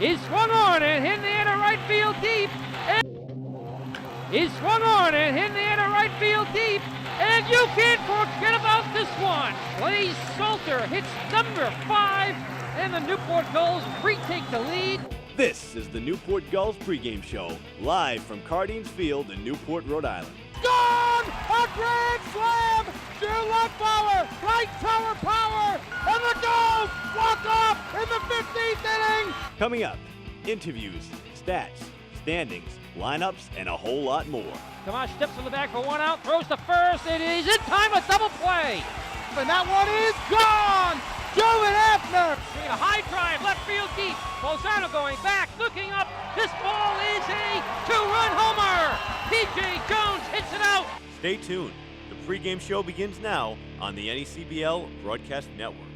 Is swung on and hit in the air to right field deep. Is swung on and hit in the air to right field deep. And you can't forget about this one. Blaze Salter hits number 5, and the Newport Gulls retake the lead. This is the Newport Gulls pregame show, live from Cardines Field in Newport, Rhode Island. Gone! A grand slam! To left power, right tower power, and the Gulls walk off in the 15th inning! Coming up, interviews, stats, standings, lineups, and a whole lot more. Tomas steps to the back for one out, throws to first. It is in time, a double play. And that one is gone! Joe and Afner! A high drive, left field deep. Bolzano going back, looking up. This ball is a 2-run homer. P.J. Jones hits it out. Stay tuned. The pregame show begins now on the NECBL Broadcast Network.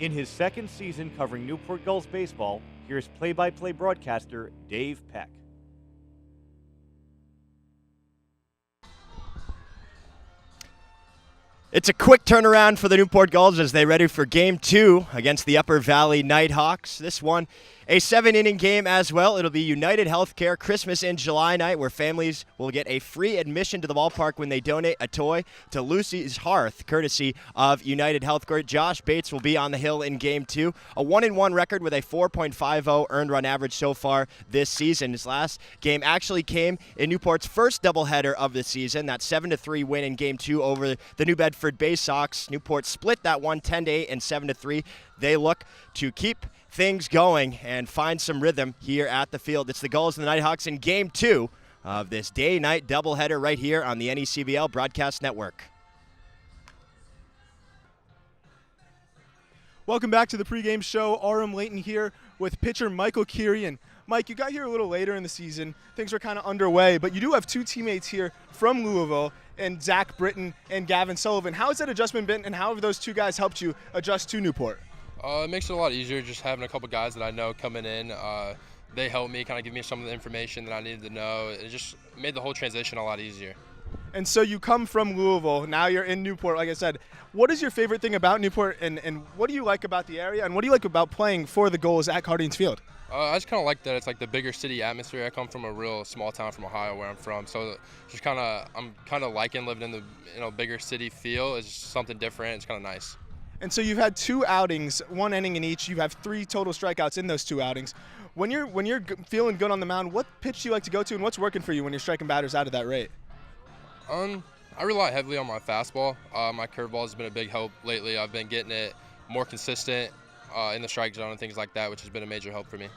In his second season covering Newport Gulls baseball, here's play-by-play broadcaster Dave Peck. It's a quick turnaround for the Newport Gulls as they ready for Game 2 against the Upper Valley Nighthawks. This one, a 7-inning game as well. It'll be United Healthcare Christmas in July night, where families will get a free admission to the ballpark when they donate a toy to Lucy's Hearth, courtesy of United Healthcare. Josh Bates will be on the hill in Game 2. A 1-1 record with a 4.50 earned run average so far this season. His last game actually came in Newport's first doubleheader of the season, that 7-3 win in Game 2 over the New Bedford Bay Sox. Newport split that one 10-8 and 7-3. They look to keep things going and find some rhythm here at the field. It's the Gulls and the Nighthawks in Game 2 of this day-night doubleheader right here on the NECBL Broadcast Network. Welcome back to the pregame show. R.M. Layton here with pitcher Michael Kirian. Mike, you got here a little later in the season. Things were kind of underway, but you do have two teammates here from Louisville, and Zach Britton and Gavin Sullivan. How has that adjustment been, and how have those two guys helped you adjust to Newport? It makes it a lot easier just having a couple guys that I know coming in. They helped me, kind of give me some of the information that I needed to know. It just made the whole transition a lot easier. And so you come from Louisville, now you're in Newport, like I said. What is your favorite thing about Newport, and what do you like about the area, and what do you like about playing for the Gulls at Cardines Field? I just kind of like that it's like the bigger city atmosphere. I come from a real small town from Ohio where I'm from, so just I'm kind of liking living in the bigger city feel. It's just something different. It's kind of nice. And so you've had two outings, one inning in each. You have 3 total strikeouts in those 2 outings. When you're feeling good on the mound, what pitch do you like to go to, and what's working for you when you're striking batters out at that rate? I rely heavily on my fastball. My curveball has been a big help lately. I've been getting it more consistent in the strike zone and things like that, which has been a major help for me.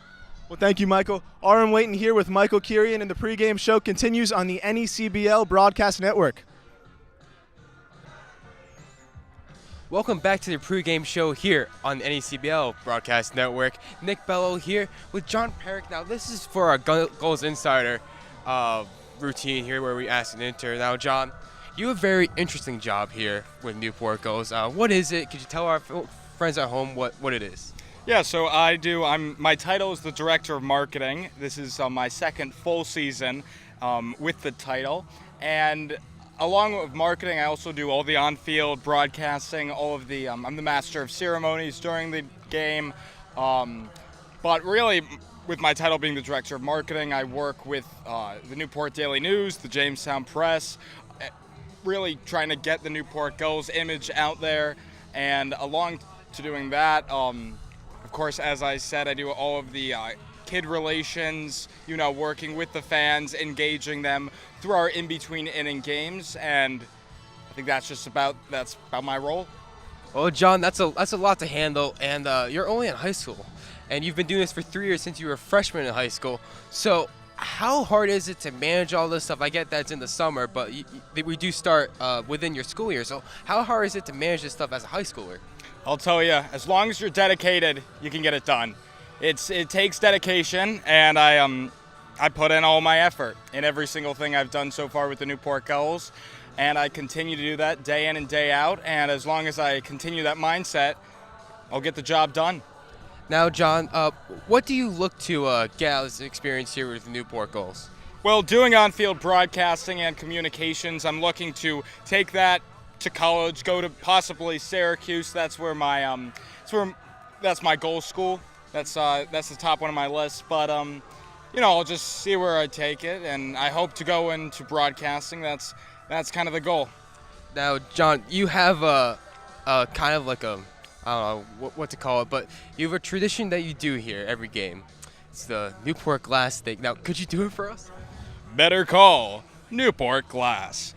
Well, thank you, Michael. R.M. Layton here with Michael Kirian, and the pregame show continues on the NECBL Broadcast Network. Welcome back to the pregame show here on the NECBL Broadcast Network. Nick Bello here with John Perrick. Now, this is for our Gulls Insider routine here where we ask an intern. Now, John, you have a very interesting job here with Newport Gulls. What is it? Could you tell our friends at home what it is? Yeah, so my title is the Director of Marketing. This is my second full season with the title. And along with marketing, I also do all the on-field broadcasting, all of the, I'm the master of ceremonies during the game. But really, with my title being the Director of Marketing, I work with the Newport Daily News, the Jamestown Press, really trying to get the Newport Gulls image out there. And along to doing that, of course, as I said, I do all of the kid relations, working with the fans, engaging them through our in-between inning games, and I think that's about my role. Well, John, that's a lot to handle, and you're only in high school, and you've been doing this for 3 years since you were a freshman in high school. So how hard is it to manage all this stuff? I get that it's in the summer, but we do start within your school year. So how hard is it to manage this stuff as a high schooler? I'll tell you, as long as you're dedicated, you can get it done. It takes dedication, and I put in all my effort in every single thing I've done so far with the Newport Gulls, and I continue to do that day in and day out, and as long as I continue that mindset, I'll get the job done. Now, John, what do you look to get out of this experience here with the Newport Gulls? Well, doing on-field broadcasting and communications, I'm looking to take that to college, go to possibly Syracuse. That's where that's my goal school. That's the top one on my list. But I'll just see where I take it, and I hope to go into broadcasting. That's kind of the goal. Now, John, you have a kind of like a, I don't know what to call it, but you have a tradition that you do here every game. It's the Newport Glass thing. Now, could you do it for us? Better call Newport Glass.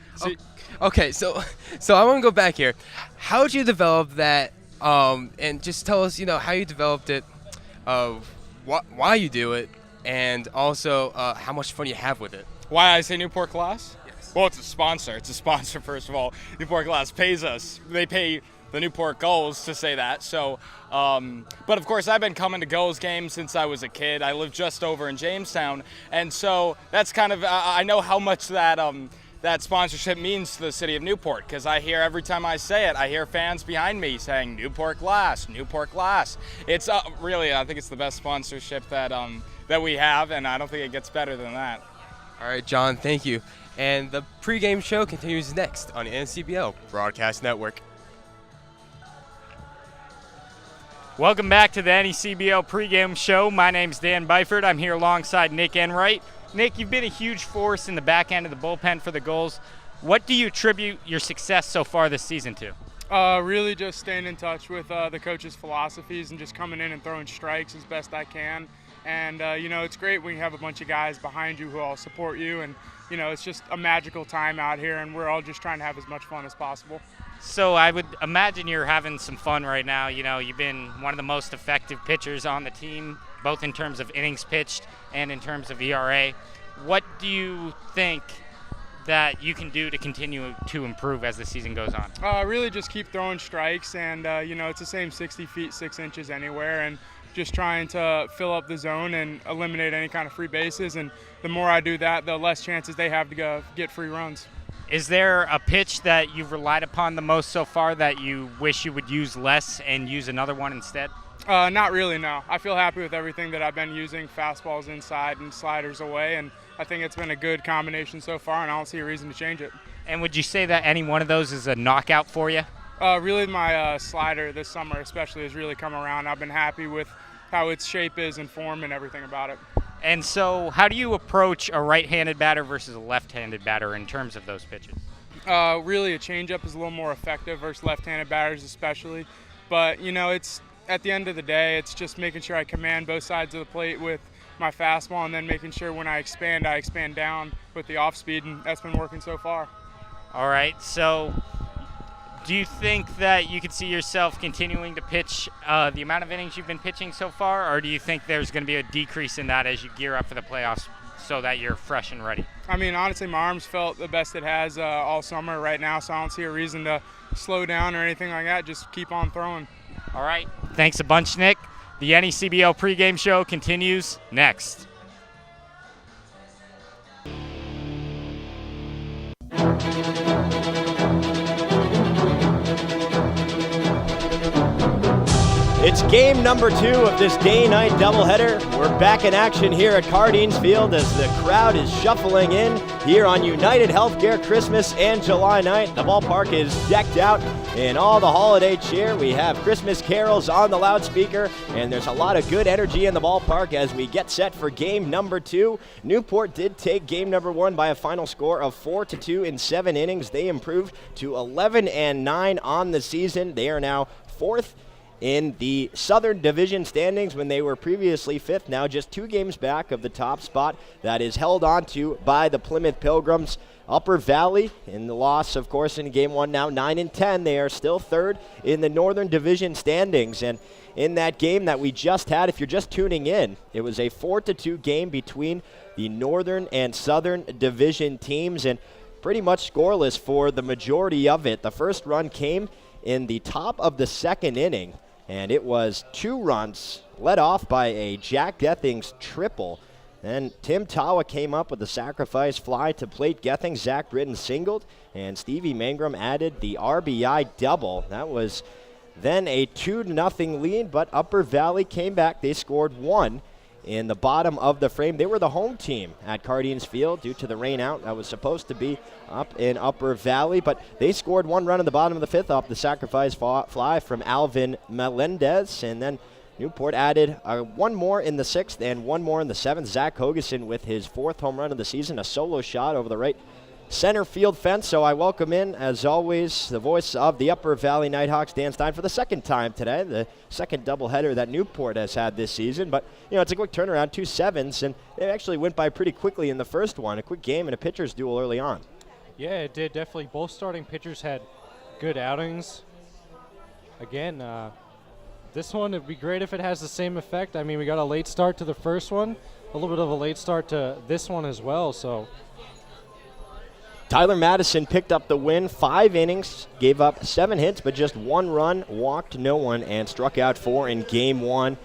Okay, so I want to go back here. How did you develop that? And just tell us, how you developed it, why you do it, and also how much fun you have with it. Why I say Newport Glass? Yes. Well, it's a sponsor. It's a sponsor, first of all. Newport Glass pays us. They pay the Newport Gulls to say that. So, but of course, I've been coming to Gulls games since I was a kid. I live just over in Jamestown, and so that's kind of I know how much that sponsorship means to the city of Newport, because I hear every time I say it, I hear fans behind me saying Newport Glass, Newport Glass. It's really, I think it's the best sponsorship that we have, and I don't think it gets better than that. All right, John, thank you. And the pregame show continues next on NCBL Broadcast Network. Welcome back to the NECBL pregame show. My name's Dan Byford. I'm here alongside Nick Enright. Nick, you've been a huge force in the back end of the bullpen for the Gulls. What do you attribute your success so far this season to? Really just staying in touch with the coach's philosophies and just coming in and throwing strikes as best I can. And, it's great when you have a bunch of guys behind you who all support you. And, it's just a magical time out here, and we're all just trying to have as much fun as possible. So I would imagine you're having some fun right now. You've been one of the most effective pitchers on the team, both in terms of innings pitched and in terms of ERA. What do you think that you can do to continue to improve as the season goes on? Really just keep throwing strikes, and, it's the same 60 feet, 6 inches anywhere, and just trying to fill up the zone and eliminate any kind of free bases. And the more I do that, the less chances they have to get free runs. Is there a pitch that you've relied upon the most so far that you wish you would use less and use another one instead? Not really, no. I feel happy with everything that I've been using, fastballs inside and sliders away, and I think it's been a good combination so far, and I don't see a reason to change it. And would you say that any one of those is a knockout for you? Really, my slider this summer especially has really come around. I've been happy with how its shape is and form and everything about it. And so how do you approach a right-handed batter versus a left-handed batter in terms of those pitches? Really, a changeup is a little more effective versus left-handed batters especially. But, it's at the end of the day, it's just making sure I command both sides of the plate with my fastball, and then making sure when I expand down with the off-speed, and that's been working so far. All right, so do you think that you could see yourself continuing to pitch the amount of innings you've been pitching so far, or do you think there's going to be a decrease in that as you gear up for the playoffs so that you're fresh and ready? I mean, honestly, my arm's felt the best it has all summer right now, so I don't see a reason to slow down or anything like that. Just keep on throwing. All right, thanks a bunch, Nick. The NECBL pregame show continues next. It's game number 2 of this day-night doubleheader. We're back in action here at Cardines Field as the crowd is shuffling in here on United Healthcare Christmas and July night. The ballpark is decked out in all the holiday cheer. We have Christmas carols on the loudspeaker, and there's a lot of good energy in the ballpark as we get set for game number 2. Newport did take game number 1 by a final score of 4-2 in 7 innings. They improved to 11-9 on the season. They are now 4th in the Southern Division standings when they were previously 5th, now just 2 games back of the top spot that is held on to by the Plymouth Pilgrims. Upper Valley, in the loss, of course, in game 1 now 9-10. They are still 3rd in the Northern Division standings. And in that game that we just had, if you're just tuning in, it was a 4-2 game between the Northern and Southern Division teams, and pretty much scoreless for the majority of it. The first run came in the top of the 2nd inning, and it was 2 runs led off by a Jack Gethings triple. Then Tim Tawa came up with a sacrifice fly to plate Gethings. Zach Britton singled, and Stevie Mangrum added the RBI double. That was then a 2-0 lead, but Upper Valley came back. They scored 1 in the bottom of the frame. They were the home team at Cardines Field due to the rain out that was supposed to be up in Upper Valley, but they scored 1 run in the bottom of the 5th off the sacrifice fly from Alvin Melendez, and then Newport added one more in the 6th and one more in the 7th. Zach Hogeson with his 4th home run of the season, a solo shot over the right center field fence. So I welcome in, as always, the voice of the Upper Valley Nighthawks, Dan Stein, for the second time today, the second doubleheader that Newport has had this season. But, it's a quick turnaround, 2 7s, and it actually went by pretty quickly in the first one. A quick game and a pitcher's duel early on. Yeah, it did, definitely. Both starting pitchers had good outings. Again, this one, it'd be great if it has the same effect. I mean, we got a late start to the first one, a little bit of a late start to this one as well. So Tyler Madison picked up the win, 5 innings, gave up 7 hits, but just 1 run, walked no one, and struck out 4 in Game 1.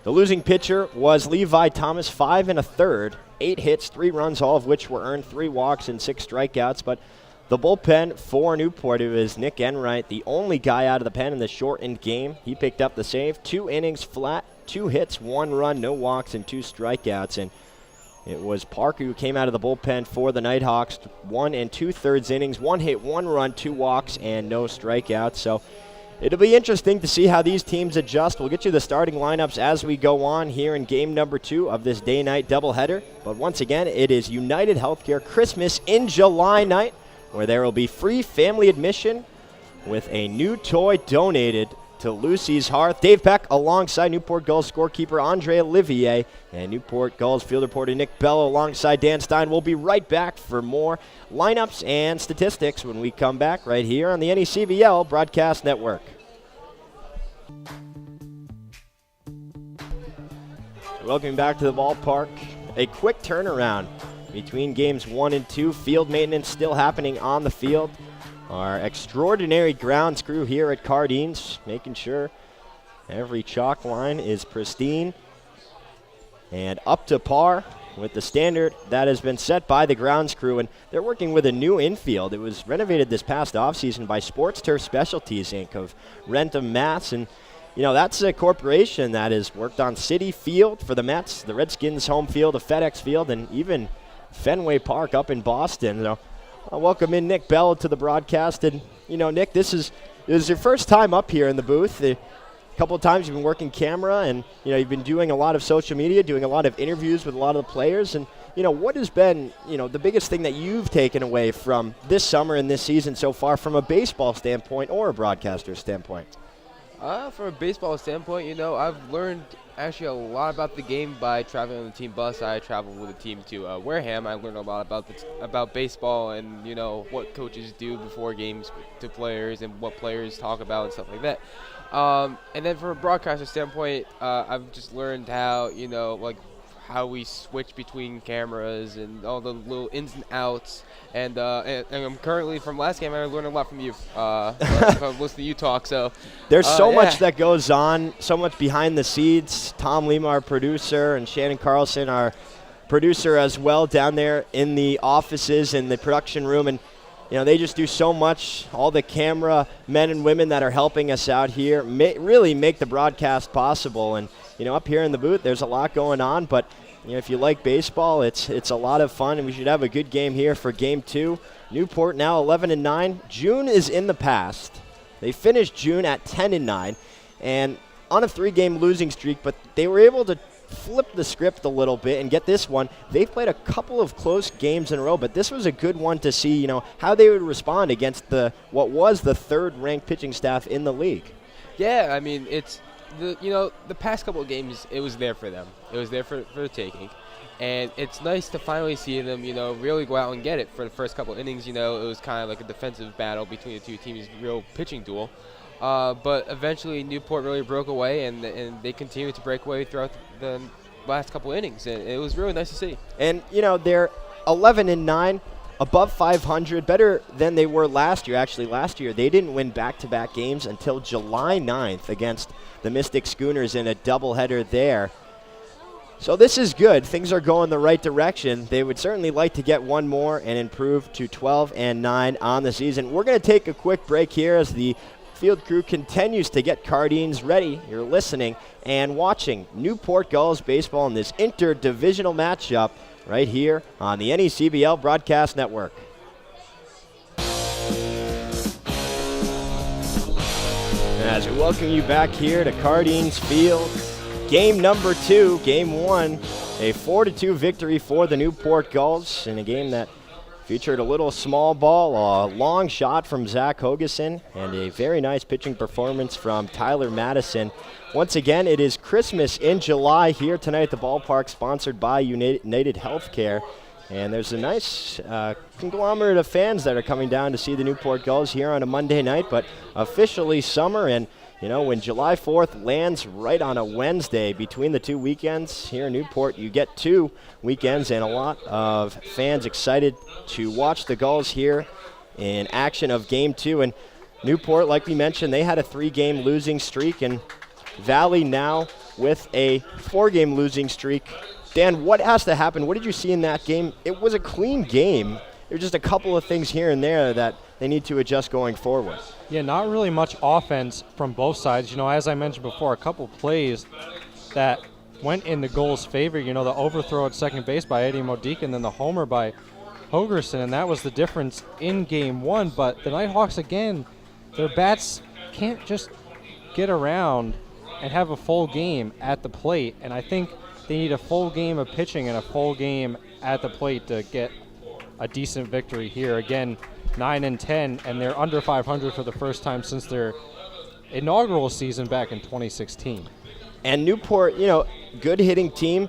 The losing pitcher was Levi Thomas, 5 1/3, 8 hits, 3 runs, all of which were earned, 3 walks and 6 strikeouts. But the bullpen for Newport, it was Nick Enright, the only guy out of the pen in the shortened game. He picked up the save, 2 innings flat, 2 hits, 1 run, no walks, and 2 strikeouts. And it was Parker who came out of the bullpen for the Nighthawks, 1 2/3 innings, 1 hit, 1 run, 2 walks, and no strikeouts. So it'll be interesting to see how these teams adjust. We'll get you the starting lineups as we go on here in game number 2 of this day-night doubleheader. But once again, it is United Healthcare Christmas in July night, where there will be free family admission with a new toy donated to Lucy's Hearth. Dave Peck alongside Newport Gulls scorekeeper Andre Olivier and Newport Gulls field reporter Nick Bello alongside Dan Stein. We'll be right back for more lineups and statistics when we come back right here on the NECBL Broadcast Network. Welcome back to the ballpark. A quick turnaround between games 1 and 2. Field maintenance still happening on the field. Our extraordinary grounds crew here at Cardines making sure every chalk line is pristine and up to par with the standard that has been set by the grounds crew. And they're working with a new infield. It was renovated this past offseason by Sports Turf Specialties, Inc. of Rentham, Mass. And that's a corporation that has worked on Citi Field for the Mets, the Redskins home field, the FedEx Field, and even Fenway Park up in Boston. So I'll welcome in Nick Bell to the broadcast. And, Nick, this is your first time up here in the booth. A couple of times you've been working camera, and, you've been doing a lot of social media, doing a lot of interviews with a lot of the players. And, what has been, the biggest thing that you've taken away from this summer and this season so far from a baseball standpoint or a broadcaster standpoint? From a baseball standpoint, I've learned actually a lot about the game by traveling on the team bus. I traveled with a team to Wareham. I learned a lot about baseball and, what coaches do before games to players and what players talk about and stuff like that. And then from a broadcaster standpoint, I've just learned how, how we switch between cameras and all the little ins and outs. And I'm currently, from last game, I learned a lot from you. Listening to you talk. So there's so much that goes on, so much behind the scenes. Tom Lima, our producer, and Shannon Carlson, our producer as well, down there in the offices and the production room. And they just do so much. All the camera men and women that are helping us out here really make the broadcast possible. And up here in the booth, there's a lot going on. But if you like baseball, it's a lot of fun, and we should have a good game here for Game 2. Newport now 11-9. June is in the past. They finished June at 10-9, and on a 3-game losing streak. But they were able to flip the script a little bit and get this one. They've played a couple of close games in a row, but this was a good one to see, how they would respond against what was the 3rd-ranked pitching staff in the league. Yeah, I mean, it's the past couple of games, it was there for them. It was there for the taking. And it's nice to finally see them, really go out and get it for the first couple of innings. It was kind of like a defensive battle between the two teams, real pitching duel. But eventually Newport really broke away, and they continued to break away throughout the last couple of innings. And it was really nice to see. And, they're 11-9. Above 500, better than they were last year. Actually, last year they didn't win back-to-back games until July 9th against the Mystic Schooners in a doubleheader there. So this is good. Things are going the right direction. They would certainly like to get one more and improve to 12-9 on the season. We're going to take a quick break here as the field crew continues to get Cardines ready. You're listening and watching Newport Gulls baseball in this interdivisional matchup right here on the NECBL Broadcast Network. As we welcome you back here to Cardines Field, game number 2, game 1, a 4-2 victory for the Newport Gulls in a game that featured a little small ball, a long shot from Zach Hogeson, and a very nice pitching performance from Tyler Madison. Once again, it is Christmas in July here tonight at the ballpark, sponsored by United Healthcare. And there's a nice conglomerate of fans that are coming down to see the Newport Gulls here on a Monday night, but officially summer. And, you know, when July 4th lands right on a Wednesday between the 2 weekends here in Newport, you get 2 weekends and a lot of fans excited to watch the Gulls here in action of Game 2. And Newport, like we mentioned, they had a 3-game losing streak, and Valley now with a 4-game losing streak. Dan, what has to happen? What did you see in that game? It was a clean game. There were just a couple of things here and there that they need to adjust going forward. Yeah, not really much offense from both sides. You know, as I mentioned before, a couple plays that went in the Gulls' favor. You know, the overthrow at second base by Eddie Modica and then the homer by Hogerson, and that was the difference in Game 1. But the Nighthawks, again, their bats can't just get around and have a full game at the plate, and I think they need a full game of pitching and a full game at the plate to get a decent victory here. Again, 9-10, and they're under 500 for the first time since their inaugural season back in 2016. And Newport, you know, good hitting team,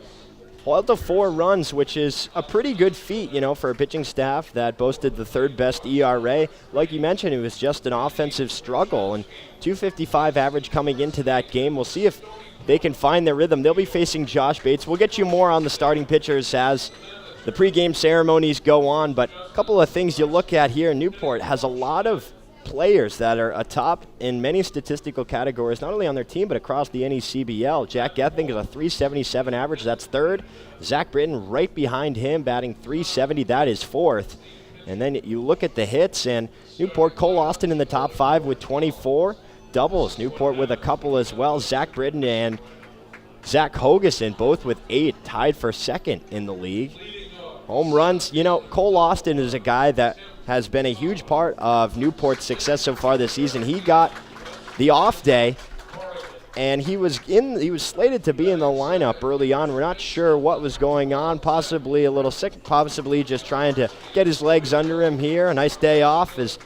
held to 4 runs, which is a pretty good feat, you know, for a pitching staff that boasted the 3rd best ERA. Like you mentioned, it was just an offensive struggle, and 255 average coming into that game. We'll see if they can find their rhythm. They'll be facing Josh Bates. We'll get you more on the starting pitchers as the pregame ceremonies go on, but a couple of things you look at here. Newport has a lot of players that are atop in many statistical categories, not only on their team but across the NECBL. Jack Gething is a 377 average. That's 3rd. Zach Britton right behind him, batting 370. That is 4th. And then you look at the hits, and Newport, Cole Austin in the top 5 with 24 doubles. Newport with a couple as well. Zach Britton and Zach Hogeson both with 8, tied for 2nd in the league. Home runs, you know, Cole Austin is a guy that has been a huge part of Newport's success so far this season. He got the off day, and he was slated to be in the lineup early on. We're not sure what was going on, possibly a little sick, possibly just trying to get his legs under him here. A nice day off is,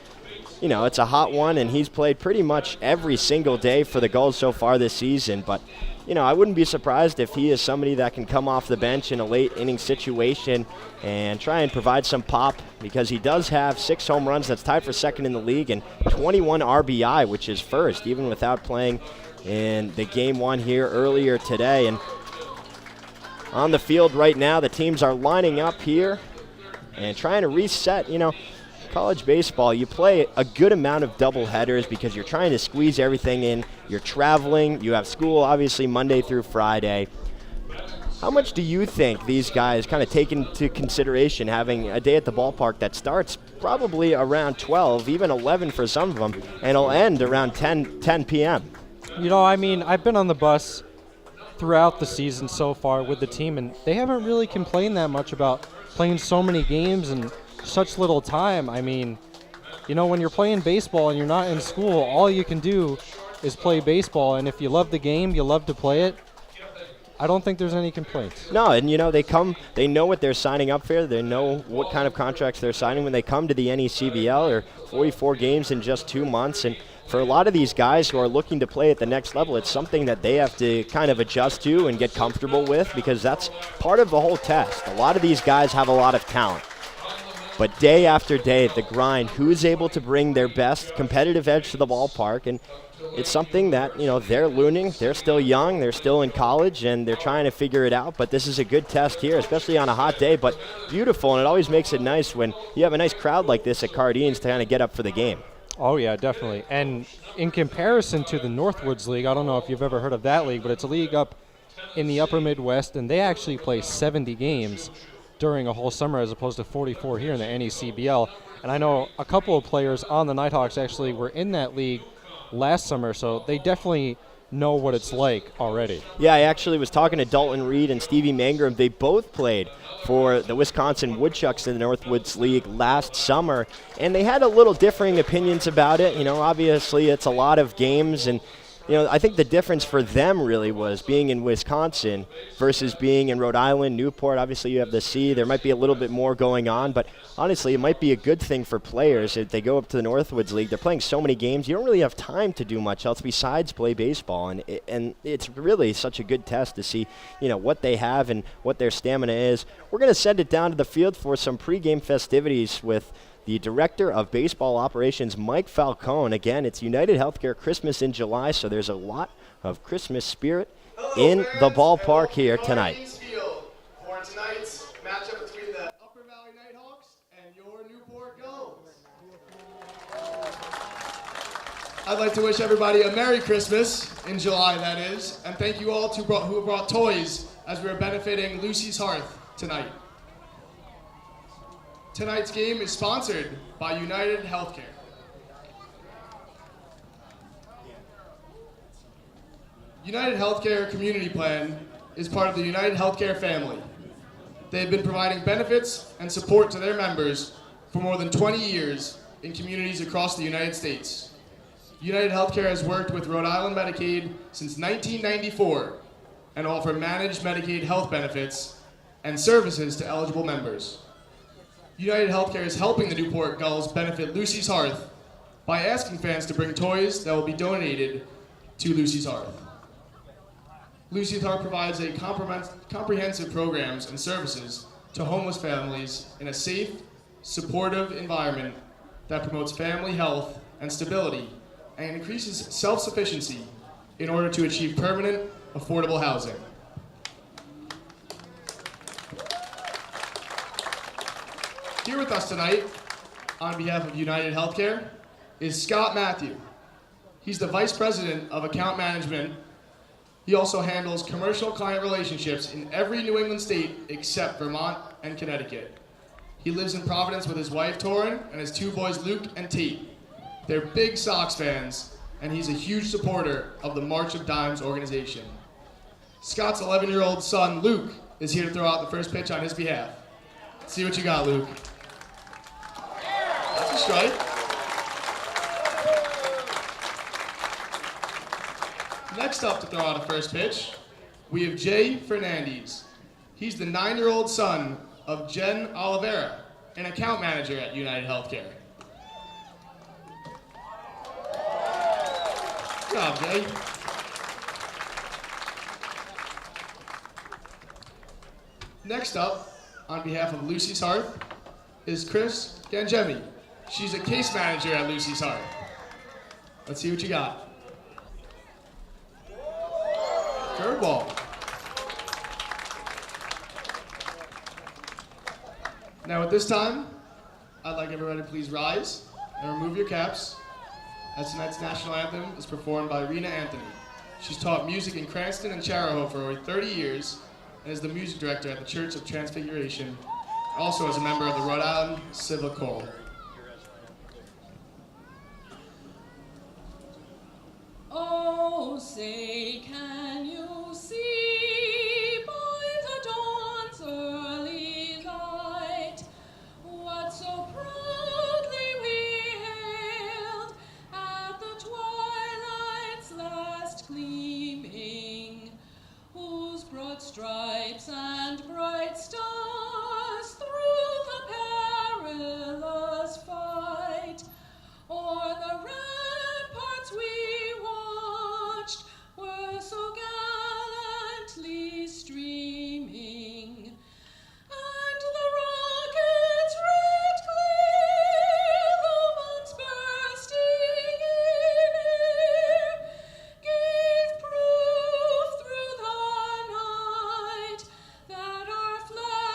you know, it's a hot one, and he's played pretty much every single day for the Gulls so far this season. But, you know, I wouldn't be surprised if he is somebody that can come off the bench in a late inning situation and try and provide some pop, because he does have 6 home runs. That's tied for 2nd in the league, and 21 RBI, which is 1st, even without playing in the Game 1 here earlier today. And on the field right now, the teams are lining up here and trying to reset. You know, college baseball, you play a good amount of double headers because you're trying to squeeze everything in. You're traveling. You have school, obviously, Monday through Friday. How much do you think these guys kind of take into consideration having a day at the ballpark that starts probably around 12, even 11 for some of them, and it'll end around 10 p.m.? You know, I mean, I've been on the bus throughout the season so far with the team, and they haven't really complained that much about playing so many games in such little time. I mean, you know, when you're playing baseball and you're not in school, all you can do is play baseball, and if you love the game, you love to play it, I don't think there's any complaints. No, and you know, they know what they're signing up for. They know what kind of contracts they're signing when they come to the NECBL. Or 44 games in just 2 months, and for a lot of these guys who are looking to play at the next level, it's something that they have to kind of adjust to and get comfortable with, because that's part of the whole test. A lot of these guys have a lot of talent, but day after day, the grind, who's able to bring their best competitive edge to the ballpark, and it's something that, you know, they're learning. They're still young, they're still in college, and they're trying to figure it out. But this is a good test here, especially on a hot day, but beautiful, and it always makes it nice when you have a nice crowd like this at Cardines to kind of get up for the game. Oh, yeah, definitely. And in comparison to the Northwoods League, I don't know if you've ever heard of that league, but it's a league up in the upper Midwest, and they actually play 70 games during a whole summer as opposed to 44 here in the NECBL. And I know a couple of players on the Nighthawks actually were in that league last summer, so they definitely know what it's like already. Yeah, I actually was talking to Dalton Reed and Stevie Mangrum. They both played for the Wisconsin Woodchucks in the Northwoods League last summer, and they had a little differing opinions about it. You know, obviously it's a lot of games, and I think the difference for them really was being in Wisconsin versus being in Rhode Island, Newport. Obviously, you have the sea. There might be a little bit more going on, but honestly, it might be a good thing for players if they go up to the Northwoods League. They're playing so many games. You don't really have time to do much else besides play baseball, and it's really such a good test to see, what they have and what their stamina is. We're going to send it down to the field for some pregame festivities with the Director of Baseball Operations, Mike Falcone. Again, it's United Healthcare Christmas in July, so there's a lot of Christmas spirit in the ballpark here tonight. For tonight's matchup between the Upper Valley Nighthawks and your Newport Gulls. I'd like to wish everybody a Merry Christmas, in July that is, and thank you all who brought toys as we are benefiting Lucy's Hearth tonight. Tonight's game is sponsored by United Healthcare. United Healthcare Community Plan is part of the United Healthcare family. They have been providing benefits and support to their members for more than 20 years in communities across the United States. United Healthcare has worked with Rhode Island Medicaid since 1994 and offer managed Medicaid health benefits and services to eligible members. United Healthcare is helping the Newport Gulls benefit Lucy's Hearth by asking fans to bring toys that will be donated to Lucy's Hearth. Lucy's Hearth provides a comprehensive programs and services to homeless families in a safe, supportive environment that promotes family health and stability and increases self-sufficiency in order to achieve permanent, affordable housing. Here with us tonight, on behalf of United Healthcare, is Scott Matthew. He's the Vice President of Account Management. He also handles commercial client relationships in every New England state except Vermont and Connecticut. He lives in Providence with his wife, Torin, and his two boys, Luke and Tate. They're big Sox fans, and he's a huge supporter of the March of Dimes organization. Scott's 11-year-old son, Luke, is here to throw out the first pitch on his behalf. Let's see what you got, Luke. That's a strike. Next up to throw out a first pitch, we have Jay Fernandez. He's the 9-year-old son of Jen Oliveira, an account manager at United Healthcare. Good job, Jay. Next up, on behalf of Lucy's Hearth, is Chris Gangemi. She's a case manager at Lucy's Hearth. Let's see what you got. Curveball. Now at this time, I'd like everybody to please rise and remove your caps as tonight's national anthem is performed by Rena Anthony. She's taught music in Cranston and Charahoe for over 30 years and is the music director at the Church of Transfiguration, also as a member of the Rhode Island Civic Choir. Oh, say, can you see by the dawn's early light what so proudly we hailed at the twilight's last gleaming, whose broad stripes and bright stars through the perilous fight o'er the ramparts we watched were so gallantly streaming, and the rocket's red glare, the bombs bursting in air, gave proof through the night that our flag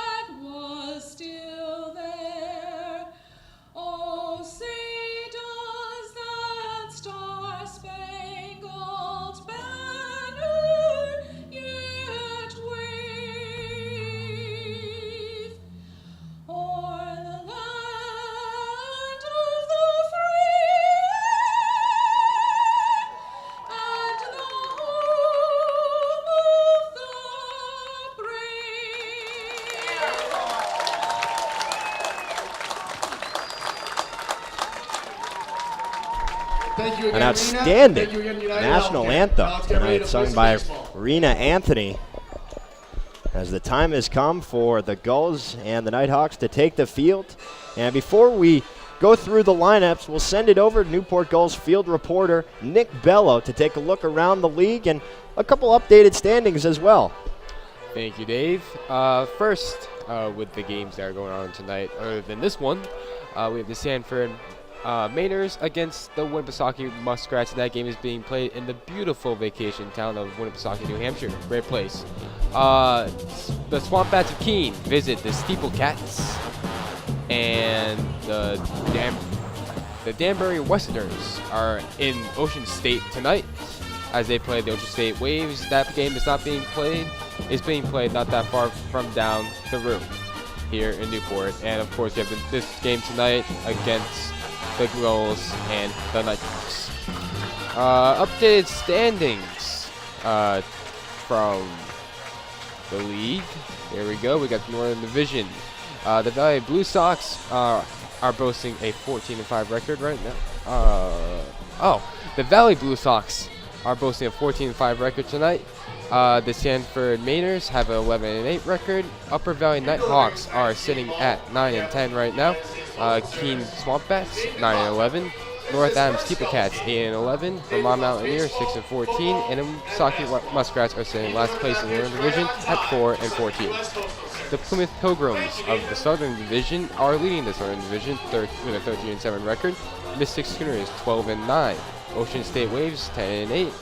you again, an Rena. outstanding Thank you again, United national Healthcare. anthem Now let's get ready tonight, to sung play some by baseball. Rena Anthony. As the time has come for the Gulls and the Nighthawks to take the field. And before we go through the lineups, we'll send it over to Newport Gulls field reporter Nick Bello to take a look around the league and a couple updated standings as well. Thank you, Dave. First, with the games that are going on tonight, other than this one, we have the Sanford Mainers against the Winnipesaukee Muskrats. That game is being played in the beautiful vacation town of Winnipesaukee, New Hampshire. Great place. The Swamp Bats of Keene visit the Steeple Cats, and the Danbury Westerners are in Ocean State tonight as they play the Ocean State Waves. That game is not being played. It's being played not that far from down the room here in Newport. And of course, you have this game tonight against the Gulls and the Nighthawks. Updated standings from the league. Here we go. We got the Northern Division. The Valley Blue Sox are boasting a 14-5 record right now. The Valley Blue Sox are boasting a 14-5 record tonight. The Sanford Mainers have an 11-8 record. Upper Valley Nighthawks are sitting at 9-10 right now. Keene Swamp Bats 9-11. North Adams Steeple Cats 8-11. Vermont Mountaineers 6-14, and the Winnipesaukee Muskrats are sitting last place in the Northern Division at 4-14. The Plymouth Pilgrims of the Southern Division are leading the Southern Division with a 13-7 record. Mystic Schooners 12-9. Ocean State Waves 10-8.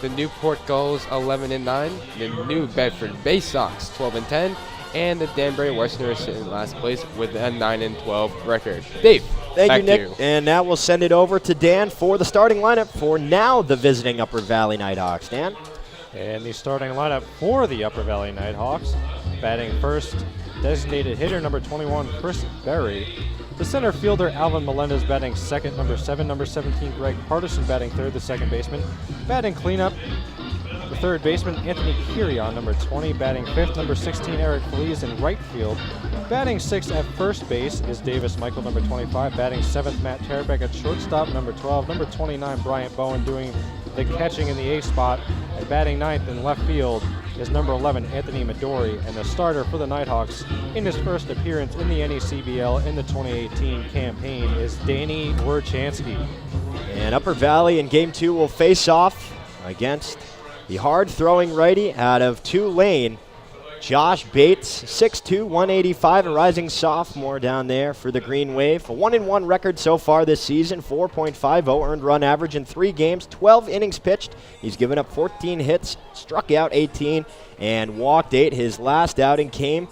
The Newport Gulls 11-9. The New Bedford Bay Sox 12-10. And the Danbury Westerners sitting in last place with a 9-12 record. Dave, thank back you, Nick. to you. And now we'll send it over to Dan for the starting lineup for now the visiting Upper Valley Nighthawks. Dan? And the starting lineup for the Upper Valley Nighthawks. Batting first, designated hitter number 21, Chris Berry. The center fielder, Alvin Melendez, batting second. Number 7, number 17, Greg Hardison, batting third, the second baseman. Batting cleanup, the third baseman, Anthony Kirion, number 20, batting fifth. Number 16, Eric Feliz in right field. Batting sixth at first base is Davis Michael, number 25. Batting seventh, Matt Terbeck at shortstop, number 12. Number 29, Bryant Bowen doing the catching in the A spot. And batting ninth in left field is number 11, Anthony Midori. And the starter for the Nighthawks in his first appearance in the NECBL in the 2018 campaign is Danny Werchansky. And Upper Valley in Game 2 will face off against the hard-throwing righty out of Tulane, Josh Bates, 6'2", 185, a rising sophomore down there for the Green Wave. A 1-1 record so far this season, 4.50 earned run average in 3 games, 12 innings pitched. He's given up 14 hits, struck out 18, and walked 8. His last outing came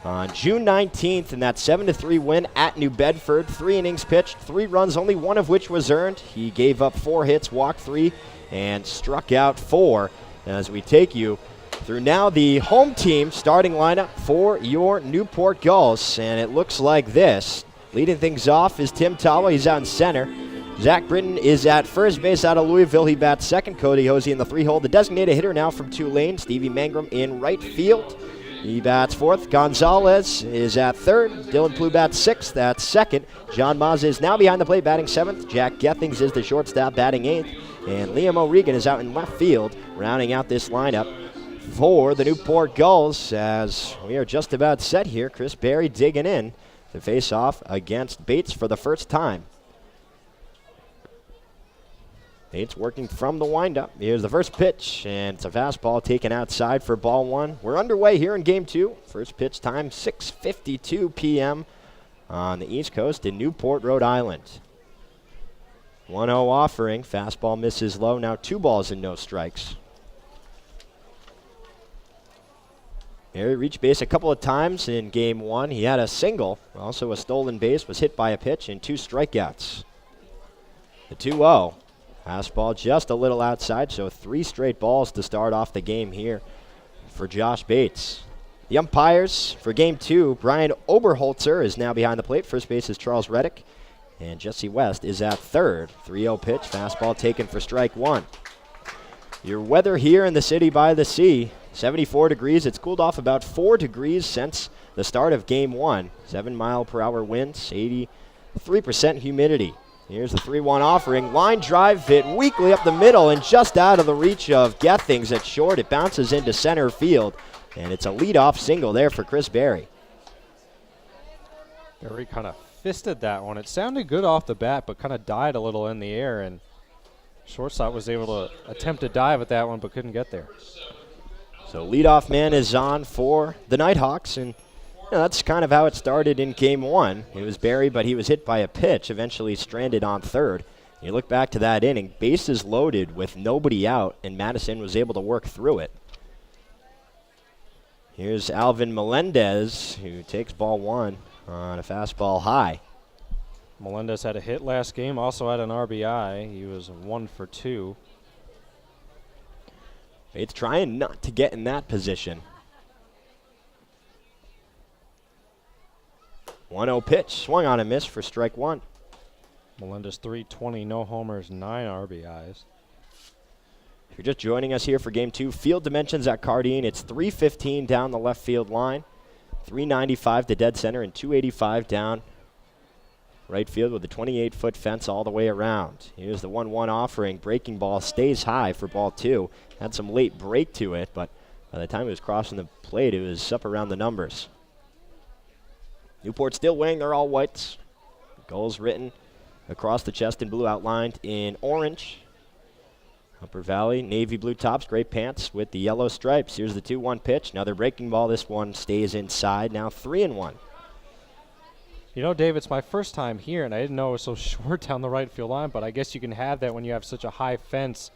on June 19th in that 7-3 win at New Bedford. 3 innings pitched, 3 runs, only 1 of which was earned. He gave up 4 hits, walked 3, and struck out 4. As we take you through now the home team starting lineup for your Newport Gulls, and it looks like this. Leading things off is Tim Tawa. He's out in center. Zach Britton is at first base out of Louisville. He bats second. Cody Hosey in the 3-hole. The designated hitter now from Tulane, Stevie Mangrum in right field. He bats fourth. Gonzalez is at third. Dylan Plough bats sixth. At second. John Maz is now behind the plate batting seventh. Jack Gethings is the shortstop batting eighth. And Liam O'Regan is out in left field, rounding out this lineup for the Newport Gulls. As we are just about set here, Chris Berry digging in to face off against Bates for the first time. Bates working from the windup. Here's the first pitch, and it's a fastball taken outside for ball 1. We're underway here in Game 2. First pitch time, 6:52 p.m. on the East Coast in Newport, Rhode Island. 1-0 offering. Fastball misses low. Now 2 balls and no strikes. Berry reached base a couple of times in Game 1. He had a single, also a stolen base, was hit by a pitch, and 2 strikeouts. The 2-0. Fastball just a little outside, so 3 straight balls to start off the game here for Josh Bates. The umpires for Game 2, Brian Oberholzer is now behind the plate. First base is Charles Reddick. And Jesse West is at third. 3-0 pitch, fastball taken for strike 1. Your weather here in the city by the sea, 74 degrees. It's cooled off about 4 degrees since the start of Game 1. 7-mile-per-hour winds, 83% humidity. Here's the 3-1 offering. Line drive hit weakly up the middle and just out of the reach of Gethings at short. It bounces into center field, and it's a leadoff single there for Chris Berry. Berry kind of fisted that one. It sounded good off the bat, but kind of died a little in the air, and shortstop was able to attempt to dive at that one, but couldn't get there. So leadoff man is on for the Nighthawks, and that's kind of how it started in game one. It was Berry, but he was hit by a pitch, eventually stranded on third. You look back to that inning, bases loaded with nobody out, and Madison was able to work through it. Here's Alvin Melendez, who takes ball one on a fastball high. Melendez had a hit last game, also had an RBI. He was 1 for 2. It's trying not to get in that position. 1-0 pitch, swung on and missed for strike one. Melendez 320, no homers, 9 RBIs. If you're just joining us here for game two, field dimensions at Cardine, it's 315 down the left field line, 395 to dead center, and 285 down right field with a 28-foot fence all the way around. Here's the 1-1 offering. Breaking ball stays high for ball two. Had some late break to it, but by the time it was crossing the plate, it was up around the numbers. Newport still wearing their all whites. Gulls written across the chest in blue, outlined in orange. Upper Valley, navy blue tops, gray pants with the yellow stripes. Here's the 2-1 pitch. Another breaking ball. This one stays inside. Now 3-1. You know, Dave, it's my first time here, and I didn't know it was so short down the right field line, but I guess you can have that when you have such a high fence.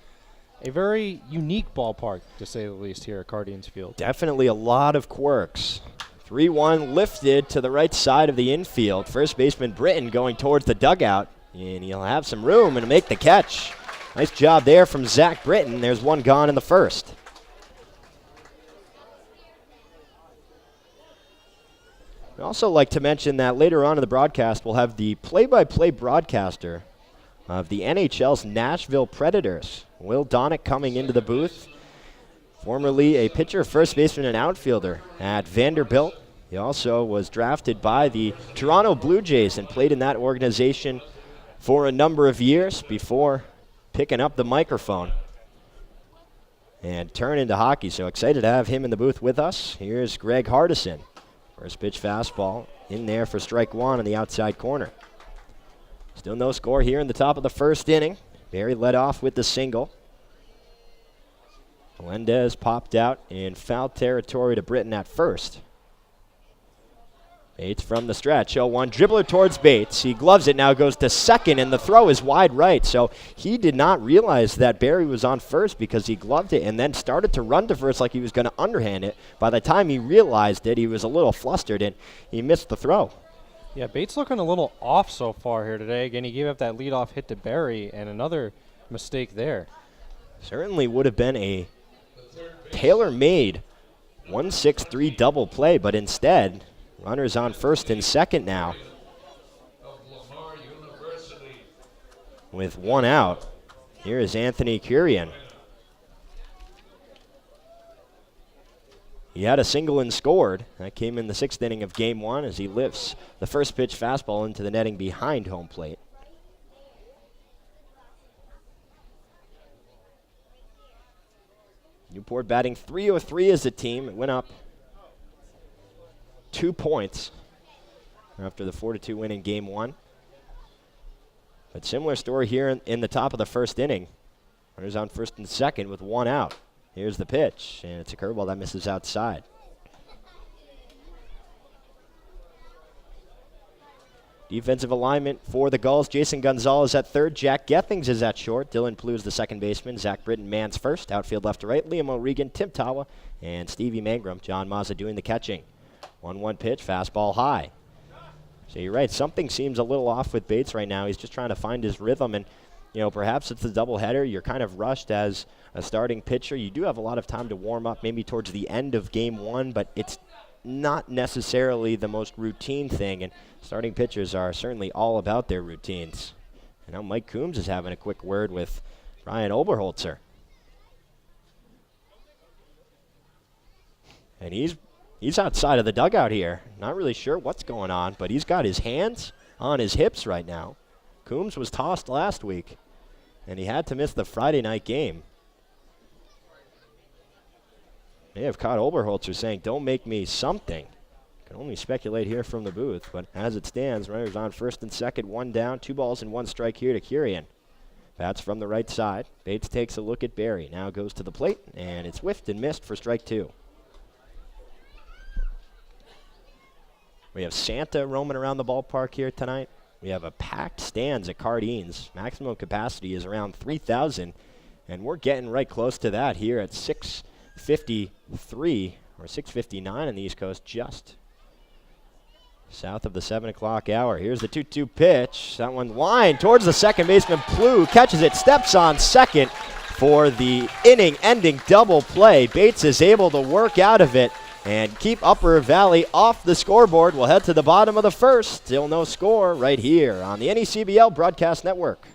A very unique ballpark, to say the least, here at Cardines Field. Definitely a lot of quirks. 3-1 lifted to the right side of the infield. First baseman Britton going towards the dugout, and he'll have some room and make the catch. Nice job there from Zach Britton. There's one gone in the first. I'd also like to mention that later on in the broadcast, we'll have the play-by-play broadcaster of the NHL's Nashville Predators, Will Donick, coming into the booth. Formerly a pitcher, first baseman, and outfielder at Vanderbilt. He also was drafted by the Toronto Blue Jays and played in that organization for a number of years before picking up the microphone and turn into hockey. So excited to have him in the booth with us. Here's Greg Hardison. First pitch fastball in there for strike one on the outside corner. Still no score here in the top of the first inning. Berry led off with the single. Melendez popped out in foul territory to Britton at first. Bates from the stretch, 0-1, dribbler towards Bates. He gloves it, now goes to second, and the throw is wide right. So he did not realize that Berry was on first because he gloved it and then started to run to first like he was going to underhand it. By the time he realized it, he was a little flustered, and he missed the throw. Yeah, Bates looking a little off so far here today. Again, he gave up that leadoff hit to Berry, and another mistake there. Certainly would have been a tailor-made 1-6-3 double play, but instead, runners on first and second now. With one out, here is Anthony Curian. He had a single and scored. That came in the sixth inning of game one as he lifts the first pitch fastball into the netting behind home plate. Newport batting .303 as a team. It went up 2 points after the 4-2 win in game one. But similar story here in the top of the first inning. Runners on first and second with one out. Here's the pitch, and it's a curveball that misses outside. Defensive alignment for the Gulls. Jason Gonzalez at third. Jack Gethings is at short. Dylan Plews the second baseman. Zach Britton mans first. Outfield left to right. Liam O'Regan, Tim Tawa, and Stevie Mangrum. John Mazza doing the catching. 1-1 pitch, fastball high. So you're right, something seems a little off with Bates right now. He's just trying to find his rhythm, and perhaps it's the doubleheader. You're kind of rushed as a starting pitcher. You do have a lot of time to warm up, maybe towards the end of game one, but it's not necessarily the most routine thing, and starting pitchers are certainly all about their routines. And now Mike Coombs is having a quick word with Ryan Oberholzer. And he's outside of the dugout here. Not really sure what's going on, but he's got his hands on his hips right now. Coombs was tossed last week, and he had to miss the Friday night game. May have caught Oberholzer saying, don't make me something. Can only speculate here from the booth, but as it stands, runners on first and second, one down, 2 balls and 1 strike here to Kirian. Bats from the right side. Bates takes a look at Barry. Now goes to the plate, and it's whiffed and missed for strike 2. We have Santa roaming around the ballpark here tonight. We have a packed stands at Cardines. Maximum capacity is around 3,000, and we're getting right close to that here at 6:53 or 6:59 on the East Coast, just south of the 7 o'clock hour. Here's the 2-2 pitch. That one line towards the second baseman. Plew catches it, steps on second for the inning-ending double play. Bates is able to work out of it and keep Upper Valley off the scoreboard. We'll head to the bottom of the first. Still no score right here on the NECBL Broadcast Network.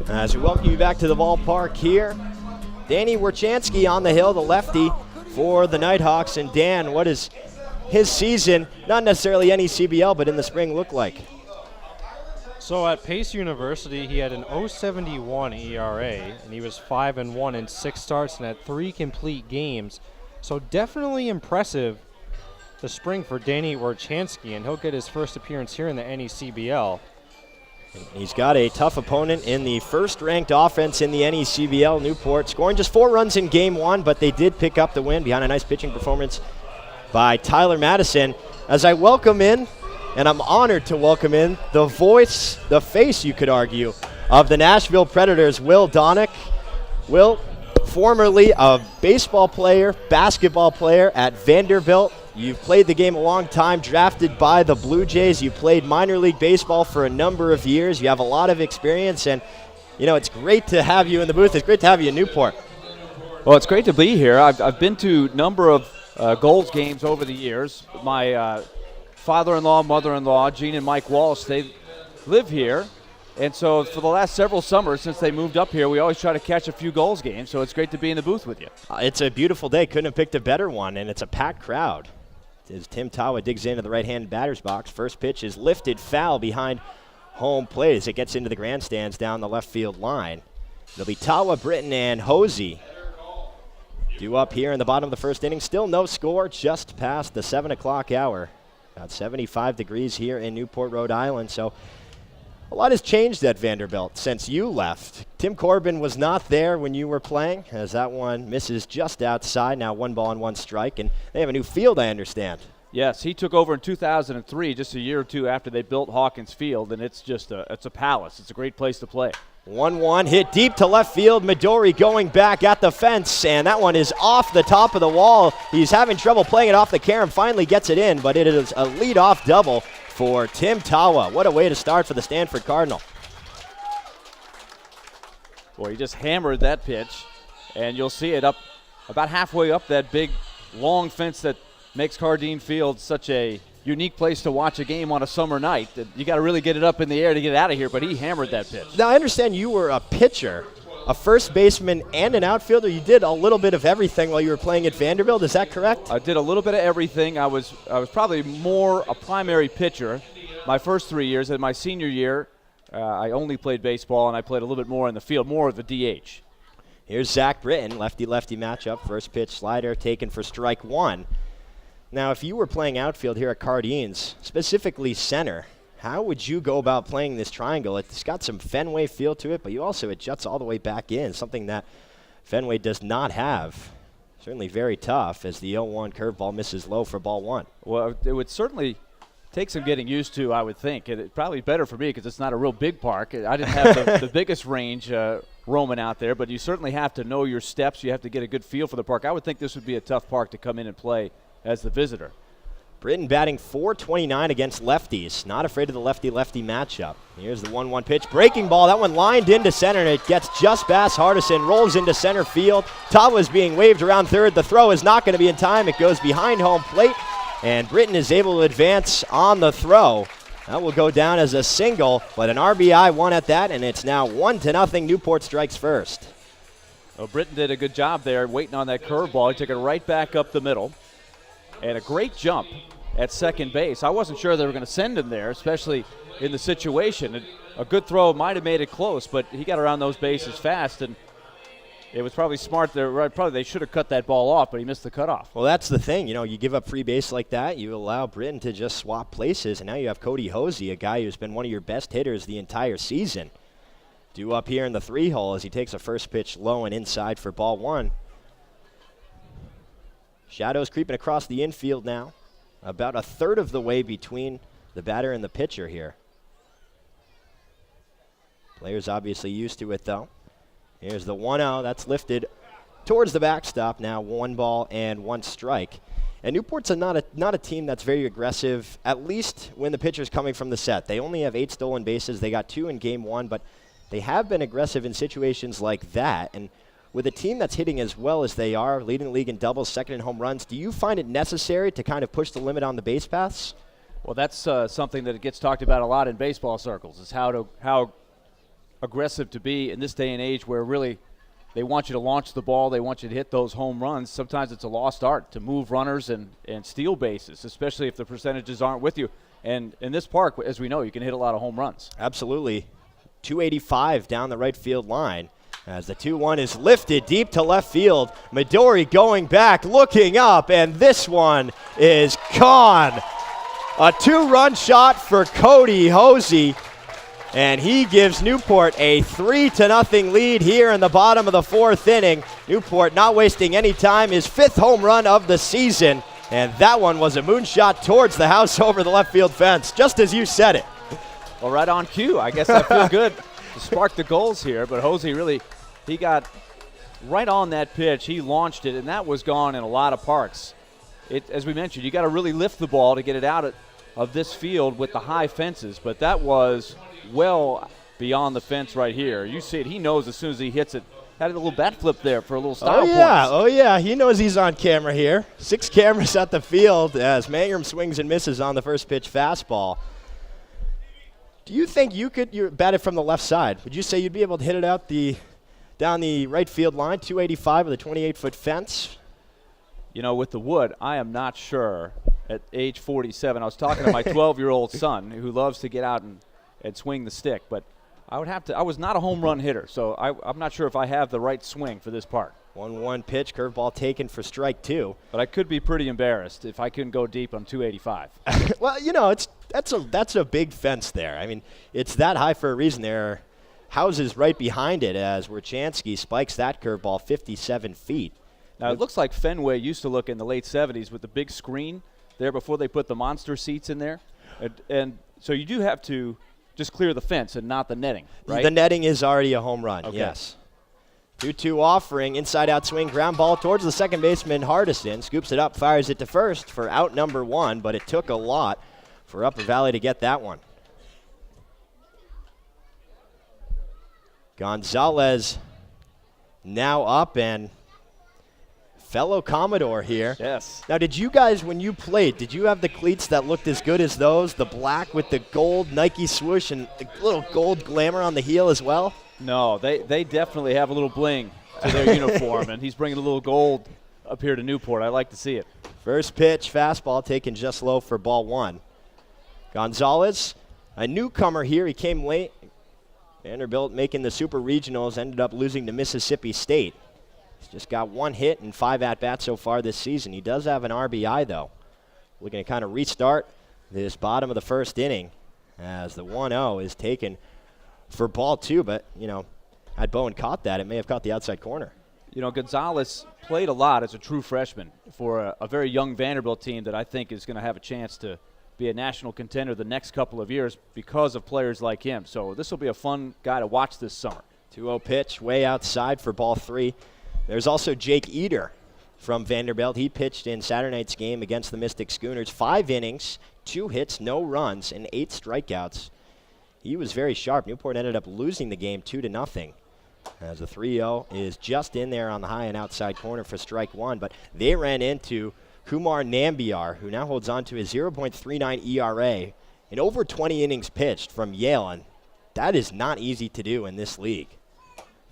As we welcome you back to the ballpark here, Danny Warchansky on the hill, the lefty for the Nighthawks. And Dan, what does his season, not necessarily NECBL, but in the spring look like? So at Pace University, he had an .071 ERA, and he was 5-1 in 6 starts and had 3 complete games. So definitely impressive the spring for Danny Warchansky, and he'll get his first appearance here in the NECBL. He's got a tough opponent in the first-ranked offense in the NECBL, Newport, scoring just 4 runs in Game 1, but they did pick up the win behind a nice pitching performance by Tyler Madison. As I welcome in, and I'm honored to welcome in, the voice, the face, you could argue, of the Nashville Predators, Will Donick. Will, formerly a baseball player, basketball player at Vanderbilt. You've played the game a long time, drafted by the Blue Jays. You played minor league baseball for a number of years. You have a lot of experience, and, you know, it's great to have you in the booth. It's great to have you in Newport. Well, it's great to be here. I've been to a number of Gulls games over the years. My father-in-law, mother-in-law, Gene and Mike Walsh, they live here. And so for the last several summers since they moved up here, we always try to catch a few Gulls games, so it's great to be in the booth with you. It's a beautiful day. Couldn't have picked a better one, and it's a packed crowd. As Tim Tawa digs into the right-hand batter's box, first pitch is lifted foul behind home plate as it gets into the grandstands down the left field line. It'll be Tawa, Britton, and Hosey due up here in the bottom of the first inning. Still no score, just past the 7 o'clock hour. About 75 degrees here in Newport, Rhode Island, so a lot has changed at Vanderbilt since you left. Tim Corbin was not there when you were playing, as that one misses just outside. Now 1 ball and 1 strike, and they have a new field, I understand. Yes, he took over in 2003, just a year or two after they built Hawkins Field, and it's just it's a palace. It's a great place to play. 1-1 hit deep to left field. Midori going back at the fence, and that one is off the top of the wall. He's having trouble playing it off the carom, finally gets it in, but it is a leadoff double for Tim Tawa. What a way to start for the Stanford Cardinal. Boy, he just hammered that pitch, and you'll see it up about halfway up that big, long fence that makes Cardine Field such a unique place to watch a game on a summer night. You got to really get it up in the air to get it out of here, but he hammered that pitch. Now, I understand you were a pitcher, a first baseman, and an outfielder. You did a little bit of everything while you were playing at Vanderbilt. Is that correct? I did a little bit of everything. I was probably more a primary pitcher my first 3 years. In my senior year, I only played baseball, and I played a little bit more in the field, more of the DH. Here's Zach Britton, lefty-lefty matchup. First pitch slider taken for strike 1. Now, if you were playing outfield here at Cardines, specifically center, how would you go about playing this triangle? It's got some Fenway feel to it, but it juts all the way back in, something that Fenway does not have. Certainly very tough as the 0-1 curveball misses low for ball 1. Well, it would certainly take some getting used to, I would think. It's probably better for me because it's not a real big park. I didn't have the biggest range roaming out there, but you certainly have to know your steps. You have to get a good feel for the park. I would think this would be a tough park to come in and play as the visitor. Britton batting .429 against lefties. Not afraid of the lefty-lefty matchup. Here's the 1-1 pitch. Breaking ball. That one lined into center, and it gets just past Hardison. Rolls into center field. Tawa is being waved around third. The throw is not going to be in time. It goes behind home plate, and Britton is able to advance on the throw. That will go down as a single, but an RBI one at that, and it's now 1-0. Newport strikes first. Well, Britton did a good job there waiting on that curveball. He took it right back up the middle. And a great jump at second base. I wasn't sure they were going to send him there, especially in the situation. A good throw might have made it close, but he got around those bases fast, and it was probably smart. Probably they should have cut that ball off, but he missed the cutoff. Well, that's the thing. You give up free base like that, you allow Britton to just swap places, and now you have Cody Hosey, a guy who's been one of your best hitters the entire season, due up here in the 3-hole as he takes a first pitch low and inside for ball 1. Shadows creeping across the infield now, about a third of the way between the batter and the pitcher here. Players obviously used to it, though. Here's the 1-0. That's lifted towards the backstop now. 1 ball and 1 strike. And Newport's not a team that's very aggressive, at least when the pitcher's coming from the set. They only have 8 stolen bases. They got 2 in game 1, but they have been aggressive in situations like that. And with a team that's hitting as well as they are, leading the league in doubles, second in home runs, do you find it necessary to kind of push the limit on the base paths? Well, that's something that gets talked about a lot in baseball circles, is how aggressive to be in this day and age where really they want you to launch the ball, they want you to hit those home runs. Sometimes it's a lost art to move runners and steal bases, especially if the percentages aren't with you. And in this park, as we know, you can hit a lot of home runs. Absolutely. 285 down the right field line as the 2-1 is lifted deep to left field. Midori going back, looking up, and this one is gone. A 2-run shot for Cody Hosey. And he gives Newport a 3-0 lead here in the bottom of the 4th inning. Newport not wasting any time, his 5th home run of the season. And that one was a moonshot towards the house over the left field fence, just as you said it. Well, right on cue. I guess I feel good to spark the goals here. But Hosey really, he got right on that pitch. He launched it, and that was gone in a lot of parks. As we mentioned, you got to really lift the ball to get it out of this field with the high fences. But that was well beyond the fence right here. You see it. He knows as soon as he hits it. Had a little bat flip there for a little style points. Oh, yeah. He knows he's on camera here. 6 cameras at the field as Mangrum swings and misses on the first pitch fastball. Do you think you bat it from the left side? Would you say you'd be able to hit it out down the right field line, 285 with a 28-foot fence? With the wood, I am not sure at age 47. I was talking to my 12-year-old son who loves to get out and swing the stick, but I was not a home run hitter, so I'm not sure if I have the right swing for this part. 1-1 pitch, curveball taken for strike 2. But I could be pretty embarrassed if I couldn't go deep on 285. Well, that's a big fence there. I mean, it's that high for a reason. There are houses right behind it as Werchansky spikes that curveball 57 feet. Now, it looks like Fenway used to look in the late 70s with the big screen there before they put the monster seats in there. And so you do have to just clear the fence and not the netting, right? The netting is already a home run, okay. Yes. 2-2 offering, inside-out swing, ground ball towards the second baseman, Hardison. Scoops it up, fires it to first for out number 1, but it took a lot for Upper Valley to get that one. Gonzalez now up, and fellow Commodore here. Yes. Now, did you guys, when you played, did you have the cleats that looked as good as those? The black with the gold Nike swoosh and the little gold glamour on the heel as well? No, they definitely have a little bling to their uniform, and he's bringing a little gold up here to Newport. I like to see it. First pitch, fastball taken just low for ball 1. Gonzalez, a newcomer here. He came late. Vanderbilt making the Super Regionals, ended up losing to Mississippi State. He's just got 1 hit and 5 at-bats so far this season. He does have an RBI, though. Looking to kind of restart this bottom of the first inning as the 1-0 is taken for ball 2, but, had Bowen caught that, it may have caught the outside corner. Gonzalez played a lot as a true freshman for a very young Vanderbilt team that I think is going to have a chance to be a national contender the next couple of years because of players like him. So this will be a fun guy to watch this summer. 2-0 pitch, way outside for ball 3. There's also Jake Eder from Vanderbilt. He pitched in Saturday night's game against the Mystic Schooners. 5 innings, 2 hits, no runs, and 8 strikeouts. He was very sharp. Newport ended up losing the game 2-0. As the 3-0 is just in there on the high and outside corner for strike 1. But they ran into Kumar Nambiar, who now holds on to his 0.39 ERA in over 20 innings pitched from Yale. And that is not easy to do in this league.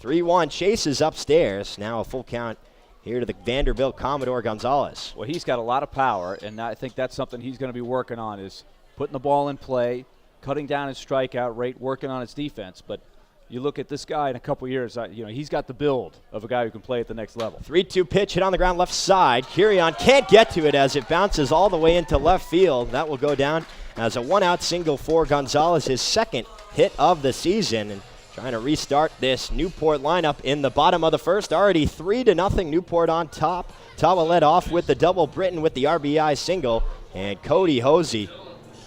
3-1 chases upstairs. Now a full count here to the Vanderbilt Commodore Gonzalez. Well, he's got a lot of power, and I think that's something he's going to be working on, is putting the ball in play, cutting down his strikeout rate, working on his defense. But you look at this guy in a couple years, he's got the build of a guy who can play at the next level. 3-2 pitch hit on the ground left side. Kirion can't get to it as it bounces all the way into left field. That will go down as a one-out single for Gonzalez, his second hit of the season. And trying to restart this Newport lineup in the bottom of the first. Already 3-0 Newport on top. Tawa led off with the double, Britton with the RBI single, and Cody Hosey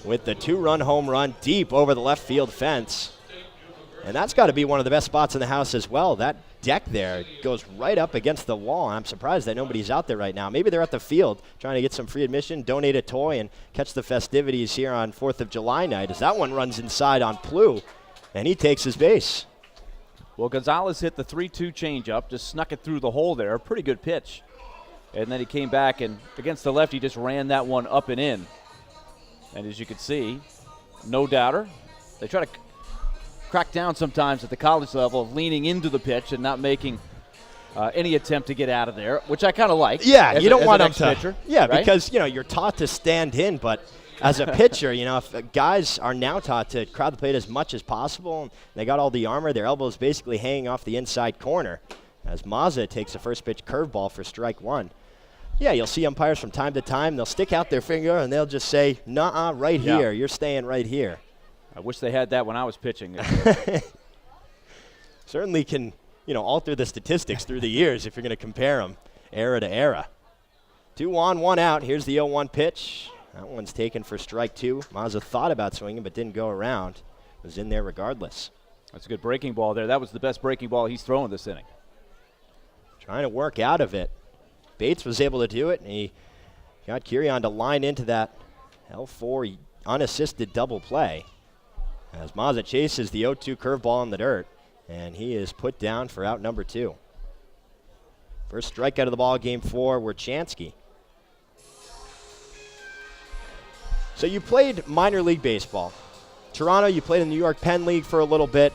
with the 2-run home run deep over the left field fence. And that's got to be one of the best spots in the house as well. That deck there goes right up against the wall. I'm surprised that nobody's out there right now. Maybe they're at the field trying to get some free admission, donate a toy, and catch the festivities here on 4th of July night, as that one runs inside on Plew, and he takes his base. Well, Gonzalez hit the 3-2 changeup, just snuck it through the hole there. A pretty good pitch. And then he came back, and against the left, he just ran that one up and in. And as you can see, no doubter. They try to crack down sometimes at the college level of leaning into the pitch and not making any attempt to get out of there, which I kind of like. Yeah, you don't want them to. Pitcher, yeah, right? because you're taught to stand in, but as a pitcher, if guys are now taught to crowd the plate as much as possible, and they got all the armor, their elbows basically hanging off the inside corner. As Mazza takes a first pitch curveball for strike one. Yeah, you'll see umpires from time to time. They'll stick out their finger and they'll just say, "Nuh-uh, right here. You're staying right here." I wish they had that when I was pitching. Certainly can, alter the statistics through the years if you're going to compare them era to era. 2 on, 1 out. Here's the 0-1 pitch. That one's taken for strike two. Mazza thought about swinging but didn't go around. Was in there regardless. That's a good breaking ball there. That was the best breaking ball he's thrown this inning. Trying to work out of it. Bates was able to do it, and he got Kirion to line into that L4 unassisted double play. As Mazza chases the 0-2 curveball in the dirt, and he is put down for out number 2. First strikeout of the ball game for Werchansky. So you played minor league baseball. Toronto, you played in the New York Penn League for a little bit.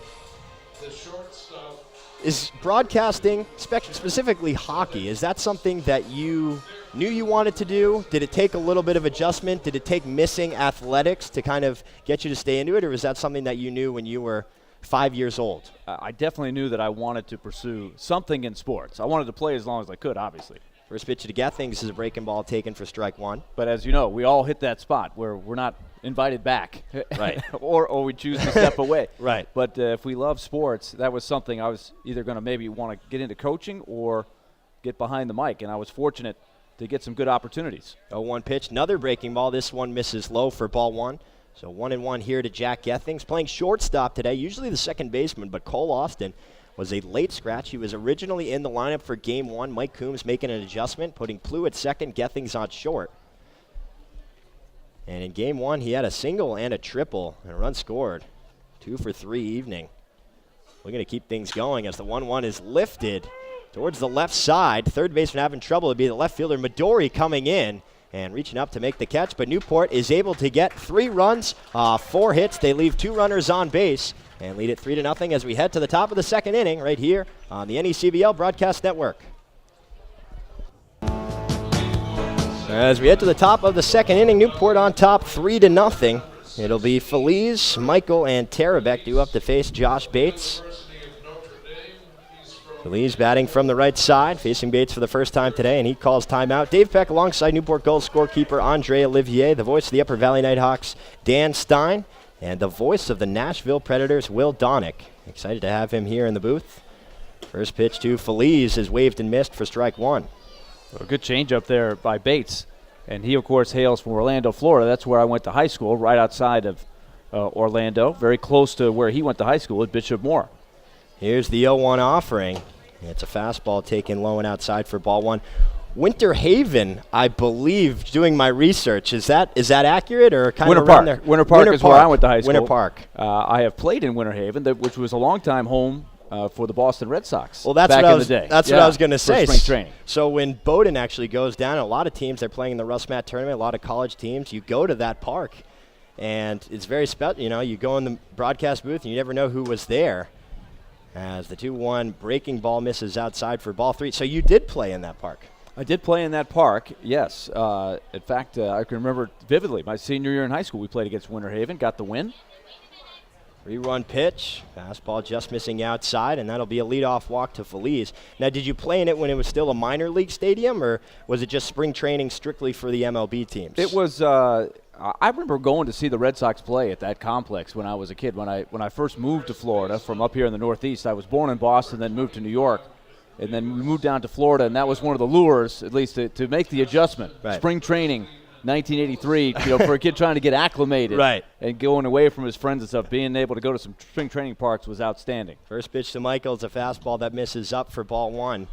Is broadcasting, specifically hockey, is that something that you knew you wanted to do? Did it take a little bit of adjustment? Did it take missing athletics to kind of get you to stay into it, or was that something that you knew when you were 5 years old? I definitely knew that I wanted to pursue something in sports. I wanted to play as long as I could, obviously. First pitch to Gethings is a breaking ball taken for strike one. But as you know, we all hit that spot where we're not invited back. Right. or we choose to step away. Right. But if we love sports, that was something I was either going to maybe want to get into coaching or get behind the mic. And I was fortunate to get some good opportunities. 0-1 pitch, another breaking ball. This one misses low for ball one. So 1-1 here to Jack Gethings. Playing shortstop today, usually the second baseman, but Cole Austin was a late scratch. He was originally in the lineup for game one. Mike Coombs making an adjustment, putting Plew at second, Gethings on short. And in game one, he had a single and a triple, and a run scored. 2 for 3 evening. We're going to keep things going as the 1-1 is lifted towards the left side. Third baseman having trouble. It'd be the left fielder Midori coming in and reaching up to make the catch, but Newport is able to get 3 runs, 4 hits. They leave 2 runners on base and lead it 3-0 as we head to the top of the second inning right here on the NECBL Broadcast Network. As we head to the top of the second inning, Newport on top 3-0. It'll be Feliz, Michael, and Tarabek due up to face Josh Bates. Feliz batting from the right side, facing Bates for the first time today, and he calls timeout. Dave Peck alongside Newport Gulls scorekeeper Andre Olivier, the voice of the Upper Valley Nighthawks, Dan Stein, and the voice of the Nashville Predators, Will Donick. Excited to have him here in the booth. First pitch to Feliz is waved and missed for strike one. A good change up there by Bates. And he, of course, hails from Orlando, Florida. That's where I went to high school, right outside of Orlando, very close to where he went to high school at Bishop Moore. Here's the 0-1 offering. It's a fastball taken low and outside for ball one. Winter Haven, I believe, doing my research. Is that accurate or kind Winter of around Park. there? Winter Park is where I went to high school. Winter Park. I have played in Winter Haven, which was a long-time home for the Boston Red Sox. Well, that's back what in the day. That's what I was going to say. Spring training. So when Bowdoin actually goes down, a lot of teams, they're playing in the Russ Mat tournament, a lot of college teams, you go to that park, and it's very special. You go in the broadcast booth, and you never know who was there. as the 2-1 breaking ball misses outside for ball 3. So you did play in that park. I did play in that park, yes. In fact, I can remember vividly my senior year in high school. We played against Winter Haven, got the win. 3-1 pitch, fastball just missing outside, and that'll be a leadoff walk to Feliz. Now, did you play in it when it was still a minor league stadium, or was it just spring training strictly for the MLB teams? It was. I remember going to see the Red Sox play at that complex when I was a kid. When I first moved to Florida from up here in the Northeast, I was born in Boston, then moved to New York, and then we moved down to Florida, and that was one of the lures, at least to make the adjustment. Right. Spring training. 1983, for a kid trying to get acclimated, right, and going away from his friends and stuff, being able to go to some spring training parks was outstanding. First pitch to Michael is a fastball that misses up for ball 1.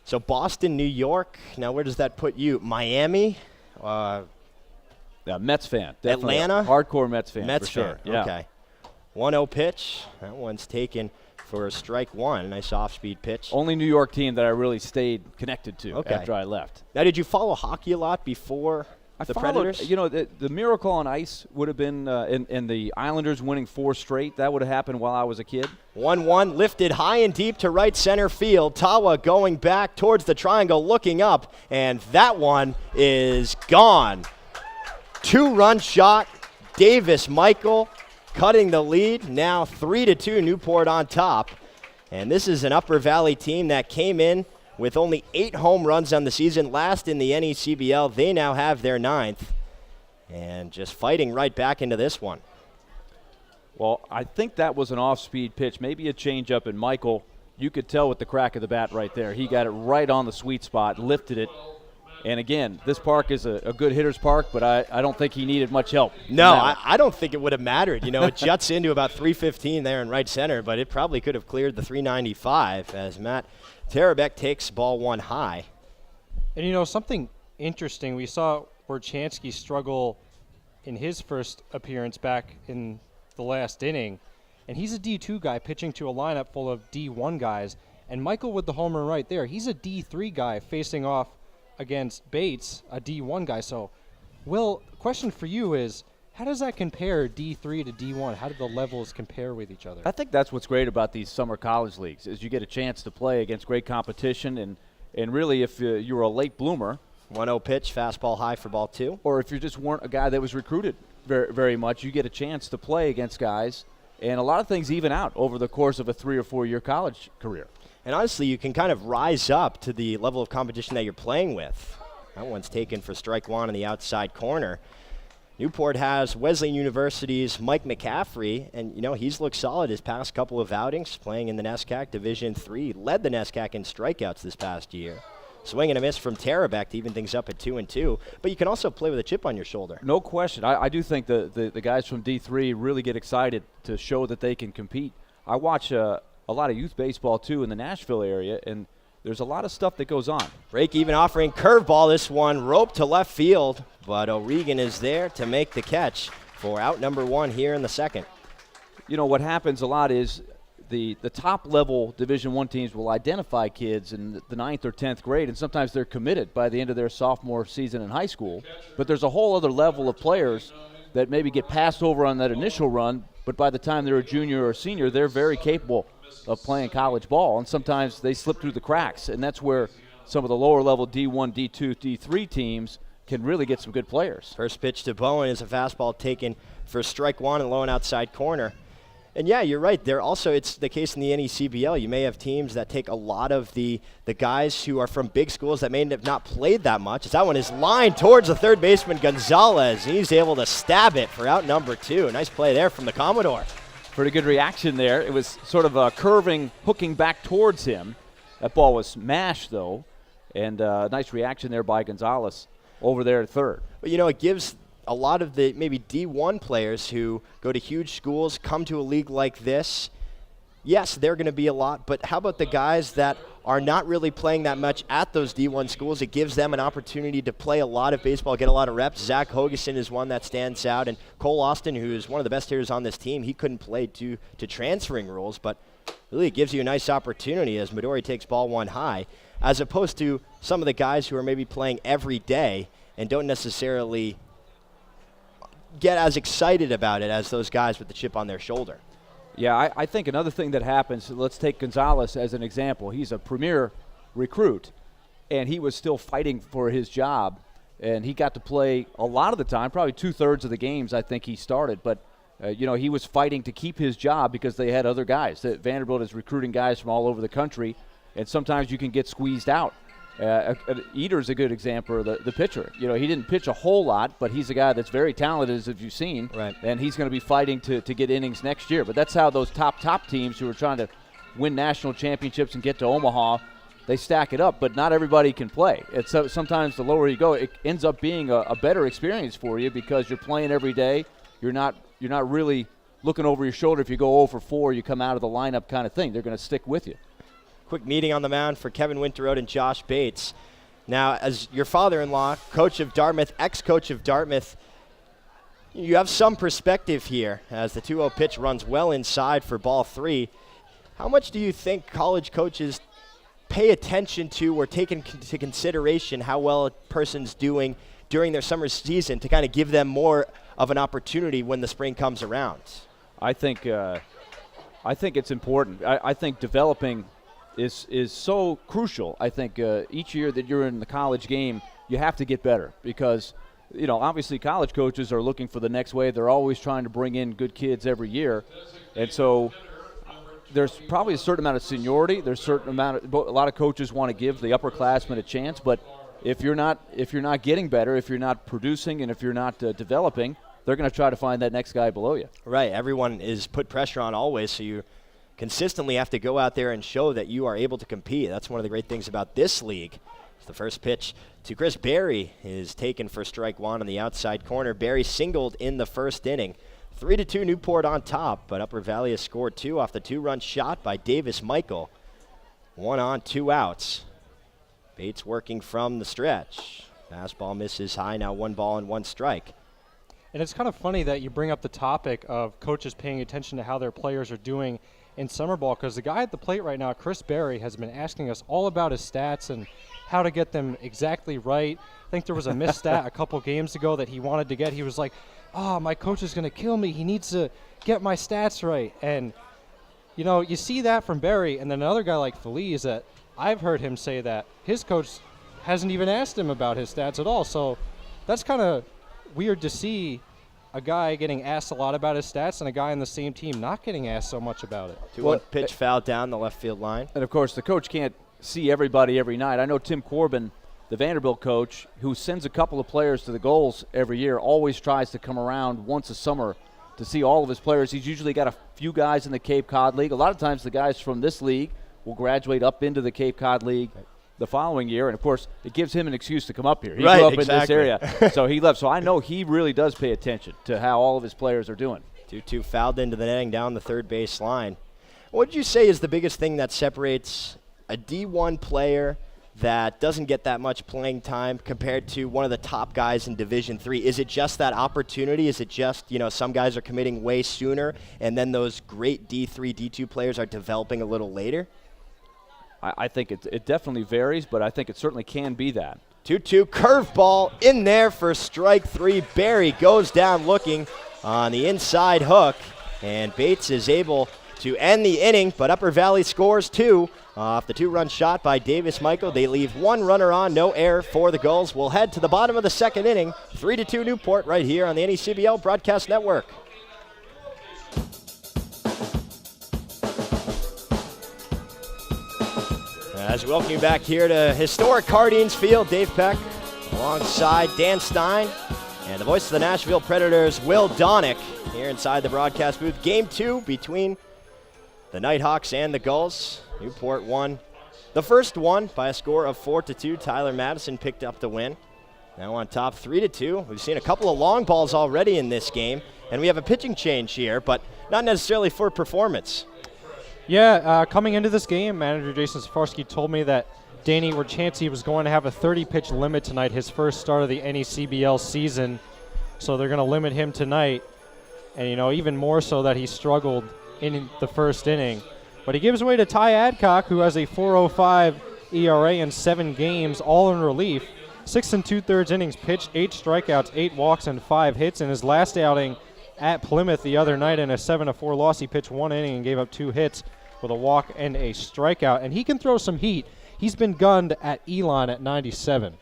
So Boston, New York. Now, where does that put you? Miami? Mets fan. Definitely. Atlanta? Hardcore Mets fan. Mets for sure. fan. Yeah. Okay. 1-0 pitch. That one's taken for strike 1. Nice off-speed pitch. Only New York team that I really stayed connected to Okay. after I left. Now, did you follow hockey a lot before the Predators? The Miracle on Ice would have been, in the Islanders winning 4 straight. That would have happened while I was a kid. 1-1, lifted high and deep to right center field. Tawa going back towards the triangle, looking up, and that one is gone. 2-run shot. Davis Michael cutting the lead. Now 3-2, Newport on top. And this is an Upper Valley team that came in with only 8 home runs on the season, last in the NECBL. They now have their 9th. And just fighting right back into this one. Well, I think that was an off-speed pitch, maybe a changeup, and Michael, you could tell with the crack of the bat right there. He got it right on the sweet spot, lifted it. And again, this park is a good hitter's park, but I don't think he needed much help. No, I don't think it would have mattered. It juts into about 315 there in right center, but it probably could have cleared the 395 as Matt Tarabek takes ball 1 high. And something interesting, we saw Borchansky struggle in his first appearance back in the last inning, and he's a D2 guy pitching to a lineup full of D1 guys, and Michael with the home run right there, he's a D3 guy facing off against Bates, a D1 guy. So, Will, question for you is, how does that compare D3 to D1? How do the levels compare with each other? I think that's what's great about these summer college leagues is you get a chance to play against great competition, and really if you're a late bloomer. 1-0 pitch, fastball high for ball 2. Or if you just weren't a guy that was recruited very, very much, you get a chance to play against guys, and a lot of things even out over the course of a 3 or 4 year college career. And honestly, you can kind of rise up to the level of competition that you're playing with. That one's taken for strike 1 in the outside corner. Newport has Wesleyan University's Mike McCaffrey, and he's looked solid his past couple of outings, playing in the NESCAC Division III. Led the NESCAC in strikeouts this past year. Swing and a miss from Tarabek to even things up at 2-2. But you can also play with a chip on your shoulder. No question. I do think the guys from D3 really get excited to show that they can compete. I watch a lot of youth baseball, too, in the Nashville area, and there's a lot of stuff that goes on. Break even offering curveball. This one roped to left field, but O'Regan is there to make the catch for out number 1 here in the second. What happens a lot is the top-level Division I teams will identify kids in the 9th or 10th grade, and sometimes they're committed by the end of their sophomore season in high school. But there's a whole other level of players that maybe get passed over on that initial run, but by the time they're a junior or a senior, they're very capable of playing college ball, and sometimes they slip through the cracks, and that's where some of the lower-level D1, D2, D3 teams can really get some good players. First pitch to Bowen is a fastball taken for strike 1 and low and outside corner. And yeah, you're right. It's the case in the NECBL. You may have teams that take a lot of the guys who are from big schools that may have not played that much. As that one is lined towards the third baseman, Gonzalez. He's able to stab it for out number 2. Nice play there from the Commodore. Pretty good reaction there. It was sort of a curving, hooking back towards him. That ball was smashed, though, and a nice reaction there by Gonzalez over there at third. But, it gives a lot of the maybe D1 players who go to huge schools, come to a league like this. Yes, they're going to be a lot, but how about the guys that are not really playing that much at those D1 schools? It gives them an opportunity to play a lot of baseball, get a lot of reps. Zach Hogeson is one that stands out, and Cole Austin, who is one of the best hitters on this team, he couldn't play due to transferring rules, but really it gives you a nice opportunity as Midori takes ball 1 high, as opposed to some of the guys who are maybe playing every day and don't necessarily get as excited about it as those guys with the chip on their shoulder. Yeah, I think another thing that happens, let's take Gonzalez as an example. He's a premier recruit, and he was still fighting for his job, and he got to play a lot of the time, probably 2/3 of the games I think he started. But, he was fighting to keep his job because they had other guys. Vanderbilt is recruiting guys from all over the country, and sometimes you can get squeezed out. Eater's a good example of the pitcher. He didn't pitch a whole lot, but he's a guy that's very talented, as you've seen. Right. And he's going to be fighting to get innings next year. But that's how those top teams who are trying to win national championships and get to Omaha, they stack it up. But not everybody can play. Sometimes the lower you go, it ends up being a better experience for you because you're playing every day. You're not really looking over your shoulder if you go 0 for 4, you come out of the lineup kind of thing. They're going to stick with you. Quick meeting on the mound for Kevin Winterroad and Josh Bates. Now, as your father-in-law, coach of Dartmouth, ex-coach of Dartmouth, you have some perspective here as the 2-0 pitch runs well inside for ball 3. How much do you think college coaches pay attention to or take into consideration how well a person's doing during their summer season to kind of give them more of an opportunity when the spring comes around? I think it's important. I think developing is so crucial. I think each year that you're in the college game, you have to get better because, obviously college coaches are looking for the next wave. They're always trying to bring in good kids every year. And so there's probably a certain amount of seniority. There's a lot of coaches want to give the upperclassmen a chance, but if you're not getting better, if you're not producing, and if you're not developing, they're going to try to find that next guy below you. Right. Everyone is put pressure on always, so you consistently have to go out there and show that you are able to compete. That's one of the great things about this league. The first pitch to Chris Berry is taken for strike 1 on the outside corner. Berry singled in the first inning. 3-2 Newport on top, but Upper Valley has scored 2 off the 2-run shot by Davis Michael. 1 on, 2 outs. Bates working from the stretch. Fastball misses high, now 1 ball and 1 strike. And it's kind of funny that you bring up the topic of coaches paying attention to how their players are doing in summer ball, because the guy at the plate right now, Chris Berry, has been asking us all about his stats and how to get them exactly right. I think there was a missed stat a couple games ago that he wanted to get. He was like, my coach is going to kill me. He needs to get my stats right. And, you see that from Berry, and then another guy like Feliz that I've heard him say that his coach hasn't even asked him about his stats at all. So that's kind of weird to see a guy getting asked a lot about his stats and a guy on the same team not getting asked so much about it. 2-1 pitch foul down the left field line. And, of course, the coach can't see everybody every night. I know Tim Corbin, the Vanderbilt coach, who sends a couple of players to the Gulls every year, always tries to come around once a summer to see all of his players. He's usually got a few guys in the Cape Cod League. A lot of times the guys from this league will graduate up into the Cape Cod League the following year, and of course it gives him an excuse to come up here. He grew up in this area, so he left. So I know he really does pay attention to how all of his players are doing. 2-2 fouled into the netting down the third base line. What would you say is the biggest thing that separates a D1 player that doesn't get that much playing time compared to one of the top guys in Division III? Is it just that opportunity? Is it just, some guys are committing way sooner and then those great D3, D2 players are developing a little later? I think it definitely varies, but I think it certainly can be that. 2-2 curveball in there for strike 3. Berry goes down looking on the inside hook, and Bates is able to end the inning, but Upper Valley scores 2 off the 2-run shot by Davis Michael. They leave 1 runner on, no error for the Gulls. We'll head to the bottom of the second inning, 3-2 Newport right here on the NECBL Broadcast Network. As we welcome you back here to historic Cardines Field, Dave Peck alongside Dan Stein and the voice of the Nashville Predators, Will Donick, here inside the broadcast booth. Game 2 between the Nighthawks and the Gulls. Newport won the first one by a score of 4-2. Tyler Madison picked up the win. Now on top 3-2. We've seen a couple of long balls already in this game, and we have a pitching change here, but not necessarily for performance. Yeah, coming into this game, manager Jason Safarski told me that Danny Warchansky was going to have a 30-pitch limit tonight, his first start of the NECBL season. So they're going to limit him tonight. And, even more so that he struggled in the first inning. But he gives way to Ty Adcock, who has a 4.05 ERA in 7 games, all in relief. 6 2/3 innings pitched, 8 strikeouts, 8 walks, and 5 hits. In his last outing, at Plymouth the other night in a 7-4 loss. He pitched 1 inning and gave up 2 hits with a walk and a strikeout. And he can throw some heat. He's been gunned at Elon at 97.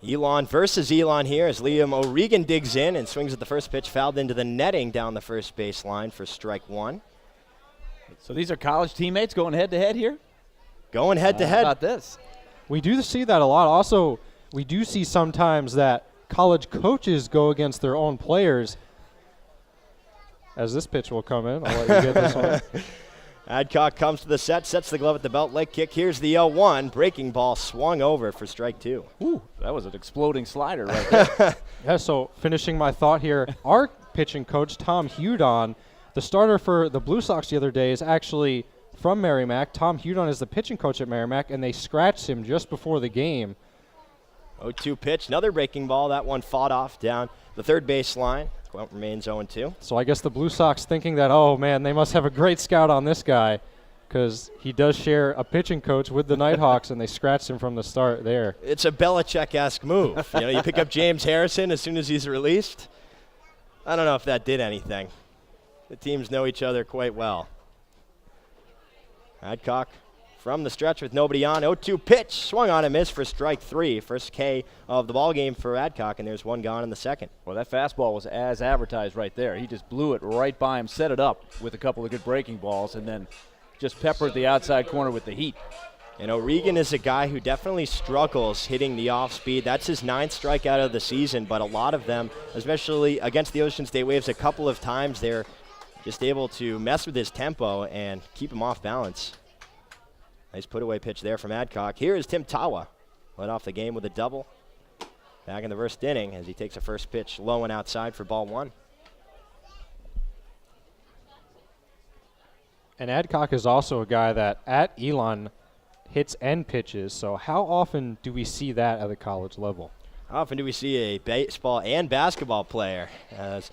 Elon versus Elon here as Liam O'Regan digs in and swings at the first pitch, fouled into the netting down the first base line for strike 1. So these are college teammates going head-to-head here? Going head-to-head. How about this? We do see that a lot. Also, we do see sometimes that college coaches go against their own players. As this pitch will come in, I'll let you get this one. Adcock comes to the set, sets the glove at the belt, leg kick. Here's the 0-1. Breaking ball swung over for strike 2. Ooh, that was an exploding slider right there. Yeah, so finishing my thought here, our pitching coach, Tom Hudon, the starter for the Blue Sox the other day, is actually from Merrimack. Tom Hudon is the pitching coach at Merrimack, and they scratched him just before the game. 0-2 pitch, another breaking ball. That one fought off down the third base line. Count remains 0-2. So I guess the Blue Sox thinking that, oh, man, they must have a great scout on this guy because he does share a pitching coach with the Nighthawks, and they scratched him from the start there. It's a Belichick-esque move. You pick up James Harrison as soon as he's released. I don't know if that did anything. The teams know each other quite well. Adcock from the stretch with nobody on. 0-2 pitch. Swung on and missed for strike 3. First K of the ball game for Adcock, and there's one gone in the second. Well, that fastball was as advertised right there. He just blew it right by him, set it up with a couple of good breaking balls, and then just peppered the outside corner with the heat. And O'Regan is a guy who definitely struggles hitting the off-speed. That's his 9th strikeout of the season, but a lot of them, especially against the Ocean State Waves, a couple of times they're just able to mess with his tempo and keep him off balance. Nice put-away pitch there from Adcock. Here is Tim Tawa. Led off the game with a double. Back in the first inning as he takes a first pitch low and outside for ball 1. And Adcock is also a guy that at Elon hits and pitches. So how often do we see that at the college level? How often do we see a baseball and basketball player as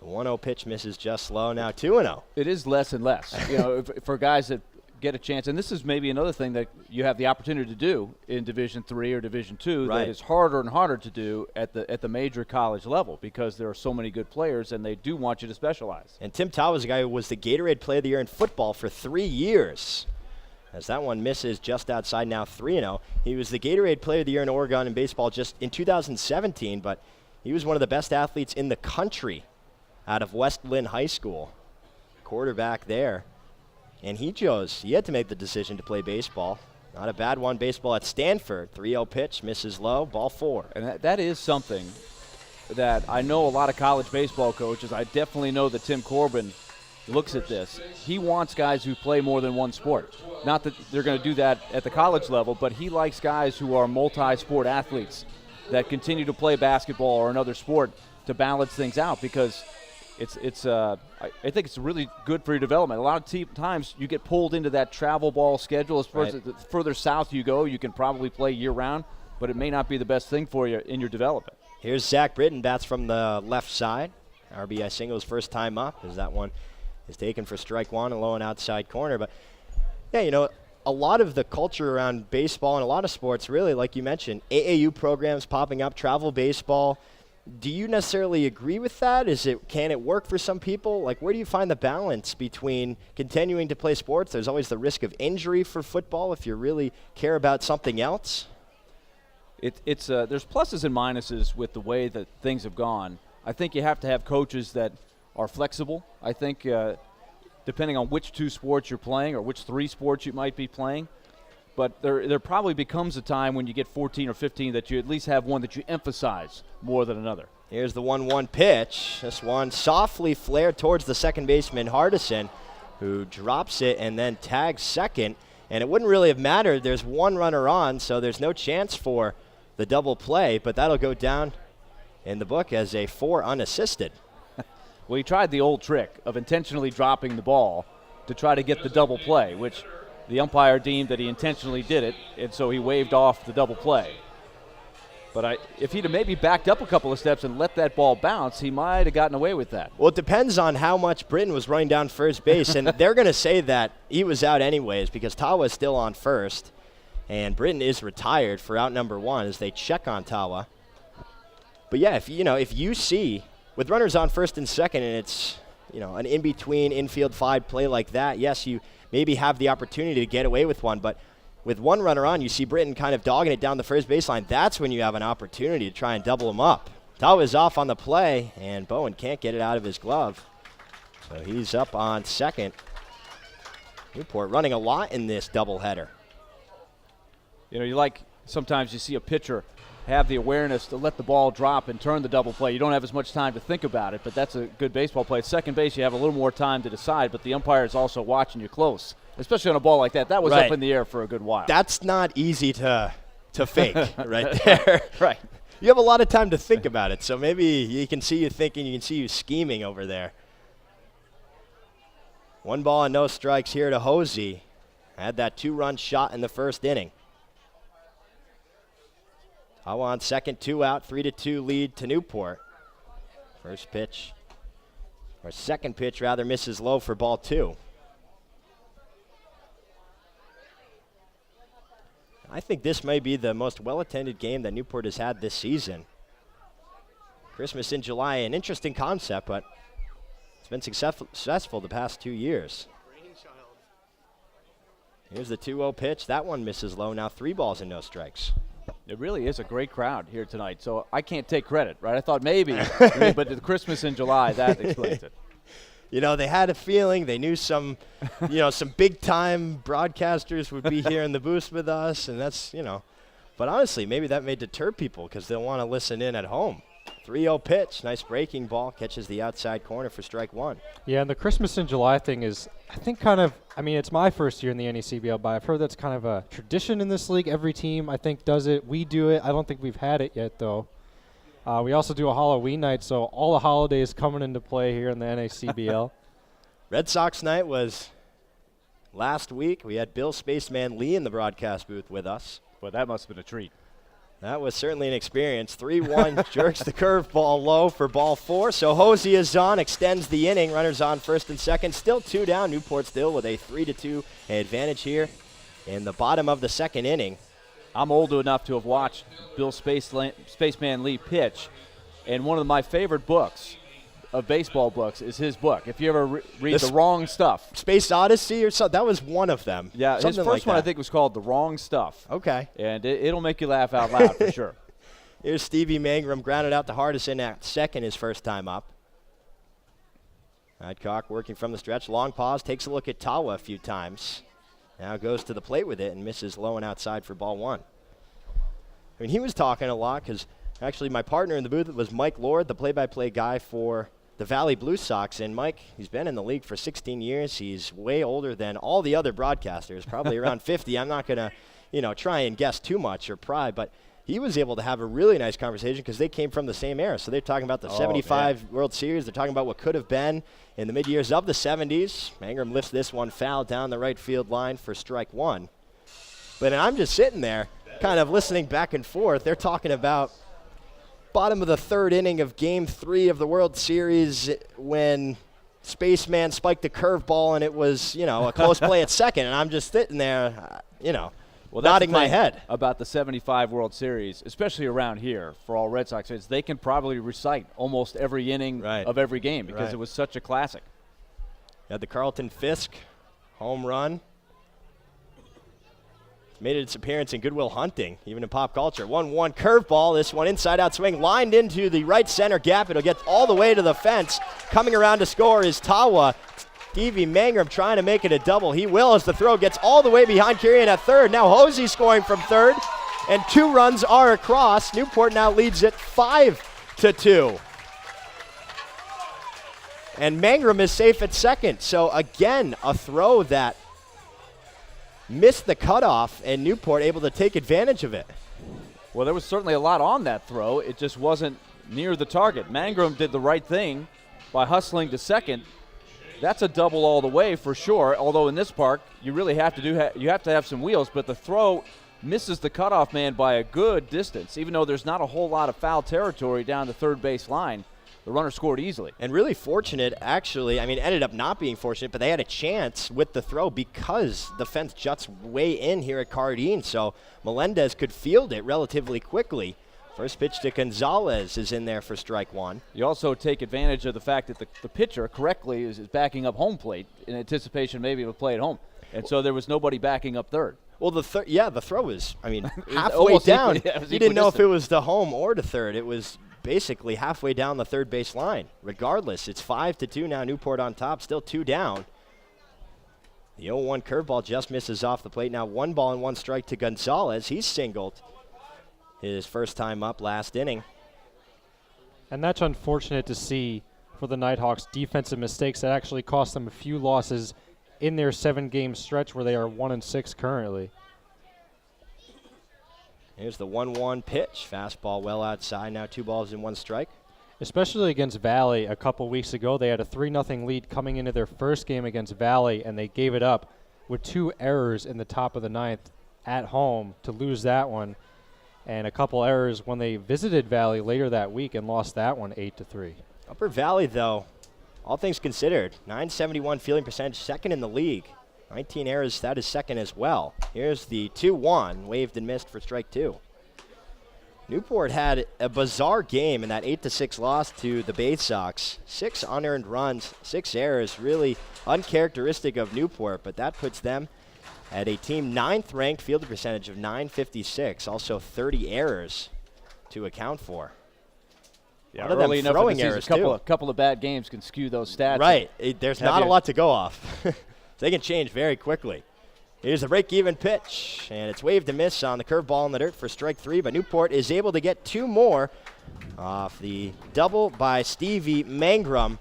the 1-0 pitch misses just low, now 2-0? It is less and less. For guys that get a chance, and this is maybe another thing that you have the opportunity to do in Division III or Division II that is harder and harder to do at the major college level because there are so many good players and they do want you to specialize. And Tim Tawa is a guy who was the Gatorade Player of the Year in football for 3 years. As that one misses just outside, now 3-0. He was the Gatorade Player of the Year in Oregon in baseball just in 2017, but he was one of the best athletes in the country out of West Lynn High School. Quarterback there. And he had to make the decision to play baseball. Not a bad one, baseball at Stanford. 3-0 pitch, misses low, ball 4. And that is something that I know a lot of college baseball coaches. I definitely know that Tim Corbin looks at this. He wants guys who play more than one sport. Not that they're going to do that at the college level, but he likes guys who are multi-sport athletes that continue to play basketball or another sport to balance things out because I think it's really good for your development. A lot of times you get pulled into that travel ball schedule. As further south you go, you can probably play year-round, but it may not be the best thing for you in your development. Here's Zach Britton, bats from the left side. RBI single his first time up as that one is taken for strike 1, a low and outside corner. But, yeah, a lot of the culture around baseball and a lot of sports, really, like you mentioned, AAU programs popping up, travel baseball. Do you necessarily agree with that? Can it work for some people? Like, where do you find the balance between continuing to play sports? There's always the risk of injury for football if you really care about something else. There's pluses and minuses with the way that things have gone. I think you have to have coaches that are flexible. I think depending on which 2 sports you're playing or which 3 sports you might be playing. But there probably becomes a time when you get 14 or 15 that you at least have one that you emphasize more than another. Here's the 1-1 pitch. This one softly flared towards the second baseman, Hardison, who drops it and then tags second. And it wouldn't really have mattered. There's one runner on, so there's no chance for the double play, but that'll go down in the book as a 4 unassisted. Well, he tried the old trick of intentionally dropping the ball to try to get the double play, which the umpire deemed that he intentionally did it, and so he waved off the double play. But if he'd have maybe backed up a couple of steps and let that ball bounce, he might have gotten away with that. Well, it depends on how much Britton was running down first base, and they're going to say that he was out anyways because Tawa is still on first, and Britton is retired for out number 1 as they check on Tawa. But, yeah, if you see with runners on first and second, and it's, an in-between infield five play like that, yes, you maybe have the opportunity to get away with one, but with one runner on, you see Britton kind of dogging it down the first baseline. That's when you have an opportunity to try and double him up. Tawa is off on the play, and Bowen can't get it out of his glove. So he's up on second. Newport running a lot in this doubleheader. Sometimes you see a pitcher have the awareness to let the ball drop and turn the double play. You don't have as much time to think about it, but that's a good baseball play. At second base, you have a little more time to decide, but the umpire is also watching you close, especially on a ball like that. That was up in the air for a good while. That's not easy to fake right there. Right. You have a lot of time to think about it, so maybe you can see you thinking, you can see you scheming over there. 1 ball and no strikes here to Hosey. Had that 2-run shot in the first inning. Tawa on second, 2 out, 3-2 lead to Newport. First pitch, or second pitch rather, misses low for ball 2. I think this may be the most well-attended game that Newport has had this season. Christmas in July, an interesting concept, but it's been successful the past 2 years. Here's the 2-0 pitch. That one misses low. Now 3 balls and no strikes. It really is a great crowd here tonight, so I can't take credit, right? I thought maybe, but the Christmas in July, that explains it. They had a feeling. They knew some big-time broadcasters would be here in the booth with us, and that's, But honestly, maybe that may deter people because they'll want to listen in at home. 3-0 pitch. Nice breaking ball. Catches the outside corner for strike 1. Yeah, and the Christmas in July thing is, I think, it's my first year in the NECBL, but I've heard that's kind of a tradition in this league. Every team, I think, does it. We do it. I don't think we've had it yet, though. We also do a Halloween night, so all the holidays coming into play here in the NACBL. Red Sox night was last week. We had Bill Spaceman Lee in the broadcast booth with us. Well, that must have been a treat. That was certainly an experience. 3-1 jerks the curveball low for ball 4. So Hosey is on, extends the inning. Runners on first and second. Still 2 down. Newport still with a 3-2 advantage here in the bottom of the second inning. I'm old enough to have watched Bill Spaceman Lee pitch, and one of my favorite books of baseball books is his book. If you ever read The Wrong Stuff. Space Odyssey or something, that was one of them. Yeah, his first one I think was called The Wrong Stuff. Okay. And it'll make you laugh out loud for sure. Here's Stevie Mangrum, grounded out the hardest in at second his first time up. Adcock working from the stretch, long pause, takes a look at Tawa a few times. Now goes to the plate with it and misses low and outside for ball 1. I mean, he was talking a lot because actually my partner in the booth was Mike Lord, the play-by-play guy for the Valley Blue Sox. And Mike, he's been in the league for 16 years. He's way older than all the other broadcasters, probably around 50. I'm not going to, try and guess too much or pry, but he was able to have a really nice conversation because they came from the same era. So they're talking about the 75 World Series. They're talking about what could have been in the mid-years of the 70s. Mangrum lifts this one foul down the right field line for strike 1. But I'm just sitting there kind of listening back and forth. They're talking about bottom of the third inning of Game 3 of the World Series when Spaceman spiked a curveball and it was, a close play at second. And I'm just sitting there, nodding my head. About the 75 World Series, especially around here for all Red Sox fans, they can probably recite almost every inning of every game because it was such a classic. You had the Carlton Fisk home run. Made its appearance in Goodwill Hunting, even in pop culture. 1-1 curveball. This one inside-out swing, lined into the right center gap. It'll get all the way to the fence. Coming around to score is Tawa. Stevie Mangrum trying to make it a double. He will as the throw gets all the way behind Kirian at third. Now Hosey scoring from third, and 2 runs are across. Newport now leads it 5-2. And Mangrum is safe at second. So again, a throw that missed the cutoff, and Newport able to take advantage of it. Well, there was certainly a lot on that throw. It just wasn't near the target. Mangrum did the right thing by hustling to second. That's a double all the way for sure, although in this park you really have to have some wheels, but the throw misses the cutoff man by a good distance. Even though there's not a whole lot of foul territory down the third base line, the runner scored easily. And really fortunate, actually. I mean, ended up not being fortunate, but they had a chance with the throw because the fence juts way in here at Cardine. So Melendez could field it relatively quickly First pitch to Gonzalez is in there for strike one. You also take advantage of the fact that the pitcher correctly is backing up home plate in anticipation maybe of a play at home. And so there was nobody backing up third. Well, the throw was, halfway almost down. equal, You didn't know if it was the home or the third. It was basically halfway down the third base line. Regardless, it's 5-2 now. Newport on top, still 2 down. The 0-1 curveball just misses off the plate. Now 1 ball and 1 strike to Gonzalez. He's singled his first time up last inning. And that's unfortunate to see for the Nighthawks. Defensive mistakes that actually cost them a few losses in their 7-game stretch where they are 1-6 currently. Here's the 1-1 pitch. Fastball well outside. Now 2 balls and 1 strike. Especially against Valley a couple weeks ago. They had a 3-0 lead coming into their first game against Valley, and they gave it up with 2 errors in the top of the 9th at home to lose that one, and a couple errors when they visited Valley later that week and lost that one 8-3. Upper Valley, though, all things considered, .971 fielding percentage, second in the league. 19 errors, that is second as well. Here's the 2-1, waved and missed for strike 2. Newport had a bizarre game in that 8-6 loss to the Bay Sox. 6 unearned runs, 6 errors, really uncharacteristic of Newport, but that puts them at a team 9th ranked fielding percentage of .956, also 30 errors to account for. Yeah, One of them early enough throwing in the errors season, too. a couple of bad games can skew those stats. Right, there's not a lot to go off. They can change very quickly. Here's the break-even pitch, and it's waved and miss on the curveball in the dirt for strike 3, but Newport is able to get 2 more off the double by Stevie Mangrum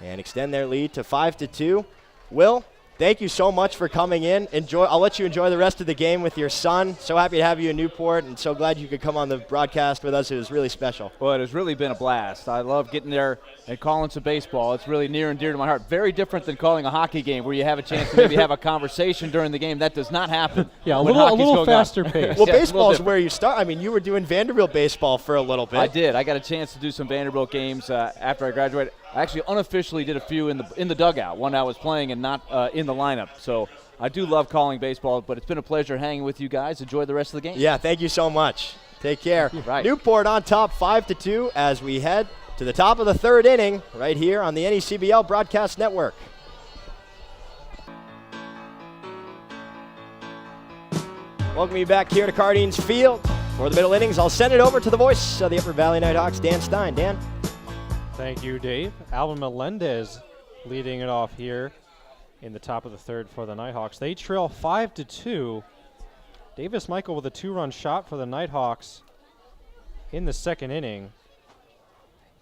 and extend their lead to 5-2. Will, thank you so much for coming in. I'll let you enjoy the rest of the game with your son. So happy to have you in Newport, and so glad you could come on the broadcast with us. It was really special. Well, it has really been a blast. I love getting there and calling some baseball. It's really near and dear to my heart. Very different than calling a hockey game where you have a chance to maybe have a conversation during the game. That does not happen. Yeah, a little faster pace. Well, baseball is where you start. You were doing Vanderbilt baseball for a little bit. I did. I got a chance to do some Vanderbilt games after I graduated. I actually unofficially did a few in the dugout when I was playing and not in the lineup. So I do love calling baseball, but it's been a pleasure hanging with you guys. Enjoy the rest of the game. Yeah, thank you so much. Take care. Right. Newport on top 5-2 as we head to the top of the 3rd inning right here on the NECBL Broadcast Network. Welcome you back here to Cardines Field for the middle innings. I'll send it over to the voice of the Upper Valley Nighthawks, Dan Stein. Dan. Thank you, Dave. Alvin Melendez leading it off here in the top of the 3rd for the Nighthawks. They trail 5-2. Davis Michael with a 2-run shot for the Nighthawks in the 2nd inning.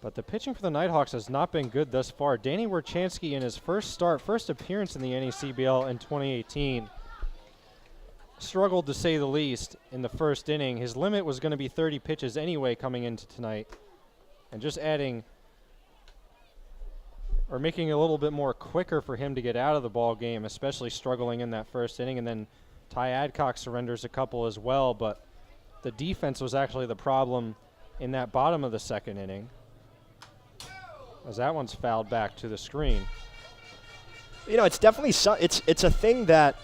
But the pitching for the Nighthawks has not been good thus far. Danny Werchansky in his first appearance in the NECBL in 2018 struggled to say the least in the 1st inning. His limit was going to be 30 pitches anyway coming into tonight. And just adding or making it a little bit more quicker for him to get out of the ball game, especially struggling in that 1st inning. And then Ty Adcock surrenders a couple as well, but the defense was actually the problem in that bottom of the 2nd inning, as that one's fouled back to the screen. It's definitely it's a thing that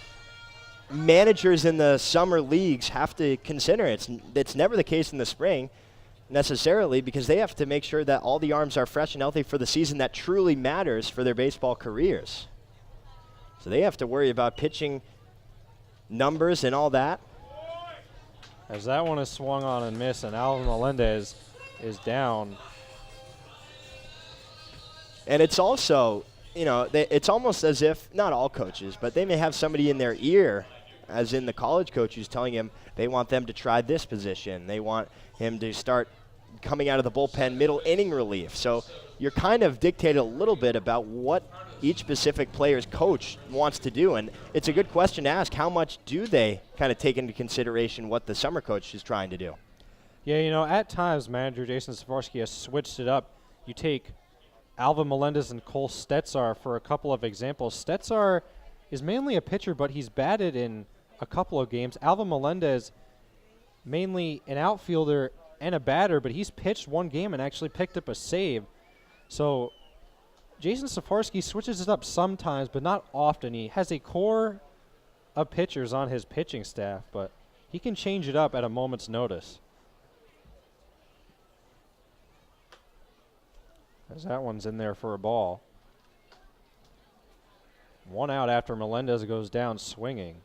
managers in the summer leagues have to consider. It's never the case in the spring necessarily, because they have to make sure that all the arms are fresh and healthy for the season that truly matters for their baseball careers. So they have to worry about pitching numbers and all that. As that one is swung on and missed, and Alvin Melendez is down. And it's also, it's almost as if, not all coaches, but they may have somebody in their ear, as in the college coaches, telling him they want them to try this position. They want him to start coming out of the bullpen middle inning relief. So you're kind of dictated a little bit about what each specific player's coach wants to do. And it's a good question to ask, how much do they kind of take into consideration what the summer coach is trying to do? Yeah, at times manager Jason Safarsky has switched it up. You take Alvin Melendez and Cole Stetzar for a couple of examples. Stetzar is mainly a pitcher, but he's batted in a couple of games. Alvin Melendez, mainly an outfielder and a batter, but he's pitched one game and actually picked up a save. So Jason Safarsky switches it up sometimes, but not often. He has a core of pitchers on his pitching staff, but he can change it up at a moment's notice. as that one's in there for a ball. 1 out after Melendez goes down swinging.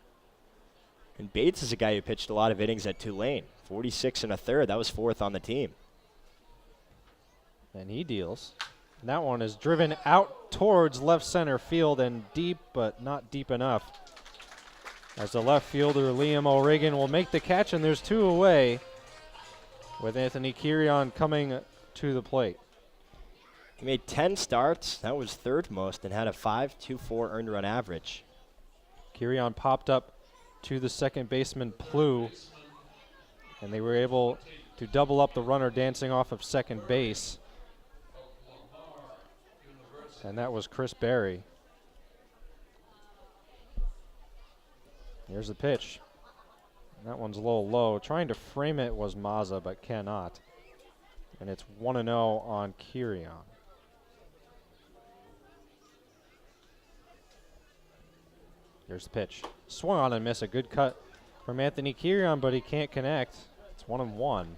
And Bates is a guy who pitched a lot of innings at Tulane. 46 1/3. That was 4th on the team. And he deals. And that one is driven out towards left center field and deep, but not deep enough. As the left fielder, Liam O'Regan, will make the catch, and there's 2 away with Anthony Kirion coming to the plate. He made 10 starts. That was 3rd most and had a 5.24 earned run average. Kirion popped up to the second baseman, Plu, and they were able to double up the runner dancing off of second base. And that was Chris Berry. Here's the pitch. And that one's a little low. Trying to frame it was Mazza, but cannot. And it's 1-0 on Kirion. Here's the pitch. Swung on and missed. A good cut from Anthony Kirion, but he can't connect. It's 1-1.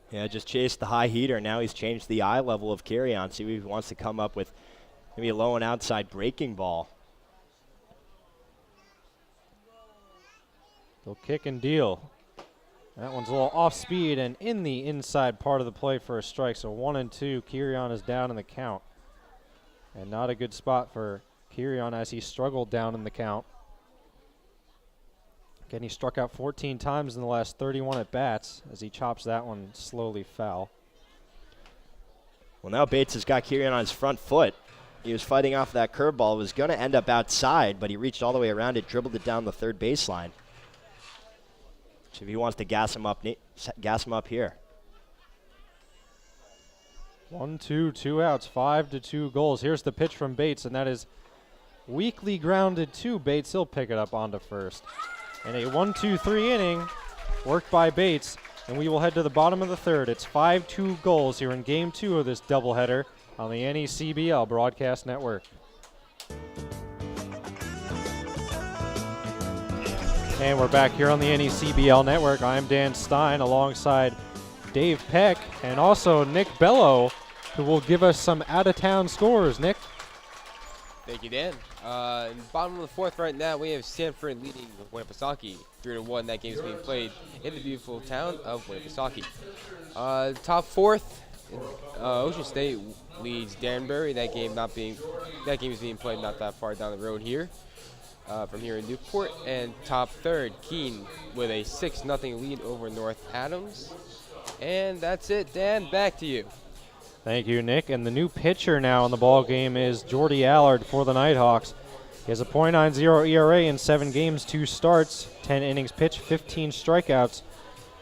Yeah, just chased the high heater. Now he's changed the eye level of Kirion. See if he wants to come up with maybe a low and outside breaking ball. They'll kick and deal. That one's a little off speed and in the inside part of the plate for a strike. So 1-2. Kirion is down in the count. And not a good spot for Kirion as he struggled down in the count. Again, he struck out 14 times in the last 31 at-bats as he chops that one slowly foul. Well, now Bates has got Kirion on his front foot. He was fighting off that curveball. It was going to end up outside, but he reached all the way around it, dribbled it down the third baseline. So if he wants to gas him up here. 1-2, 2 outs, 5-2 goals. Here's the pitch from Bates, and that is weakly grounded to Bates. He'll pick it up onto first. And a 1-2-3 inning worked by Bates, and we will head to the bottom of the third. It's 5-2 goals here in Game 2 of this doubleheader on the NECBL Broadcast Network. And we're back here on the NECBL Network. I'm Dan Stein alongside Dave Peck and also Nick Bello, who will give us some out-of-town scores. Nick? Thank you, Dan. In the bottom of the fourth right now, we have Sanford leading Winnipesaukee 3-1. That game is being played in the beautiful town of Winnipesaukee. Top fourth, Ocean State leads Danbury. That game is being played not that far down the road here. From here in Newport. And top third, Keene with a 6-0 lead over North Adams. And that's it, Dan. Back to you. Thank you, Nick. And the new pitcher now in the ball game is Jordy Allard for the Nighthawks. He has a .90 ERA in 7 games, 2 starts, 10 innings pitched, 15 strikeouts.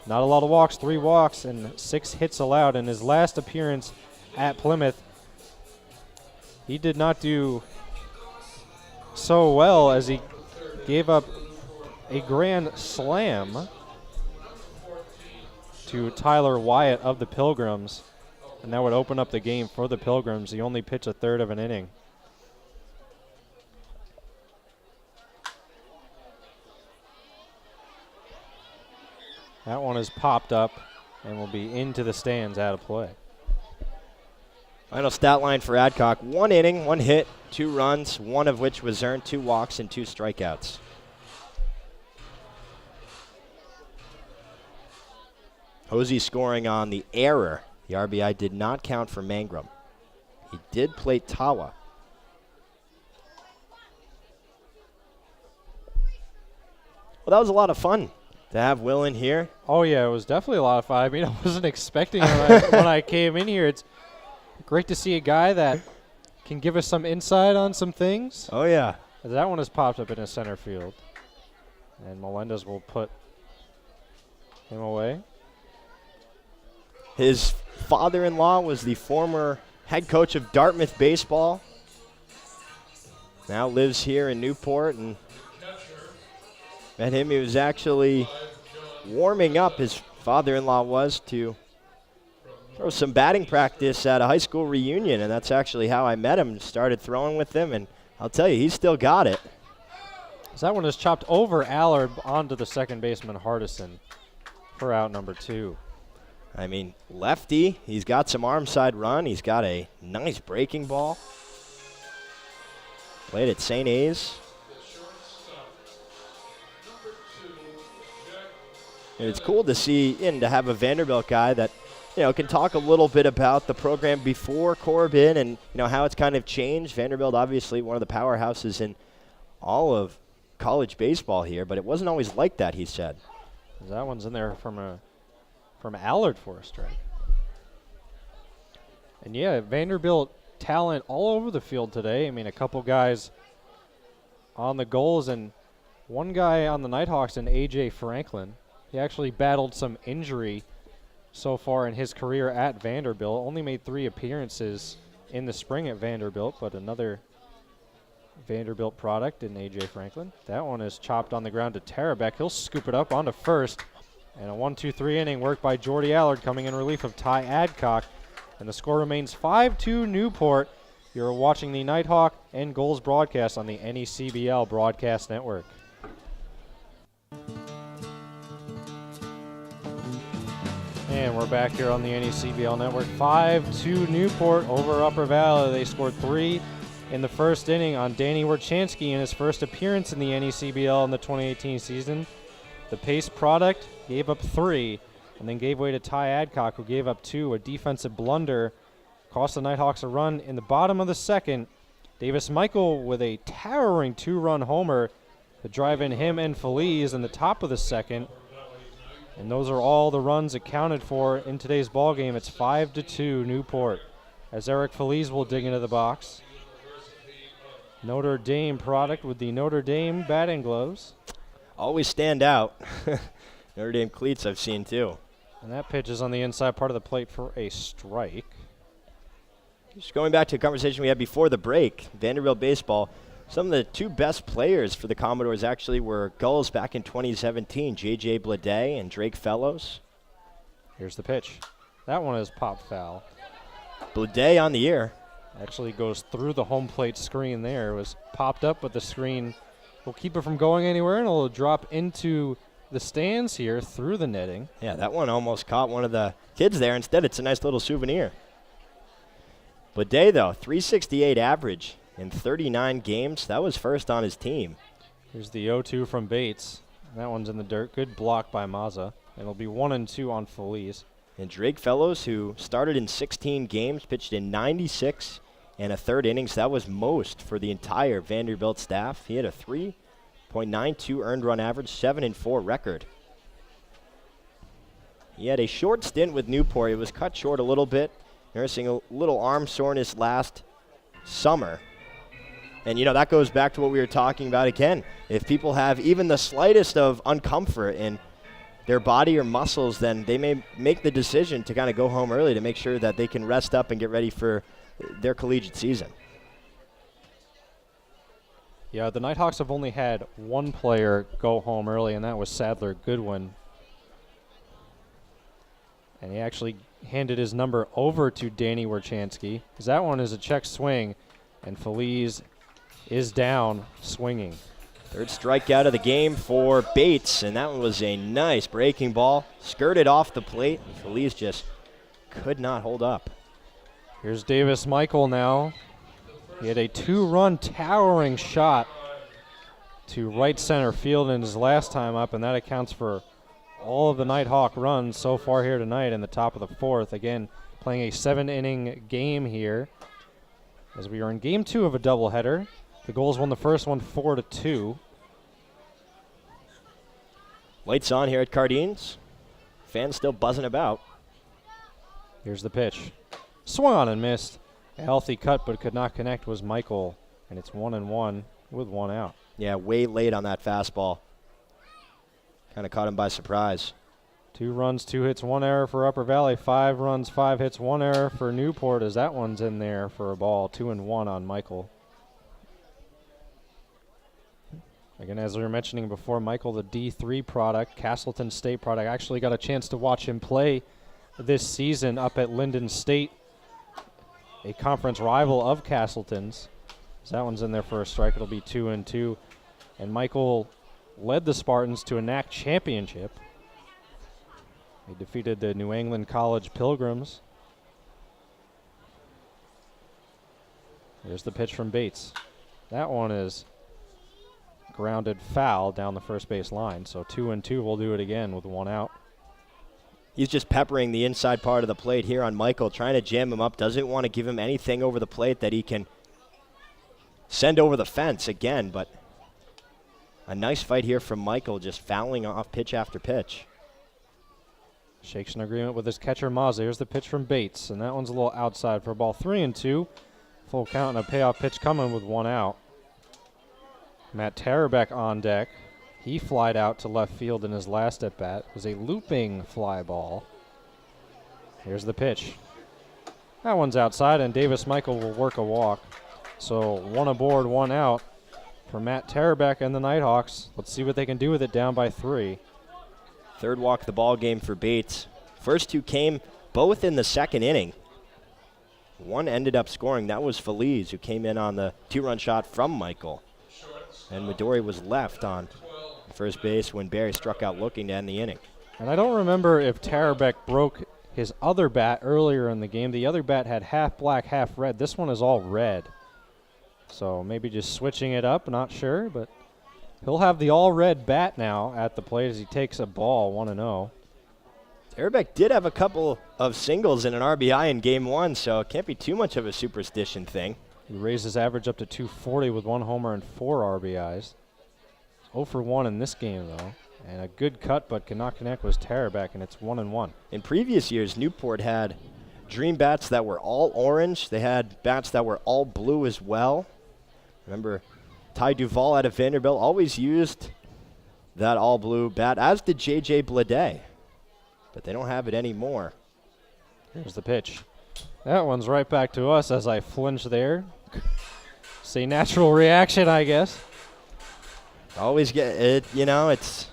Not a lot of walks, 3 walks, and 6 hits allowed. In his last appearance at Plymouth, he did not do so well as he gave up a grand slam to Tyler Wyatt of the Pilgrims, and that would open up the game for the Pilgrims. He only pitched a third of an inning. That one is popped up and will be into the stands out of play. Final stat line for Adcock: 1 inning, 1 hit, 2 runs, 1 of which was earned, 2 walks, and 2 strikeouts. Hosey scoring on the error. The RBI did not count for Mangrum. He did play Tawa. Well, that was a lot of fun to have Will in here. Oh, yeah, it was definitely a lot of fun. I mean, I wasn't expecting it when I came in here. It's great to see a guy that can give us some insight on some things. Oh, yeah. That one has popped up in his center field. And Melendez will put him away. His father-in-law was the former head coach of Dartmouth baseball. Now lives here in Newport, and met him. He was actually warming up, his father-in-law was, to throw some batting practice at a high school reunion, and that's actually how I met him. Started throwing with him, and I'll tell you, he's still got it. So that one is chopped over Allard onto the second baseman, Hardison, for out number 2. I mean, lefty, he's got some arm side run. He's got a nice breaking ball. Played at St. A's. And it's cool to see and to have a Vanderbilt guy that, can talk a little bit about the program before Corbin and, how it's kind of changed. Vanderbilt, obviously, one of the powerhouses in all of college baseball here, but it wasn't always like that, he said. That one's in there from Allard for a strike. And yeah, Vanderbilt talent all over the field today. I mean, a couple guys on the goals and one guy on the Nighthawks, and A.J. Franklin. He actually battled some injury so far in his career at Vanderbilt. Only made 3 appearances in the spring at Vanderbilt, but another Vanderbilt product in A.J. Franklin. That one is chopped on the ground to Tarabek. He'll scoop it up onto first. And a 1-2-3 inning work by Jordy Allard coming in relief of Ty Adcock. And the score remains 5-2 Newport. You're watching the Nighthawk and Gulls broadcast on the NECBL Broadcast Network. And we're back here on the NECBL Network. 5-2 Newport over Upper Valley. They scored 3 in the first inning on Danny Warchansky in his first appearance in the NECBL in the 2018 season. The Pace product gave up 3 and then gave way to Ty Adcock, who gave up 2. A defensive blunder cost the Nighthawks a run in the bottom of the second. Davis Michael with a towering 2-run homer to drive in him and Feliz in the top of the second. And those are all the runs accounted for in today's ball game. It's 5-2 Newport as Eric Feliz will dig into the box. Notre Dame product with the Notre Dame batting gloves. Always stand out. Notre Dame cleats I've seen too. And that pitch is on the inside part of the plate for a strike. Just going back to a conversation we had before the break, Vanderbilt baseball, some of the 2 best players for the Commodores actually were Gulls back in 2017, J.J. Blade and Drake Fellows. Here's the pitch. That one is pop foul. Blade on the ear. Actually goes through the home plate screen there. It was popped up, but the screen will keep it from going anywhere, and it'll drop into the stands here through the netting. Yeah, that one almost caught one of the kids there. Instead, it's a nice little souvenir. Blade, though, 368 average in 39 games. That was first on his team. Here's the 0-2 from Bates. That one's in the dirt. Good block by Mazza. It'll be 1-2 on Feliz. And Drake Fellows, who started in 16 games, pitched in 96 and a third innings. That was most for the entire Vanderbilt staff. He had a 3.92 earned run average, 7-4 record. He had a short stint with Newport. It was cut short a little bit, nursing a little arm soreness last summer. And, that goes back to what we were talking about again. If people have even the slightest of uncomfort in their body or muscles, then they may make the decision to kind of go home early to make sure that they can rest up and get ready for their collegiate season. Yeah, the Nighthawks have only had 1 player go home early, and that was Sadler Goodwin. And he actually handed his number over to Danny Warchansky, because that one is a check swing, and Feliz is down swinging. Third strikeout of the game for Bates, and that one was a nice breaking ball. Skirted off the plate, and Feliz just could not hold up. Here's Davis Michael now. He had a 2-run towering shot to right center field in his last time up, and that accounts for all of the Nighthawk runs so far here tonight in the top of the 4th. Again, playing a 7-inning game here as we are in game 2 of a doubleheader. The Gulls won the first one 4-2. Lights on here at Cardines. Fans still buzzing about. Here's the pitch. Swung on and missed. A healthy cut but could not connect was Michael, and it's 1-1 with 1 out. Yeah, way late on that fastball. Kind of caught him by surprise. 2 runs, 2 hits, 1 error for Upper Valley. 5 runs, 5 hits, 1 error for Newport as that one's in there for a ball. 2-1 on Michael. Again, as we were mentioning before, Michael, the D3 product, Castleton State product, actually got a chance to watch him play this season up at Linden State, a conference rival of Castleton's. So that one's in there for a strike. It'll be 2-2. And Michael led the Spartans to a NAC championship. They defeated the New England College Pilgrims. Here's the pitch from Bates. That one is grounded foul down the first base line. So 2-2. We'll do it again with 1 out. He's just peppering the inside part of the plate here on Michael, trying to jam him up. Doesn't want to give him anything over the plate that he can send over the fence again. But a nice fight here from Michael, just fouling off pitch after pitch. Shakes an agreement with his catcher, Mazza. Here's the pitch from Bates, and that one's a little outside for a ball. 3-2. Full count and a payoff pitch coming with 1 out. Matt Tarabek on deck. He flied out to left field in his last at-bat. It was a looping fly ball. Here's the pitch. That one's outside, and Davis Michael will work a walk. So 1 aboard, 1 out for Matt Tarabek and the Nighthawks. Let's see what they can do with it, down by 3. Third walk of the ball game for Bates. First 2 came both in the second inning. One ended up scoring. That was Feliz, who came in on the 2-run shot from Michael. And Midori was left on first base when Barry struck out looking to end the inning. And I don't remember if Tarabek broke his other bat earlier in the game. The other bat had half black, half red. This one is all red. So maybe just switching it up, not sure, but he'll have the all-red bat now at the plate as he takes a ball, 1-0. Tarabek did have a couple of singles and an RBI in game 1, so it can't be too much of a superstition thing. He raised his average up to 240 with 1 homer and 4 RBIs. 0 for 1 in this game, though. And a good cut, but cannot connect, was Tarabek, and it's 1-1. In previous years, Newport had dream bats that were all orange. They had bats that were all blue as well. Remember, Ty Duvall out of Vanderbilt always used that all blue bat, as did J.J. Blade. But they don't have it anymore. Here's the pitch. That one's right back to us as I flinch there. It's a natural reaction, I guess. Always get it, it's,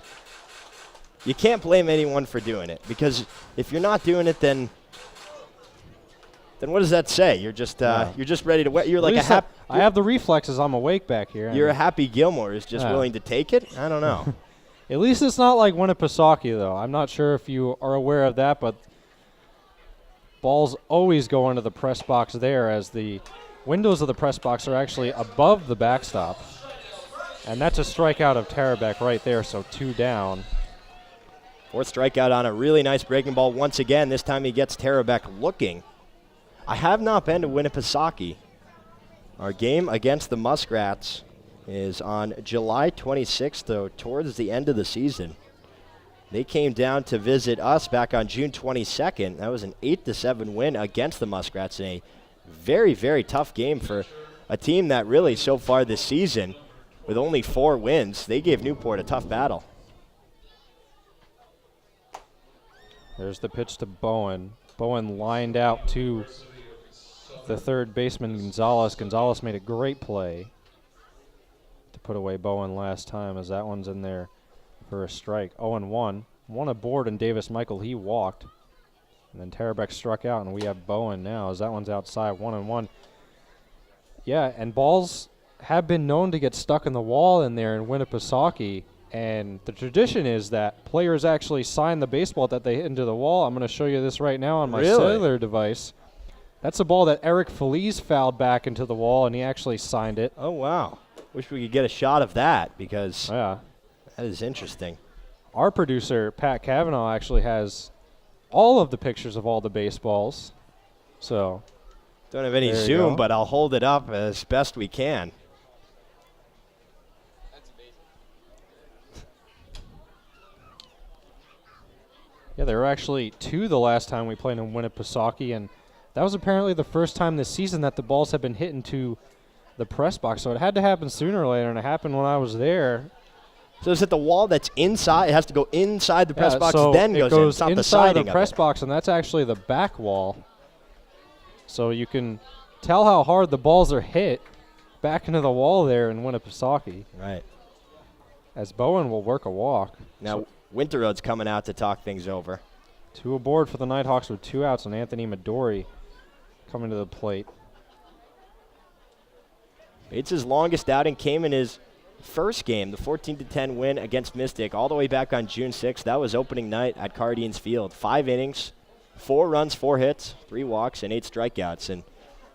you can't blame anyone for doing it, because if you're not doing it, then what does that say? You're just ready to wet. You're like a happy. I have the reflexes. I'm awake back here. You're a Happy Gilmore who's just willing to take it. I don't know. At least it's not like Winnipesaukee, though. I'm not sure if you are aware of that, but balls always go into the press box there, as the windows of the press box are actually above the backstop. And that's a strikeout of Tarabek right there, so 2 down. 4th strikeout on a really nice breaking ball once again. This time he gets Tarabek looking. I have not been to Winnipesaukee. Our game against the Muskrats is on July 26th, though, towards the end of the season. They came down to visit us back on June 22nd. That was an 8-7 win against the Muskrats in a very, very tough game for a team that really so far this season, with only 4 wins, they gave Newport a tough battle. There's the pitch to Bowen. Bowen lined out to the third baseman, Gonzalez. Gonzalez made a great play to put away Bowen last time, as that one's in there for a strike. 0-1. 1 aboard, and Davis Michael, he walked. And then Tarabek struck out, and we have Bowen now, as that one's outside. 1-1. Yeah, and balls have been known to get stuck in the wall in there in Winnipesaukee, and the tradition is that players actually sign the baseball that they hit into the wall. I'm going to show you this right now on my cellular device. That's a ball that Eric Feliz fouled back into the wall, and he actually signed it. Oh, wow. Wish we could get a shot of that, because that is interesting. Our producer, Pat Cavanaugh, actually has all of the pictures of all the baseballs. So don't have any zoom, but I'll hold it up as best we can. Yeah, there were actually 2 the last time we played in Winnipesaukee, and that was apparently the first time this season that the balls have been hit into the press box. So it had to happen sooner or later, and it happened when I was there. So is it the wall that's inside? It has to go inside the press box, so then it goes in. It's not the siding the press box, and that's actually the back wall. So you can tell how hard the balls are hit back into the wall there in Winnipesaukee. Right. As Bowen will work a walk. Now, Winterroad's coming out to talk things over. 2 aboard for the Nighthawks with 2 outs, and Anthony Midori coming to the plate. Bates' longest outing came in his first game, the 14-10 win against Mystic, all the way back on June 6th. That was opening night at Cardines Field. 5 innings, 4 runs, 4 hits, 3 walks, and 8 strikeouts. And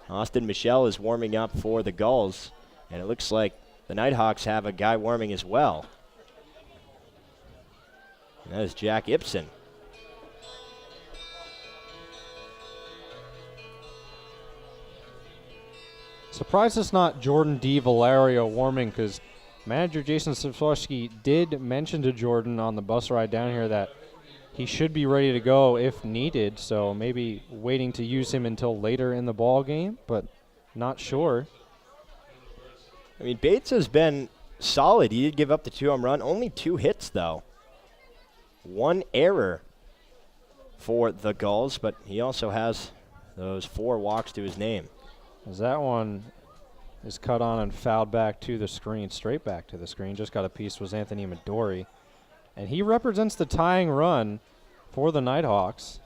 Austin Michelle is warming up for the Gulls, and it looks like the Nighthawks have a guy warming as well. And that is Jack Ibsen. Surprised it's not Jordan D. Valerio warming, because manager Jason Safsowski did mention to Jordan on the bus ride down here that he should be ready to go if needed, so maybe waiting to use him until later in the ball game, but not sure. I mean, Bates has been solid. He did give up the 2 home run, only 2 hits though. 1 error for the Gulls, but he also has those 4 walks to his name. As that one is cut on and fouled back to the screen, straight back to the screen. Just got a piece was Anthony Midori. And he represents the tying run for the Nighthawks.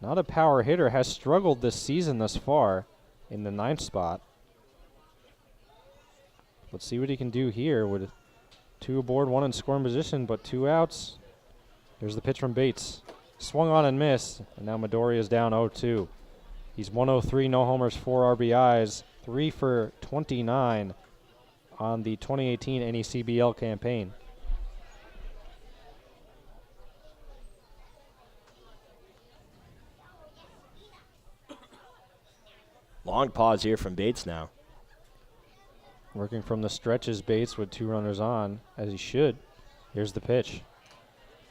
Not a power hitter, has struggled this season thus far in the 9th spot. Let's see what he can do here with 2 aboard, 1 in scoring position, but 2 outs. Here's the pitch from Bates. Swung on and missed, and now Midori is down 0-2. He's 103, no homers, 4 RBIs, 3 for 29 on the 2018 NECBL campaign. Long pause here from Bates now. Working from the stretches, Bates with 2 runners on, as he should. Here's the pitch.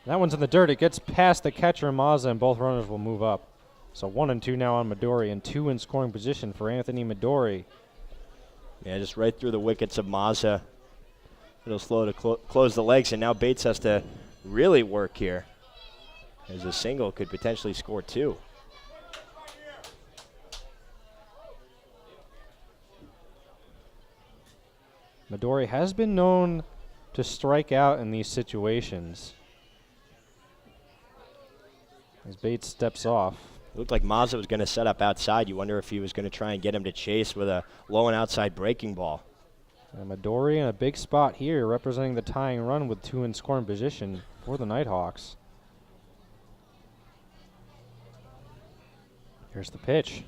That one's in the dirt. It gets past the catcher, Mazza, and both runners will move up. So 1-2 now on Midori, and 2 in scoring position for Anthony Midori. Yeah, just right through the wickets of Mazza. It'll slow to close the legs, and now Bates has to really work here, as a single could potentially score 2. Midori has been known to strike out in these situations. As Bates steps off. It looked like Mazza was going to set up outside. You wonder if he was going to try and get him to chase with a low and outside breaking ball. And Midori in a big spot here, representing the tying run with 2 in scoring position for the Nighthawks. Here's the pitch.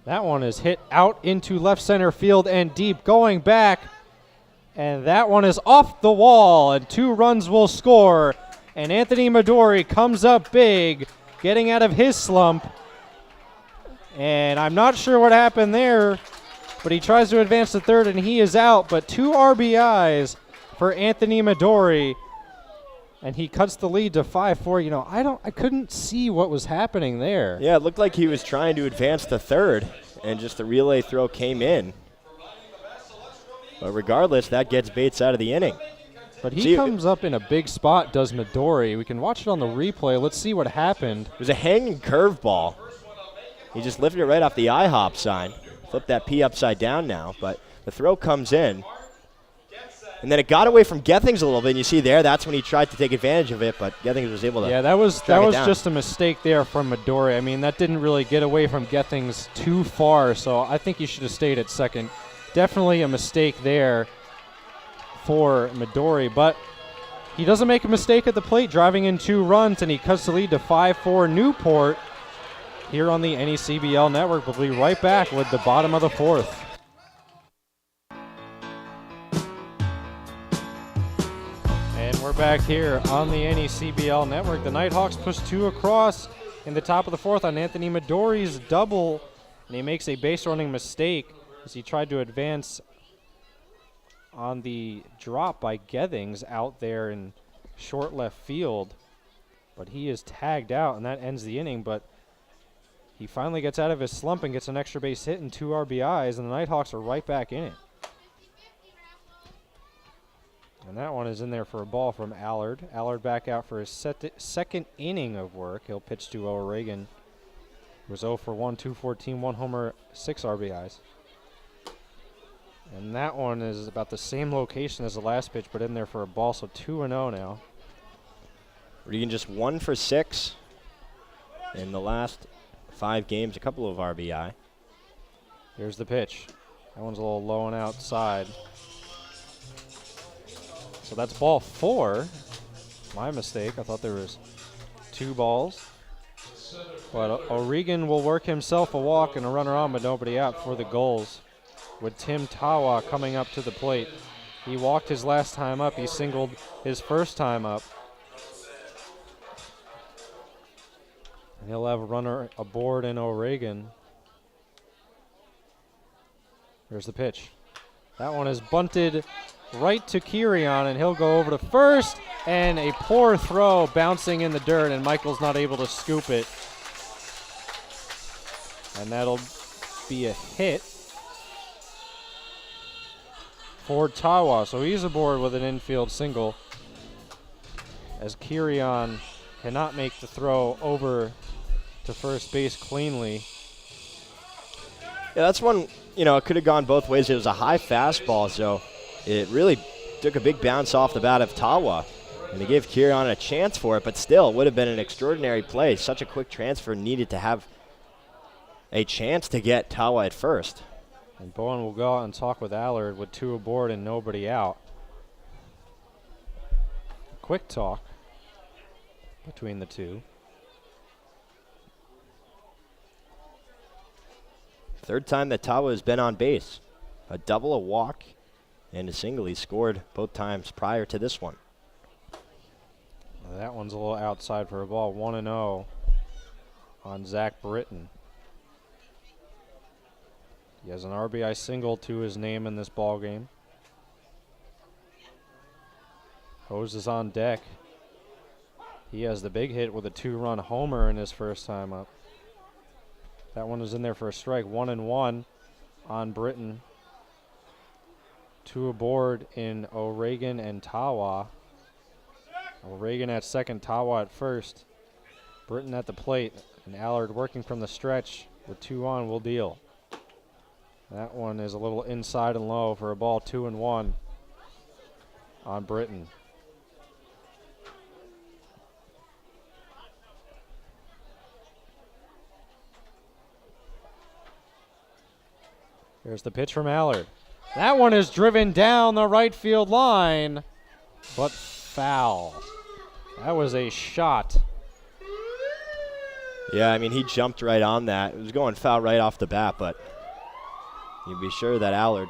That one is hit out into left center field and deep, going back. And that one is off the wall, and 2 runs will score. And Anthony Midori comes up big, getting out of his slump. And I'm not sure what happened there, but he tries to advance to third, and he is out. But 2 RBIs for Anthony Midori, and he cuts the lead to 5-4. You know, I couldn't see what was happening there. Yeah, it looked like he was trying to advance to third, and just the relay throw came in. But regardless, that gets Bates out of the inning. But he comes up in a big spot, does Midori. We can watch it on the replay. Let's see what happened. It was a hanging curveball. He just lifted it right off the IHOP sign. Flipped that P upside down now, but the throw comes in. And then it got away from Gethings a little bit, and you see there, that's when he tried to take advantage of it, but Gethings was able to that was just a mistake there from Midori. I mean, that didn't really get away from Gethings too far, so I think he should have stayed at second. Definitely a mistake there for Midori, but he doesn't make a mistake at the plate, driving in 2 runs, and he cuts the lead to 5-4 Newport here on the NECBL network. We'll be right back with the bottom of the 4th. And we're back here on the NECBL network. The Nighthawks push 2 across in the top of the 4th on Anthony Midori's double, and he makes a base running mistake as he tried to advance on the drop by Gethings out there in short left field. But he is tagged out, and that ends the inning. But he finally gets out of his slump and gets an extra base hit and 2 RBIs, and the Nighthawks are right back in it. And that one is in there for a ball from Allard. Allard back out for his second inning of work. He'll pitch to O'Regan. He was 0 for 1, 214, 1 homer, 6 RBIs. And that one is about the same location as the last pitch, but in there for a ball, so 2-0 now. Regan just 1 for 6 in the last 5 games, a couple of RBI. Here's the pitch. That one's a little low and outside. So that's ball 4. My mistake. I thought there was 2 balls. But O'Regan will work himself a walk and a runner on, but nobody out for the Gulls. With Tim Tawa coming up to the plate. He walked his last time up. He singled his first time up. And he'll have a runner aboard in O'Regan. There's the pitch. That one is bunted right to Kirion, and he'll go over to first. And a poor throw bouncing in the dirt, and Michael's not able to scoop it. And that'll be a hit for Tawa. So he's aboard with an infield single, as Kirion cannot make the throw over to first base cleanly. Yeah, that's one, it could have gone both ways. It was a high fastball, so it really took a big bounce off the bat of Tawa. And to give Kirion a chance for it, but still, it would have been an extraordinary play. Such a quick transfer, needed to have a chance to get Tawa at first. And Bowen will go out and talk with Allard with 2 aboard and nobody out. Quick talk between the two. Third time that Tawa has been on base. A double, a walk, and a single. He scored both times prior to this one. That one's a little outside for a ball. 1-0 on Zach Britton. He has an RBI single to his name in this ball game. Hose is on deck. He has the big hit with a 2-run homer in his first time up. That one is in there for a strike. 1-1 on Britton. 2 aboard in O'Regan and Tawa. O'Regan at second, Tawa at first. Britton at the plate, and Allard working from the stretch with 2 on will deal. That one is a little inside and low for a ball. 2-1 on Britton. Here's the pitch from Allard. That one is driven down the right field line, but foul. That was a shot. Yeah, I mean, he jumped right on that. It was going foul right off the bat, but you'd be sure that Allard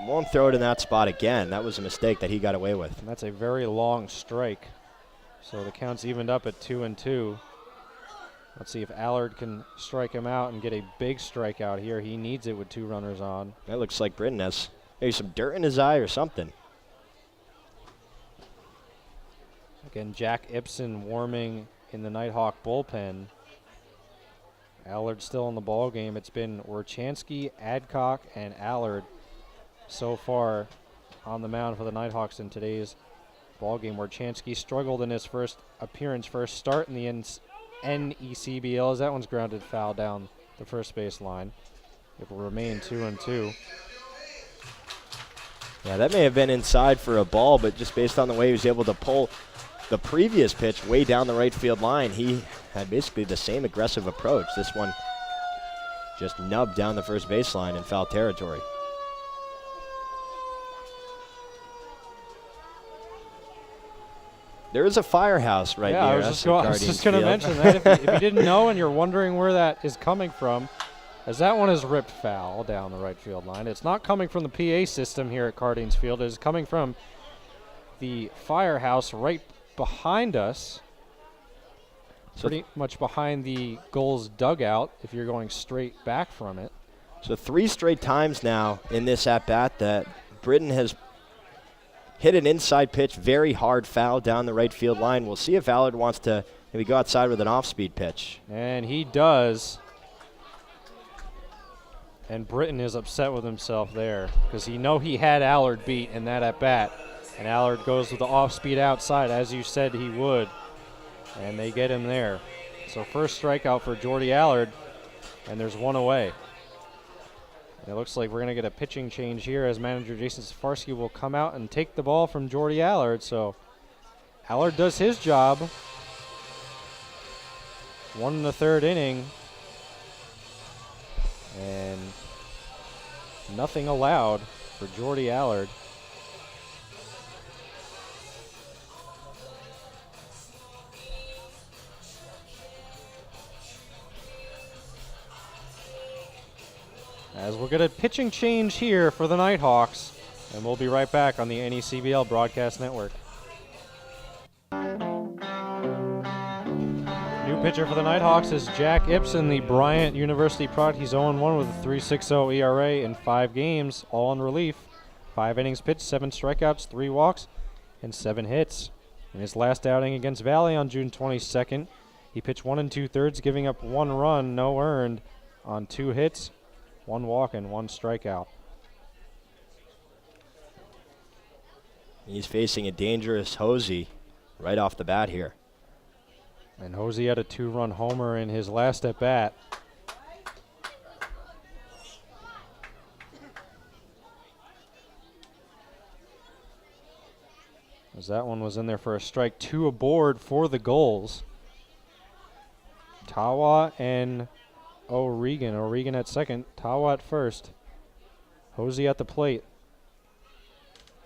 won't throw it in that spot again. That was a mistake that he got away with. And that's a very long strike. So the count's evened up at 2-2. Let's see if Allard can strike him out and get a big strikeout here. He needs it with 2 runners on. That looks like Britton has maybe some dirt in his eye or something. Again, Jack Ibsen warming in the Nighthawk bullpen. Allard still in the ball game. It's been Warchansky, Adcock, and Allard so far on the mound for the Nighthawks in today's ball game. Warchansky struggled in his first appearance, first start in the NECBL, as that one's grounded foul down the first base line. It will remain 2-2. Yeah, that may have been inside for a ball, but just based on the way he was able to pull the previous pitch way down the right field line, he had basically the same aggressive approach. This one just nubbed down the first baseline in foul territory. There is a firehouse right near I was us. just going to mention that. If you didn't know and you're wondering where that is coming from, as that one is ripped foul down the right field line. It's not coming from the PA system here at Cardines Field. It is coming from the firehouse right behind us, pretty much behind the Gulls dugout if you're going straight back from it. So 3 straight times now in this at-bat that Britton has hit an inside pitch, very hard foul down the right field line. We'll see if Allard wants to maybe go outside with an off-speed pitch. And he does. And Britton is upset with himself there because he had Allard beat in that at-bat. And Allard goes with the off-speed outside, as you said he would. And they get him there. So first strikeout for Jordy Allard, and there's 1 away. And it looks like we're going to get a pitching change here as manager Jason Safarski will come out and take the ball from Jordy Allard. So Allard does his job. 1 1/3 inning. And Nothing allowed for Jordy Allard. As we'll get a pitching change here for the Nighthawks, and we'll be right back on the NECBL Broadcast Network. New pitcher for the Nighthawks is Jack Ibsen, the Bryant University product. He's 0-1 with a 3.60 ERA in 5 games, all in relief. 5 innings pitched, 7 strikeouts, 3 walks, and 7 hits. In his last outing against Valley on June 22nd, he pitched 1 2/3, giving up 1 run, no earned, on 2 hits, 1 walk, and 1 strikeout. He's facing a dangerous Hosey right off the bat here. And Hosey had a 2-run homer in his last at-bat. As that one was in there for a strike. 2 aboard for the Gulls. Tawa and O'Regan. O'Regan at second, Tawa at first. Hosey at the plate.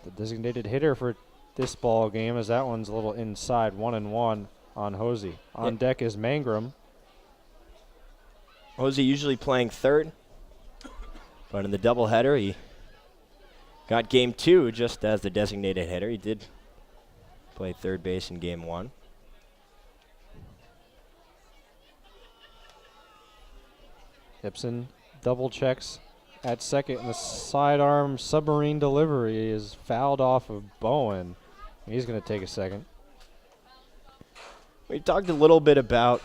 The designated hitter for this ball game, as that one's a little inside, 1-1 on Hosey. On deck is Mangrum. Hosey usually playing third, but in the doubleheader, he got game 2 just as the designated hitter. He did play third base in game 1. Ibsen double checks at second, and the sidearm submarine delivery is fouled off of Bowen. He's going to take a second. We talked a little bit about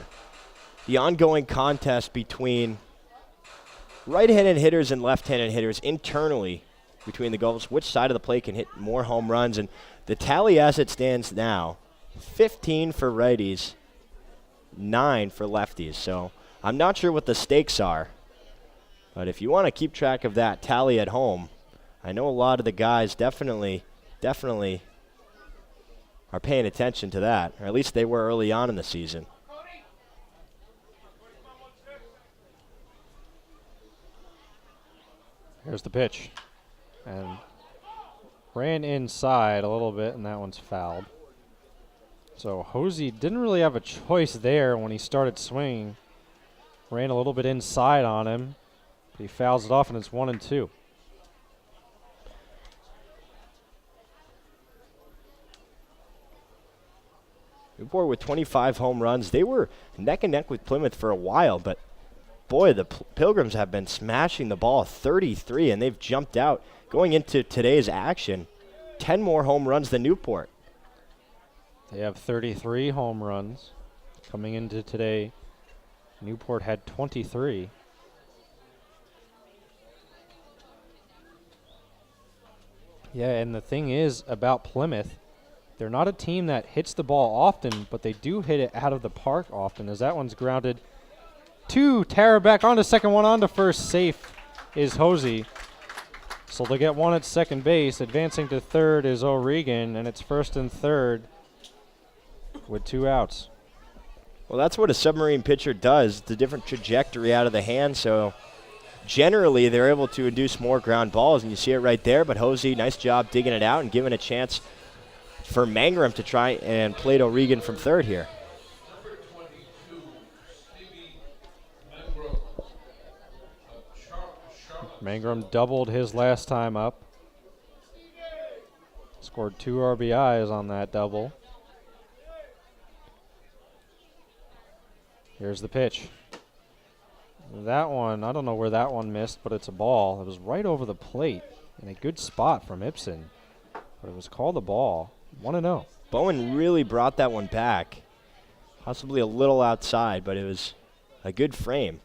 the ongoing contest between right-handed hitters and left-handed hitters internally between the Gulls. Which side of the plate can hit more home runs? And the tally as it stands now, 15 for righties, 9 for lefties. So I'm not sure what the stakes are, but if you want to keep track of that tally at home, I know a lot of the guys definitely are paying attention to that, or at least they were early on in the season. Here's the pitch. And ran inside a little bit, and that one's fouled. So Hosey didn't really have a choice there when he started swinging. Ran a little bit inside on him. But he fouls it off, and it's 1-2. Newport with 25 home runs. They were neck and neck with Plymouth for a while, but boy, the Pilgrims have been smashing the ball, 33, and they've jumped out. Going into today's action, 10 more home runs than Newport. They have 33 home runs. Coming into today, Newport had 23. Yeah, and the thing is about Plymouth, they're not a team that hits the ball often, but they do hit it out of the park often, as that one's grounded to Tara back onto second, one on to first. Safe is Hosey. So they get one at second base. Advancing to third is O'Regan, and it's first and third with 2 outs. Well, that's what a submarine pitcher does. It's a different trajectory out of the hand, so generally they're able to induce more ground balls, and you see it right there. But Hosey, nice job digging it out and giving a chance for Mangrum to try and plate O'Regan from third here. Mangrum doubled his last time up. Scored 2 RBIs on that double. Here's the pitch. That one, I don't know where that one missed, but it's a ball. It was right over the plate in a good spot from Ibsen, but it was called a ball. 1-0. Bowen really brought that one back, possibly a little outside, but it was a good frame.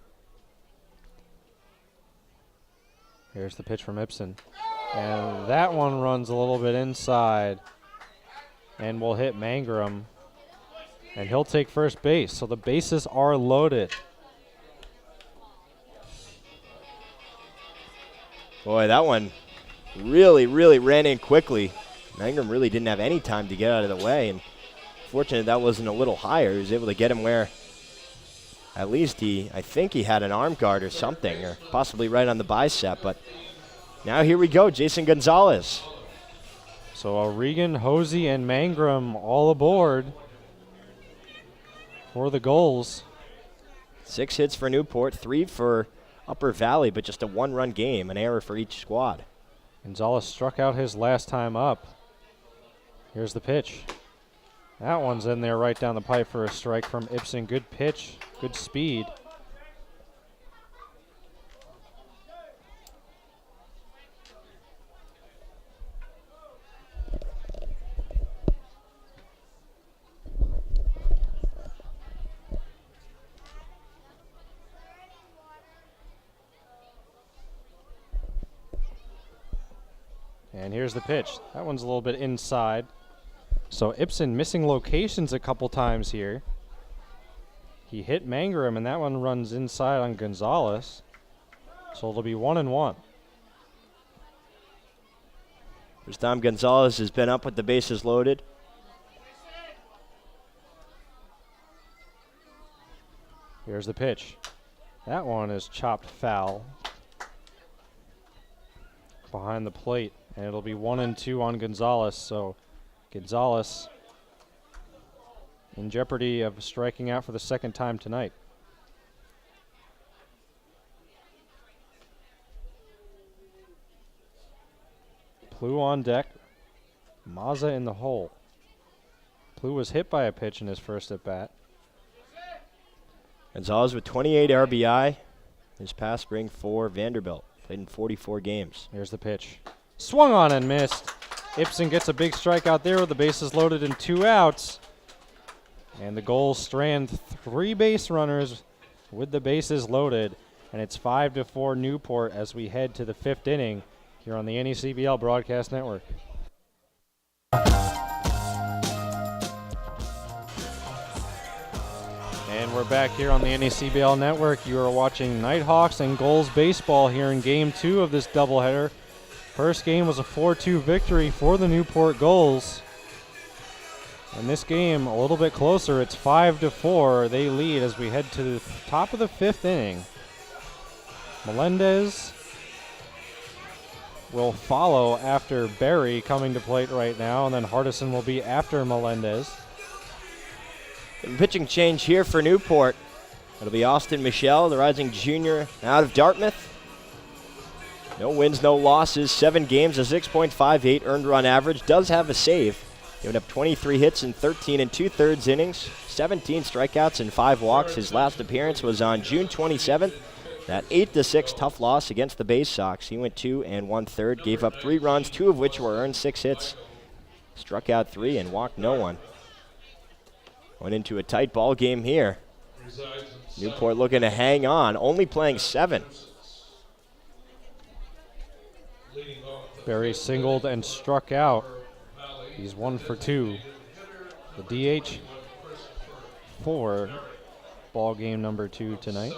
Here's the pitch from Ibsen. And that one runs a little bit inside and will hit Mangrum. And he'll take first base. So the bases are loaded. Boy, that one really ran in quickly. Mangrum really didn't have any time to get out of the way. And fortunate that wasn't a little higher. He was able to get him where at least I think he had an arm guard or something, or possibly right on the bicep. But Now here we go, Jason Gonzalez. So Regan, Hosey, and Mangrum all aboard for the Gulls. 6 hits for Newport, 3 for Upper Valley, but just a 1-run game, an error for each squad. Gonzalez struck out his last time up. Here's the pitch. That one's in there right down the pipe for a strike from Ibsen. Good pitch, good speed. And here's the pitch. That one's a little bit inside. So Ibsen missing locations a couple times here. He hit Mangrum, and that one runs inside on Gonzalez. So it'll be 1-1. First time Gonzalez has been up with the bases loaded. Here's the pitch. That one is chopped foul behind the plate, and it'll be 1-2 on Gonzalez. So Gonzalez in jeopardy of striking out for the second time tonight. Plu on deck. Mazza in the hole. Plu was hit by a pitch in his first at bat. Gonzalez with 28 RBI. His past spring for Vanderbilt. Played in 44 games. Here's the pitch. Swung on and missed. Ibsen gets a big strikeout there with the bases loaded and 2 outs. And the Gulls strand 3 base runners with the bases loaded. And it's 5-4 Newport as we head to the 5th inning here on the NECBL Broadcast Network. And we're back here on the NECBL Network. You are watching Nighthawks and Gulls baseball here in Game 2 of this doubleheader. First game was a 4-2 victory for the Newport Gulls. And this game a little bit closer. It's 5-4. They lead as we head to the top of the 5th inning. Melendez will follow after Berry coming to plate right now, and then Hardison will be after Melendez. Pitching change here for Newport. It'll be Austin Michelle, the rising junior out of Dartmouth. No wins, no losses, 7 games, a 6.58 earned run average. Does have a save. Giving up 23 hits in 13 2/3 innings, 17 strikeouts and 5 walks. His last appearance was on June 27th. That 8-6 tough loss against the Bay Sox. He went 2 1/3, gave up 3 runs, 2 of which were earned, 6 hits. Struck out 3 and walked no one. Went into a tight ball game here. Newport looking to hang on, only playing 7. Berry singled and struck out. He's 1 for 2. The DH for ball game number 2 tonight.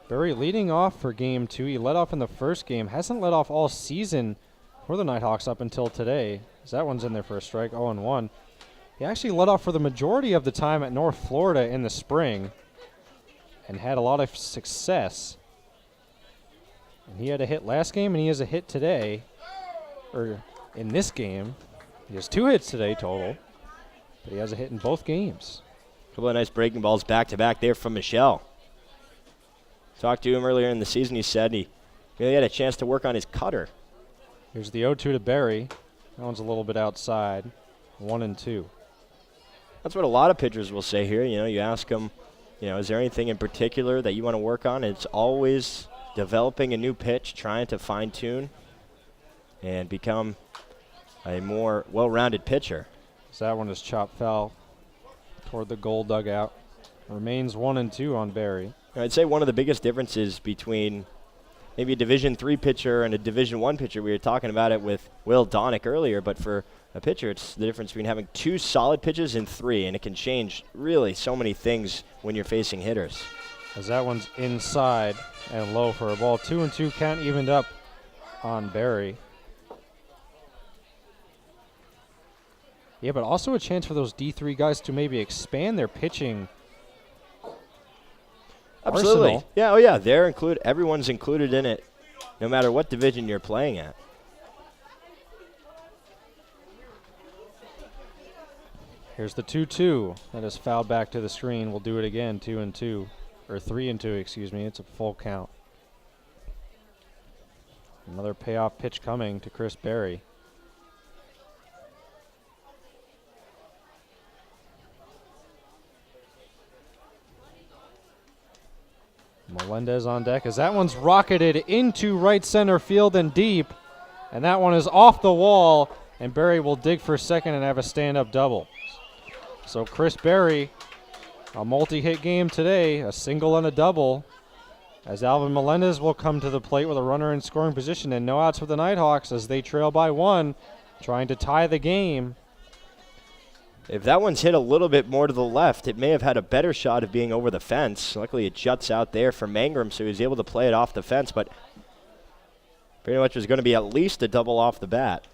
Berry leading off for game 2. He led off in the first game. Hasn't led off all season for the Nighthawks up until today. So that one's in there for a strike, 0-1. He actually led off for the majority of the time at North Florida in the spring and had a lot of success. And he had a hit last game, and he has a hit today, or in this game. He has 2 hits today total, but he has a hit in both games. A couple of nice breaking balls back-to-back there from Michelle. Talked to him earlier in the season. He said he really had a chance to work on his cutter. Here's the 0-2 to Berry. That one's a little bit outside, 1-2. That's what a lot of pitchers will say here. You know, you ask them, you know, is there anything in particular that you want to work on? It's always developing a new pitch, trying to fine-tune and become a more well-rounded pitcher. So that one is chopped foul toward the goal dugout. Remains 1-2 on Berry. I'd say one of the biggest differences between maybe a Division III pitcher and a Division I pitcher, we were talking about it with Will Donick earlier, but for a pitcher, it's the difference between having 2 solid pitches and 3, and it can change really so many things when you're facing hitters. As that one's inside and low for a ball. 2-2 count evened up on Berry. Yeah, but also a chance for those D3 guys to maybe expand their pitching Absolutely. arsenal. Yeah, oh yeah, they're included. Everyone's included in it no matter what division you're playing at. Here's the 2-2. That is fouled back to the screen. We'll do it again, 2-2. Or 3-2, excuse me. It's a full count. Another payoff pitch coming to Chris Berry. Melendez on deck as that one's rocketed into right center field and deep. And that one is off the wall. And Berry will dig for second and have a stand-up double. So Chris Berry, a multi-hit game today, a single and a double. As Alvin Melendez will come to the plate with a runner in scoring position and no outs for the Nighthawks as they trail by 1, trying to tie the game. If that one's hit a little bit more to the left, it may have had a better shot of being over the fence. Luckily, it juts out there for Mangrum, so he was able to play it off the fence, but pretty much was going to be at least a double off the bat.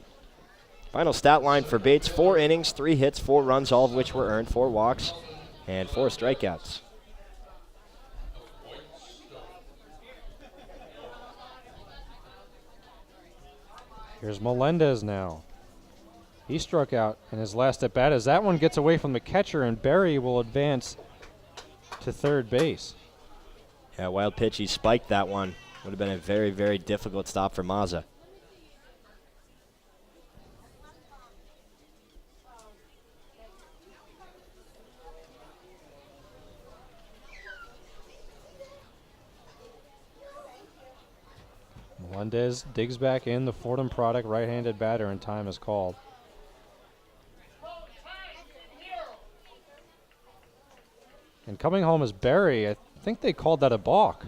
Final stat line for Bates, 4 innings, 3 hits, 4 runs, all of which were earned, 4 walks, and 4 strikeouts. Here's Melendez now. He struck out in his last at bat as that one gets away from the catcher, and Berry will advance to third base. Yeah, wild pitch. He spiked that one. Would have been a very, very difficult stop for Mazza. Melendez digs back in, the Fordham product, right-handed batter, and time is called. And coming home is Berry. I think they called that a balk.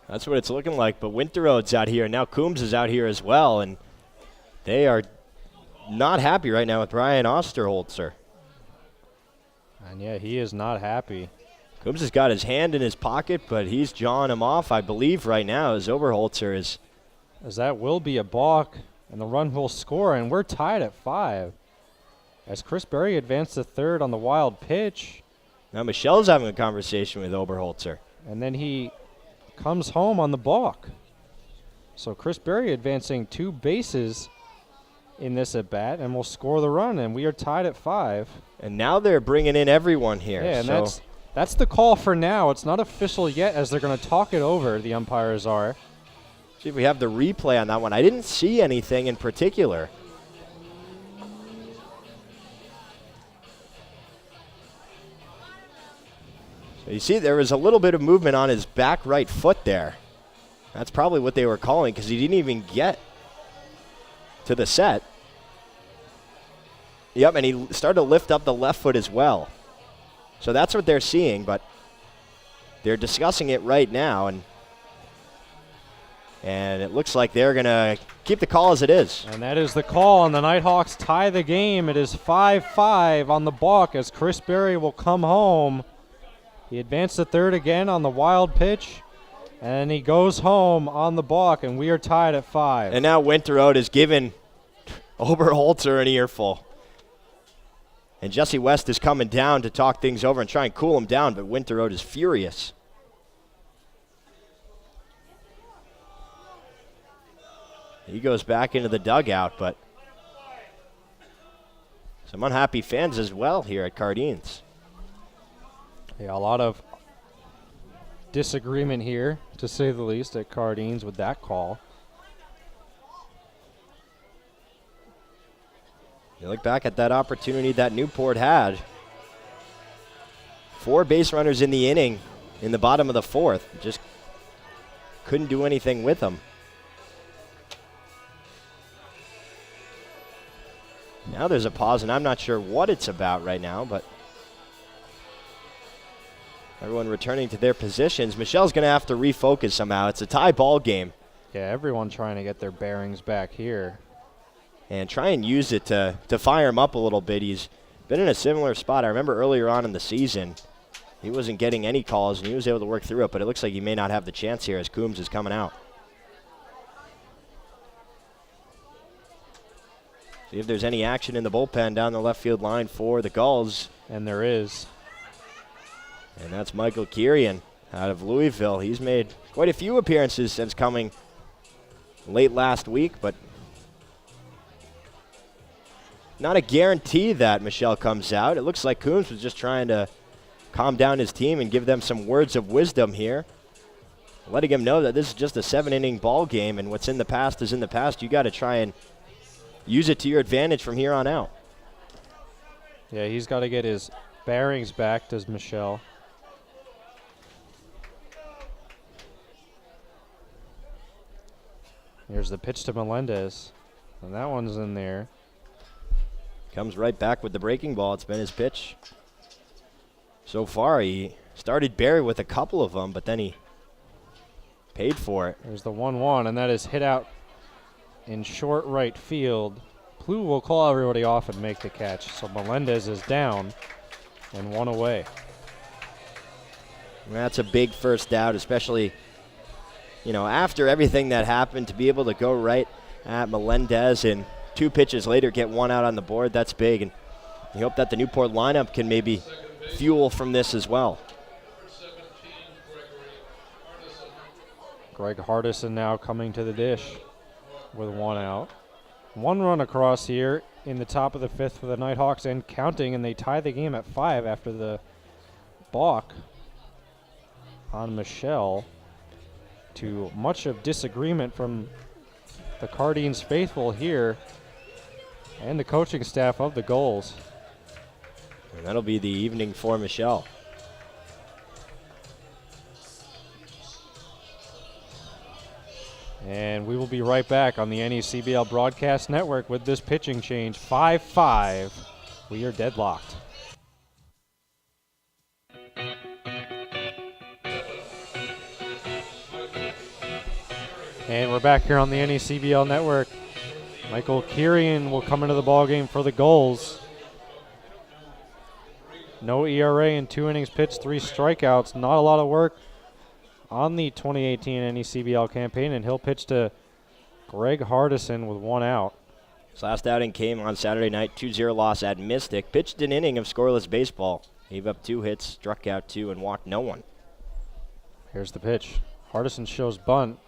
That's what it's looking like, but Winterrode's out here. Now Coombs is out here as well, and they are not happy right now with Brian Osterholzer. And yeah, he is not happy. Coombs has got his hand in his pocket, but he's jawing him off, I believe, right now, as Oberholzer is. As that will be a balk, and the run will score, and we're tied at 5. As Chris Berry advanced to third on the wild pitch. Now Michelle's having a conversation with Oberholzer. And then he comes home on the balk. So Chris Berry advancing 2 bases in this at-bat, and will score the run, and we are tied at 5. And now they're bringing in everyone here. Yeah, and that's the call for now. It's not official yet, as they're going to talk it over, the umpires are. See if we have the replay on that one. I didn't see anything in particular. So you see there was a little bit of movement on his back right foot there. That's probably what they were calling, because he didn't even get to the set. Yep, and he started to lift up the left foot as well. So that's what they're seeing, but they're discussing it right now, and it looks like they're going to keep the call as it is. And that is the call, and the Nighthawks tie the game. It is 5-5 on the balk as Chris Berry will come home. He advanced to third again on the wild pitch, and he goes home on the balk, and we are tied at 5. And now Winterrode has given Oberholzer an earful. And Jesse West is coming down to talk things over and try and cool him down, but Winterrode is furious. He goes back into the dugout, but some unhappy fans as well here at Cardines. Yeah, a lot of disagreement here, to say the least, at Cardines with that call. You look back at that opportunity that Newport had. 4 base runners in the inning in the bottom of the 4th. Just couldn't do anything with them. Now there's a pause, and I'm not sure what it's about right now, but everyone returning to their positions. Michelle's going to have to refocus somehow. It's a tie ball game. Yeah, everyone trying to get their bearings back here. And try and use it to fire him up a little bit. He's been in a similar spot. I remember earlier on in the season, he wasn't getting any calls, and he was able to work through it, but it looks like he may not have the chance here as Coombs is coming out. See if there's any action in the bullpen down the left field line for the Gulls. And there is. And that's Michael Kirian out of Louisville. He's made quite a few appearances since coming late last week, but not a guarantee that Michelle comes out. It looks like Coombs was just trying to calm down his team and give them some words of wisdom here, letting him know that this is just a 7-inning ball game, and what's in the past is in the past. You got to try and use it to your advantage from here on out. Yeah, he's got to get his bearings back, does Michelle. Here's the pitch to Melendez, and that one's in there. Comes right back with the breaking ball. It's been his pitch so far. He started Barry with a couple of them, but then he paid for it. There's the 1-1, and that is hit out in short right field. Plu will call everybody off and make the catch. So Melendez is down and 1 away. And that's a big first out, especially, after everything that happened, to be able to go right at Melendez and 2 pitches later get 1 out on the board. That's big, and we hope that the Newport lineup can maybe fuel from this as well. Greg Hardison now coming to the dish with 1 out. 1 run across here in the top of the 5th for the Nighthawks and counting, and they tie the game at 5 after the balk on Michelle, to much of disagreement from the Cardines faithful here and the coaching staff of the Gulls. And that'll be the evening for Michelle. And we will be right back on the NECBL Broadcast Network with this pitching change. 5-5. We are deadlocked. And we're back here on the NECBL Network. Michael Kirian will come into the ballgame for the Gulls. No ERA in 2 innings pitched, 3 strikeouts. Not a lot of work on the 2018 NECBL campaign, and he'll pitch to Greg Hardison with 1 out. His last outing came on Saturday night, 2-0 loss at Mystic. Pitched an inning of scoreless baseball. Gave up 2 hits, struck out 2, and walked no one. Here's the pitch. Hardison shows bunt,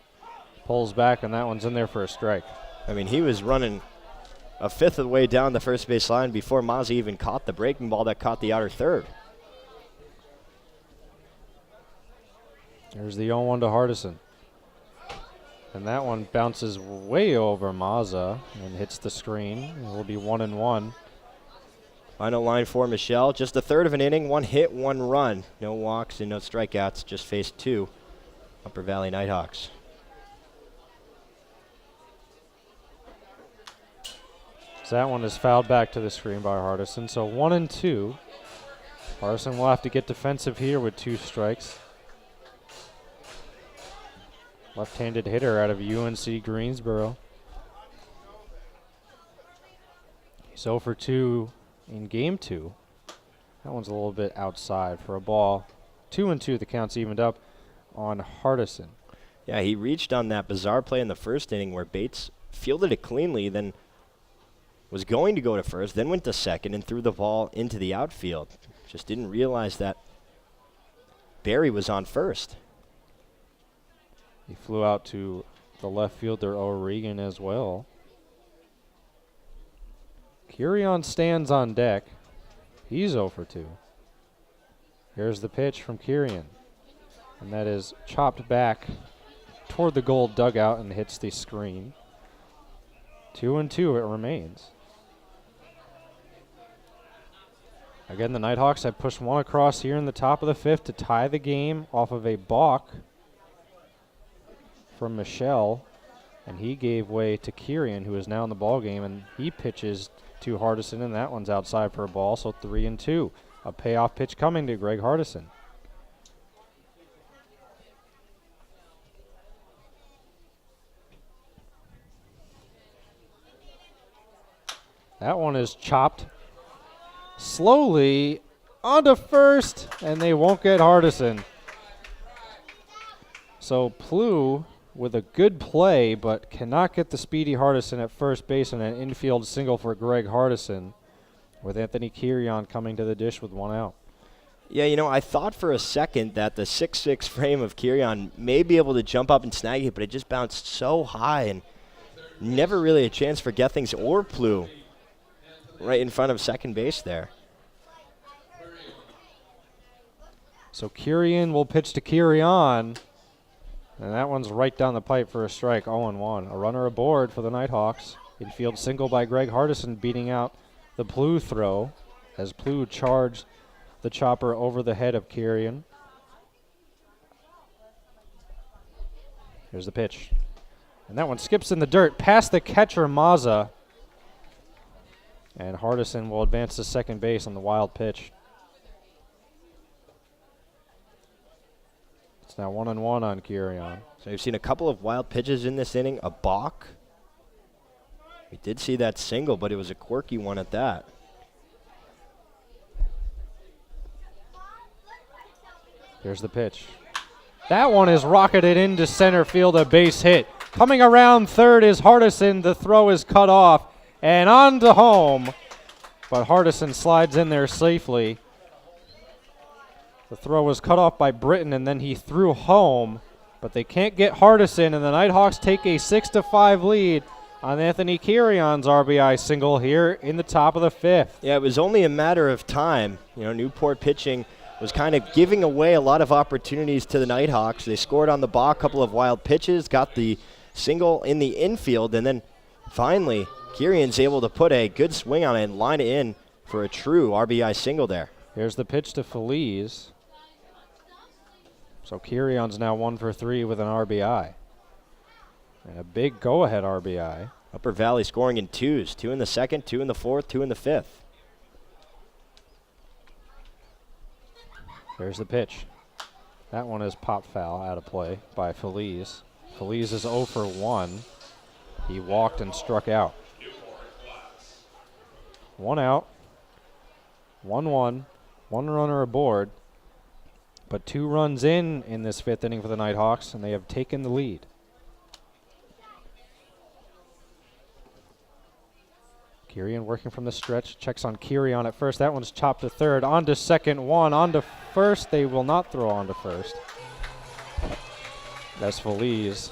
pulls back, and that one's in there for a strike. I mean, he was running a 5th of the way down the first base line before Mazza even caught the breaking ball that caught the outer third. There's the 0-1 to Hardison. And that one bounces way over Mazza and hits the screen. It will be 1-1. Final line for Michelle. Just a third of an inning, 1 hit, 1 run. No walks and no strikeouts. Just faced 2 Upper Valley Nighthawks. So that one is fouled back to the screen by Hardison. So 1-2. Hardison will have to get defensive here with 2 strikes. Left-handed hitter out of UNC Greensboro. He's 0 for 2 in game 2. That one's a little bit outside for a ball. 2-2, the count's evened up on Hardison. Yeah, he reached on that bizarre play in the first inning where Bates fielded it cleanly, then was going to go to first, then went to second and threw the ball into the outfield. Just didn't realize that Barry was on first. He flew out to the left fielder O'Regan as well. Kirian stands on deck. He's 0 for 2. Here's the pitch from Kirian. And that is chopped back toward the goal dugout and hits the screen. 2-2 it remains. Again, the Nighthawks have pushed 1 across here in the top of the 5th to tie the game off of a balk from Michelle, and he gave way to Kirian, who is now in the ball game, and he pitches to Hardison, and that one's outside for a ball, so 3-2. A payoff pitch coming to Greg Hardison. That one is chopped slowly onto first, and they won't get Hardison. So Plu with a good play, but cannot get the speedy Hardison at first base, and an infield single for Greg Hardison, with Anthony Kirian coming to the dish with 1 out. Yeah, I thought for a second that the 6'6" frame of Kirion may be able to jump up and snag it, but it just bounced so high and never really a chance for Gethings or Plu right in front of second base there. So Kirion will pitch to Kirion, and that one's right down the pipe for a strike, 0-1. A runner aboard for the Nighthawks. Infield single by Greg Hardison, beating out the Plu throw as Plu charged the chopper over the head of Kirion. Here's the pitch. And that one skips in the dirt past the catcher, Mazza. And Hardison will advance to second base on the wild pitch. It's now 1-1 on Kirion. So you've seen a couple of wild pitches in this inning, a balk. We did see that single, but it was a quirky one at that. Here's the pitch. That one is rocketed into center field, a base hit. Coming around third is Hardison. The throw is cut off and on to home. But Hardison slides in there safely. The throw was cut off by Britton, and then he threw home. But they can't get Hardison, and the Nighthawks take a 6-5 lead on Anthony Kirion's RBI single here in the top of the fifth. Yeah, it was only a matter of time. Newport pitching was kind of giving away a lot of opportunities to the Nighthawks. They scored on the ball, a couple of wild pitches, got the single in the infield, and then finally Kirion's able to put a good swing on it and line it in for a true RBI single there. Here's the pitch to Feliz. So Kirion's now 1 for 3 with an RBI. And a big go-ahead RBI. Upper Valley scoring in twos, 2 in the second, 2 in the fourth, 2 in the fifth. There's the pitch. That one is pop foul out of play by Feliz. Feliz is 0 for 1. He walked and struck out. 1 out. 1-1. 1 runner aboard. But 2 runs in this fifth inning for the Nighthawks, and they have taken the lead. Kirion working from the stretch, checks on Kirion at first. That one's chopped to third, on to second, one, on to first. They will not throw on to first. That's Feliz.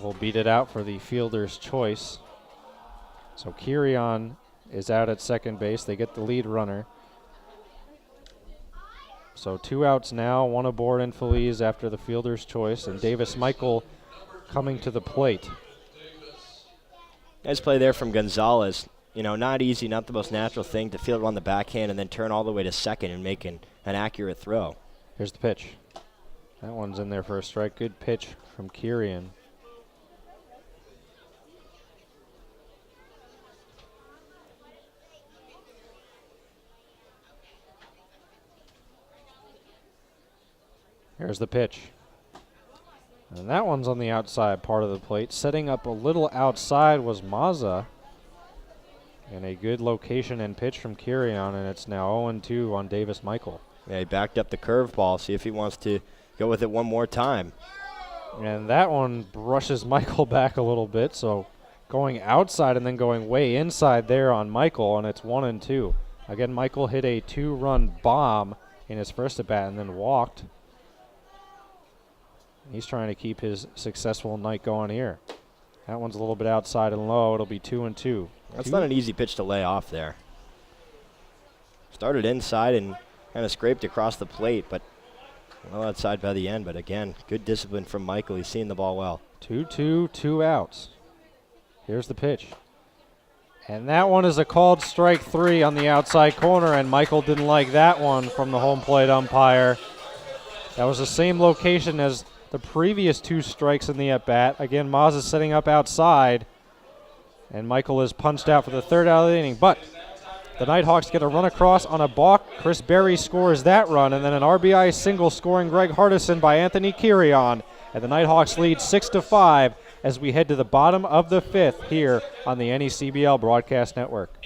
Will beat it out for the fielder's choice. So Kirion is out at second base. They get the lead runner. So 2 outs now, 1 aboard in Feliz after the fielder's choice, and Davis Michael coming to the plate. Nice play there from Gonzalez. Not easy, not the most natural thing to field on the backhand and then turn all the way to second and make an accurate throw. Here's the pitch. That one's in there for a strike. Good pitch from Kirion. Here's the pitch. And that one's on the outside part of the plate. Setting up a little outside was Mazza. And a good location and pitch from Kirion, and it's now 0-2 on Davis Michael. Yeah, he backed up the curveball, see if he wants to go with it one more time. And that one brushes Michael back a little bit, so going outside and then going way inside there on Michael, and it's 1-2. Again, Michael hit a 2-run bomb in his first at-bat and then walked. He's trying to keep his successful night going here. That one's a little bit outside and low. It'll be 2-2. That's not an easy pitch to lay off there. Started inside and kind of scraped across the plate, but well outside by the end. But again, good discipline from Michael. He's seeing the ball well. 2-2, 2 outs. Here's the pitch. And that one is a called strike 3 on the outside corner, and Michael didn't like that one from the home plate umpire. That was the same location as the previous 2 strikes in the at-bat. Again, Maz is setting up outside, and Michael is punched out for the 3rd out of the inning. But the Nighthawks get a run across on a balk. Chris Berry scores that run, and then an RBI single scoring Greg Hardison by Anthony Kirion. And the Nighthawks lead 6-5 as we head to the bottom of the 5th here on the NECBL Broadcast Network.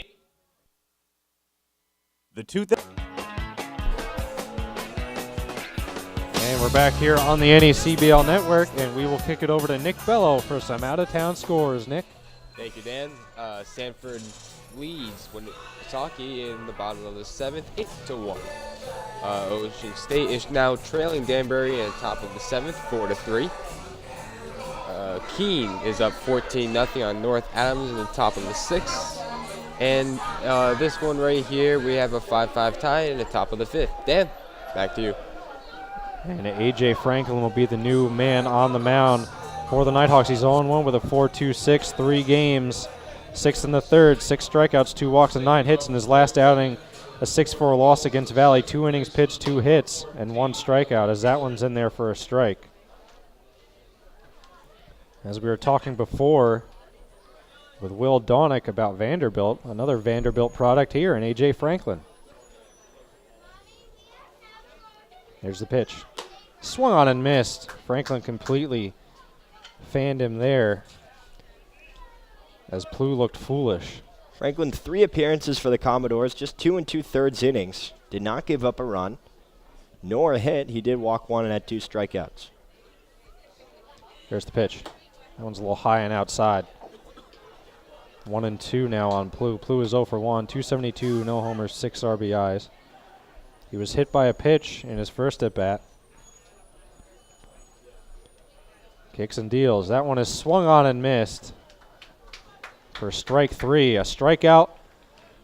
And we're back here on the NECBL Network, and we will kick it over to Nick Bello for some out-of-town scores. Nick? Thank you, Dan. Sanford leads when Saki in the bottom of the 7th, 8-1. Ocean State is now trailing Danbury at the top of the 7th, 4-3. Keene is up 14-0 on North Adams in the top of the 6th. And this one right here, we have a 5-5 tie in the top of the 5th. Dan, back to you. And A.J. Franklin will be the new man on the mound for the Nighthawks. He's 0-1 with a 4.26, 3 games, 6 in the 3rd, 6 strikeouts, 2 walks, and 9 hits in his last outing. A 6-4 loss against Valley, 2 innings pitched, 2 hits, and 1 strikeout, as that one's in there for a strike. As we were talking before with Will Donick about Vanderbilt, another Vanderbilt product here in A.J. Franklin. There's the pitch. Swung on and missed. Franklin completely fanned him there as Plu looked foolish. Franklin, 3 appearances for the Commodores, just 2 2/3 innings. Did not give up a run, nor a hit. He did walk 1 and had 2 strikeouts. There's the pitch. That one's a little high and outside. 1-2 now on Plu. Plu is 0 for 1, 272, no homers, 6 RBIs. He was hit by a pitch in his first at-bat. Kicks and deals. That one is swung on and missed for strike 3. A strikeout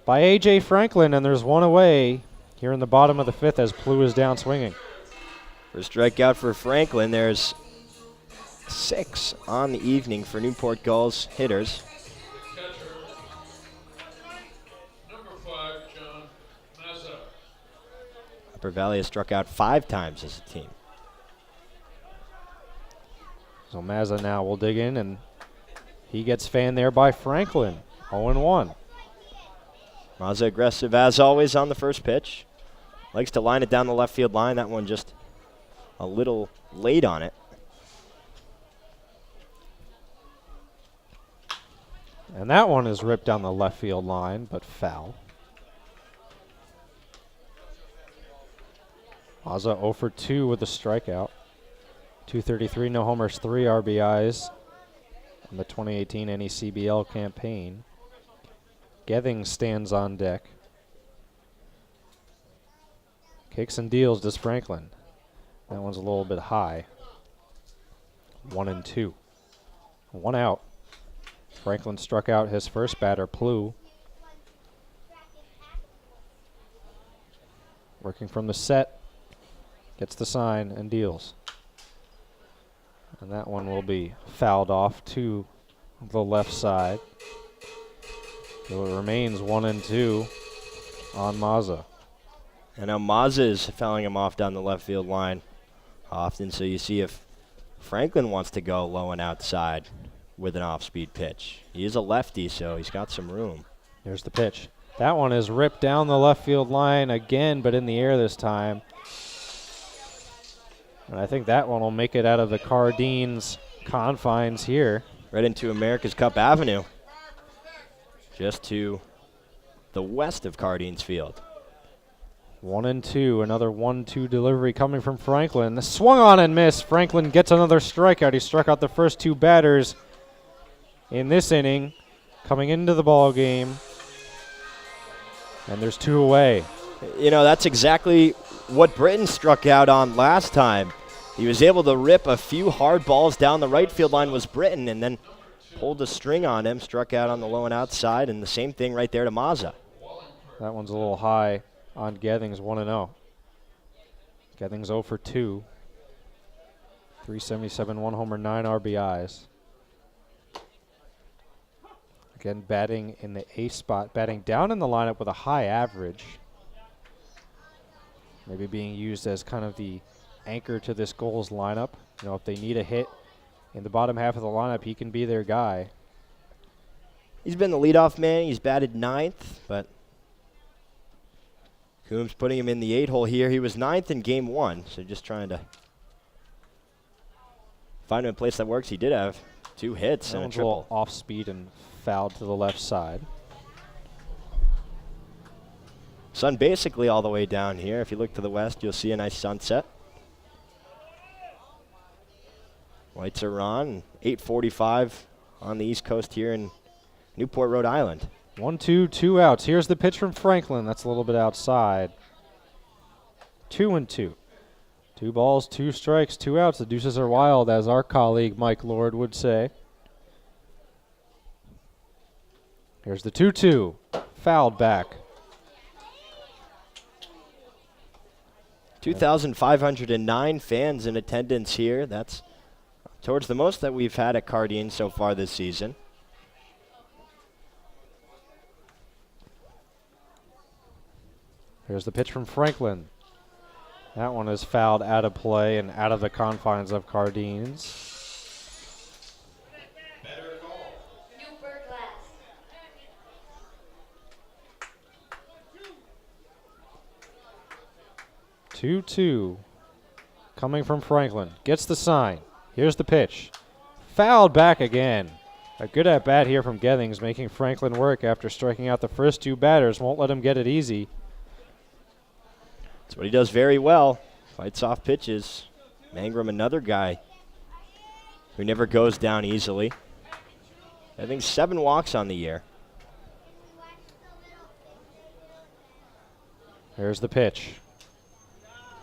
by A.J. Franklin, and there's 1 away here in the bottom of the 5th as Plu is down swinging. For a strikeout for Franklin, there's 6 on the evening for Newport Gulls hitters. Upper Valley has struck out 5 times as a team. So Mazza now will dig in, and he gets fanned there by Franklin. 0-1. Mazza aggressive as always on the first pitch. Likes to line it down the left field line. That one just a little late on it. And that one is ripped down the left field line, but foul. Mazza 0 for 2 with a strikeout. 233, no homers, 3 RBIs in the 2018 NECBL campaign. Gethings stands on deck. Kicks and deals does Franklin. That one's a little bit high. 1-2. 1 out. Franklin struck out his first batter, Plu. Working from the set. Gets the sign and deals. And that one will be fouled off to the left side. So it remains 1-2 on Mazza. And now Mazza is fouling him off down the left field line often, so you see if Franklin wants to go low and outside with an off-speed pitch. He is a lefty, so he's got some room. Here's the pitch. That one is ripped down the left field line again, but in the air this time. And I think that one will make it out of the Cardines confines here. Right into America's Cup Avenue. Just to the west of Cardines Field. 1-2, another 1-2 delivery coming from Franklin. The swung on and missed. Franklin gets another strikeout. He struck out the first 2 batters in this inning, coming into the ball game. And there's 2 away. You know, that's exactly what Britton struck out on last time. He was able to rip a few hard balls down the right field line was Britton, and then pulled the string on him, struck out on the low and outside, and the same thing right there to Mazza. That one's a little high on Gethings, 1-0. Gethings 0 for 2. 377, 1 homer, 9 RBIs. Again, batting in the ace spot, batting down in the lineup with a high average. Maybe being used as kind of the anchor to this Gulls lineup. You know, if they need a hit in the bottom half of the lineup, he can be their guy. He's been the leadoff man. He's batted 9th, but Coombs putting him in the 8-hole here. He was 9th in game 1, so just trying to find him a place that works. He did have 2 hits and a triple. Off speed and fouled to the left side. Sun basically all the way down here. If you look to the west, you'll see a nice sunset. Lights are on. 8:45 on the East Coast here in Newport, Rhode Island. 1-2, 2 outs. Here's the pitch from Franklin. That's a little bit outside. 2-2. 2 balls, 2 strikes, 2 outs. The deuces are wild, as our colleague Mike Lord would say. Here's the 2-2. Fouled back. 2,509 fans in attendance here. That's towards the most that we've had at Cardine so far this season. Here's the pitch from Franklin. That one is fouled out of play and out of the confines of Cardines. Newport Gulls. 2-2. Coming from Franklin. Gets the sign. Here's the pitch. Fouled back again. A good at bat here from Gethings, making Franklin work after striking out the first 2 batters. Won't let him get it easy. That's what he does very well. Fights off pitches. Mangrum, another guy who never goes down easily. I think 7 walks on the year. Here's the pitch.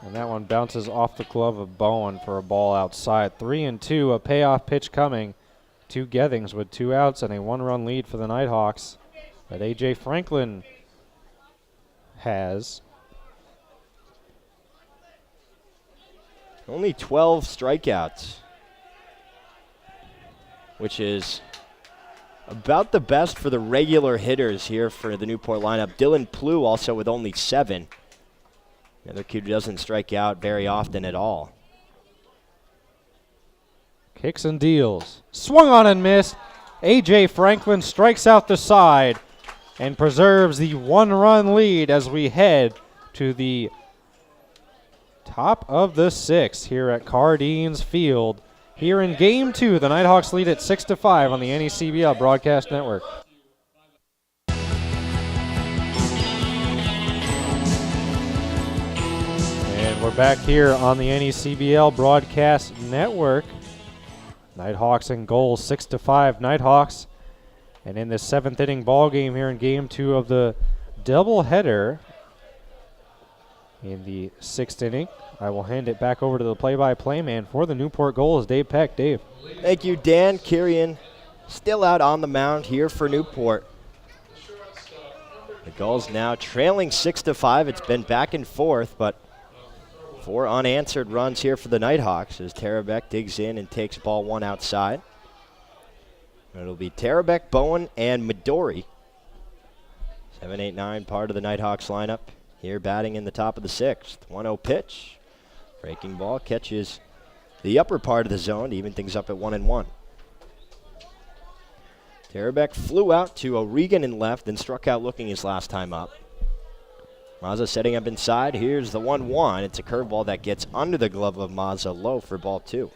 And that one bounces off the glove of Bowen for a ball outside. 3-2, a payoff pitch coming to Gethings with 2 outs and a 1-run lead for the Nighthawks that A.J. Franklin has. Only 12 strikeouts, which is about the best for the regular hitters here for the Newport lineup. Dylan Plew also with only 7. Another kid who doesn't strike out very often at all. Kicks and deals. Swung on and missed. A.J. Franklin strikes out the side and preserves the 1-run lead as we head to the top of the 6th here at Cardines Field. Here in Game 2, the Nighthawks lead at 6-5 on the NECBL Broadcast Network. And we're back here on the NECBL Broadcast Network. Nighthawks and Gulls 6-5 Nighthawks. And in this 7th inning ball game here in Game 2 of the doubleheader in the 6th inning, I will hand it back over to the play-by-play man for the Newport Gulls, Dave Peck. Dave. Thank you, Dan. Kirian still out on the mound here for Newport. The Gulls now trailing 6-5. It's been back and forth, but 4 unanswered runs here for the Nighthawks as Tarabek digs in and takes ball 1 outside. It'll be Tarabek, Bowen, and Midori. 7, 8, 9, part of the Nighthawks lineup here batting in the top of the 6th. 1-0 pitch. Breaking ball catches the upper part of the zone to even things up at 1-1. Tarabek flew out to O'Regan in left, then struck out looking his last time up. Mazza setting up inside. Here's the 1-1. It's a curveball that gets under the glove of Mazza low for ball 2.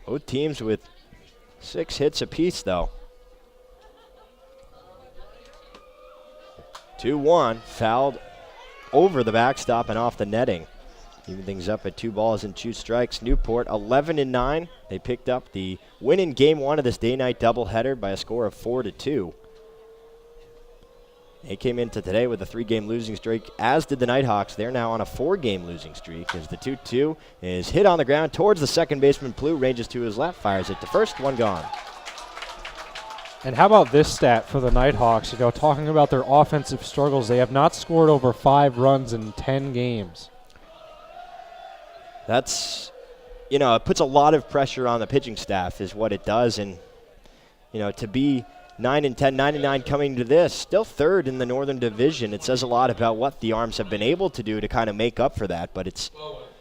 Both teams with 6 hits apiece, though. 2-1, fouled over the backstop and off the netting. Even things up at 2 balls and 2 strikes. Newport 11-9. They picked up the win in Game 1 of this day-night doubleheader by a score of 4-2. They came into today with a 3-game losing streak, as did the Nighthawks. They're now on a 4-game losing streak as the 2-2 is hit on the ground towards the second baseman. Plew ranges to his left, fires it to first, 1 gone. And how about this stat for the Nighthawks? You know, talking about their offensive struggles, they have not scored over 5 runs in 10 games. That's, you know, it puts a lot of pressure on the pitching staff is what it does. And, you know, to be 9-10, 9-9 coming to this, still 3rd in the Northern Division, it says a lot about what the Arms have been able to do to kind of make up for that. But it's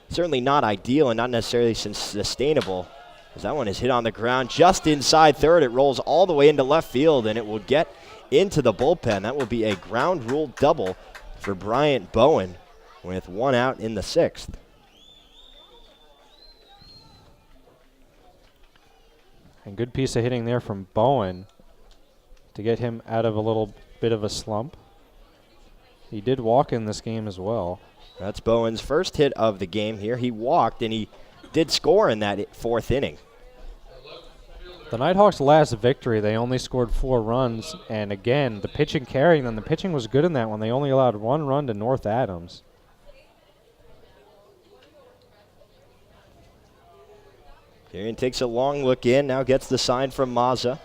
certainly not ideal and not necessarily sustainable, as that one is hit on the ground just inside 3rd. It rolls all the way into left field, and it will get into the bullpen. That will be a ground rule double for Bryant Bowen with 1 out in the 6th. And good piece of hitting there from Bowen to get him out of a little bit of a slump. He did walk in this game as well. That's Bowen's first hit of the game here. He walked, and he did score in that fourth inning. The Nighthawks' last victory, they only scored 4 runs, and again, the pitching carrying them. The pitching was good in that one. They only allowed 1 run to North Adams. Carrion takes a long look in, now gets the sign from Mazza,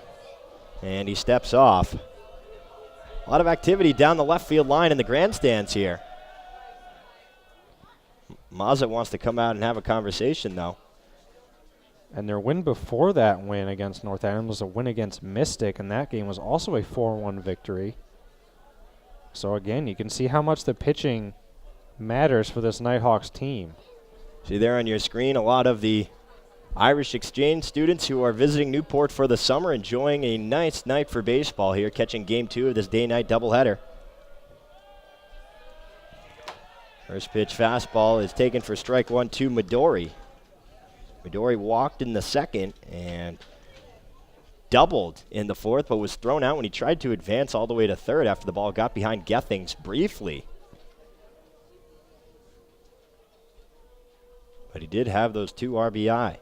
and he steps off. A lot of activity down the left field line in the grandstands here. Mazza wants to come out and have a conversation, though. And their win before that win against North Adams was a win against Mystic, and that game was also a 4-1 victory. So again, you can see how much the pitching matters for this Nighthawks team. See there on your screen a lot of the Irish exchange students who are visiting Newport for the summer, enjoying a nice night for baseball here, catching game 2 of this day-night doubleheader. First pitch fastball is taken for strike 1 to Midori. Midori walked in the second and doubled in the fourth, but was thrown out when he tried to advance all the way to third after the ball got behind Gethings briefly. But he did have those 2 RBI.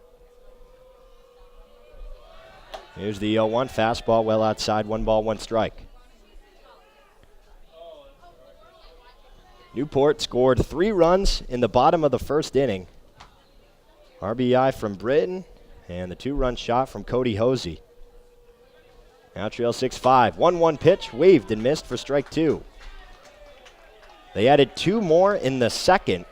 Here's the 0-1 fastball, well outside, 1 ball, 1 strike. Newport scored 3 runs in the bottom of the first inning. RBI from Britton and the 2-run shot from Cody Hosey. Now trail 6-5. 1-1 pitch, waved and missed for strike 2. They added 2 more in the second.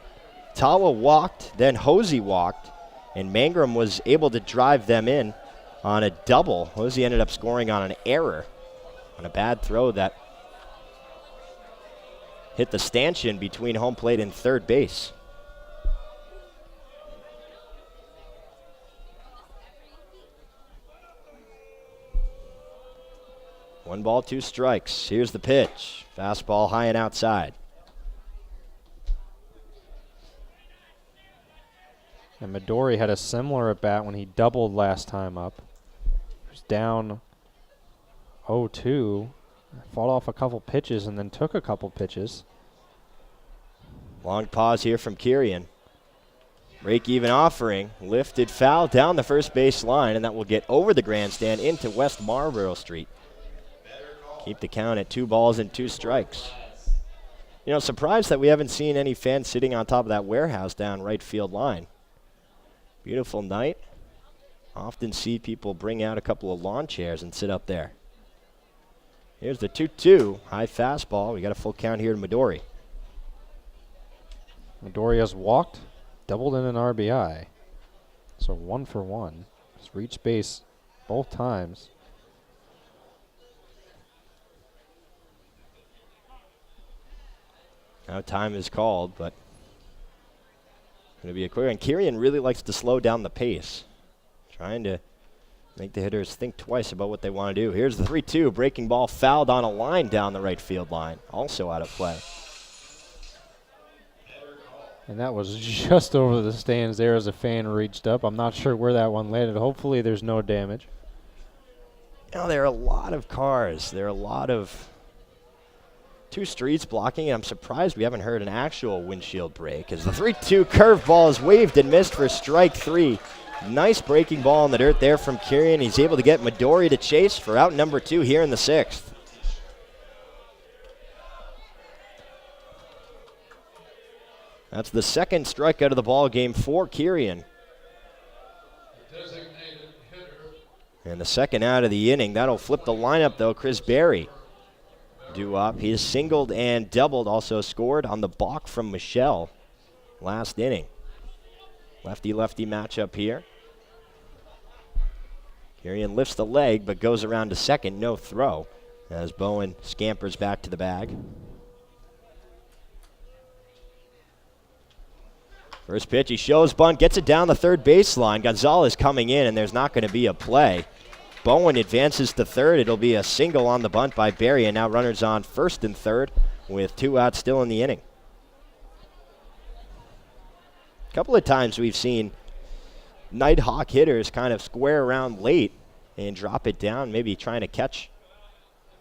Tawa walked, then Hosey walked, and Mangrum was able to drive them in on a double. Hosey ended up scoring on an error, on a bad throw that hit the stanchion between home plate and third base. One ball, 2 strikes. Here's the pitch. Fastball high and outside. And Midori had a similar at bat when he doubled last time up. He was down 0-2, fought off a couple pitches and then took a couple pitches. Long pause here from Kirian. Break-even offering, lifted foul down the first base line, and that will get over the grandstand into West Marlborough Street. Keep the count at 2 balls and 2 strikes. You know, surprised that we haven't seen any fans sitting on top of that warehouse down right field line. Beautiful night. Often see people bring out a couple of lawn chairs and sit up there. Here's the 2-2, high fastball. We got a full count here to Midori. Midori has walked, doubled in an RBI. So 1 for 1. He's reached base both times. Now time is called, but going to be a quick. And Kirian really likes to slow down the pace, trying to make the hitters think twice about what they want to do. Here's the 3-2, breaking ball fouled on a line down the right field line, also out of play. And that was just over the stands there as a fan reached up. I'm not sure where that one landed. Hopefully there's no damage. You know, there are a lot of cars. There are a lot of 2 streets blocking, and I'm surprised we haven't heard an actual windshield break as the 3-2 curveball is waved and missed for strike 3. Nice breaking ball in the dirt there from Kirian. He's able to get Midori to chase for out number 2 here in the 6th. That's the 2nd strikeout of the ball game for Kirian. And the 2nd out of the inning. That'll flip the lineup, though. Chris Berry due up. He has singled and doubled, also scored on the balk from Michelle last inning. Lefty-lefty matchup here. Kirian lifts the leg but goes around to second, no throw, as Bowen scampers back to the bag. First pitch, he shows bunt, gets it down the third baseline. Gonzalez coming in, and there's not going to be a play. Bowen advances to third. It'll be a single on the bunt by Berry, and now runners on first and third with 2 outs still in the inning. A couple of times we've seen Nighthawk hitters kind of square around late and drop it down, maybe trying to catch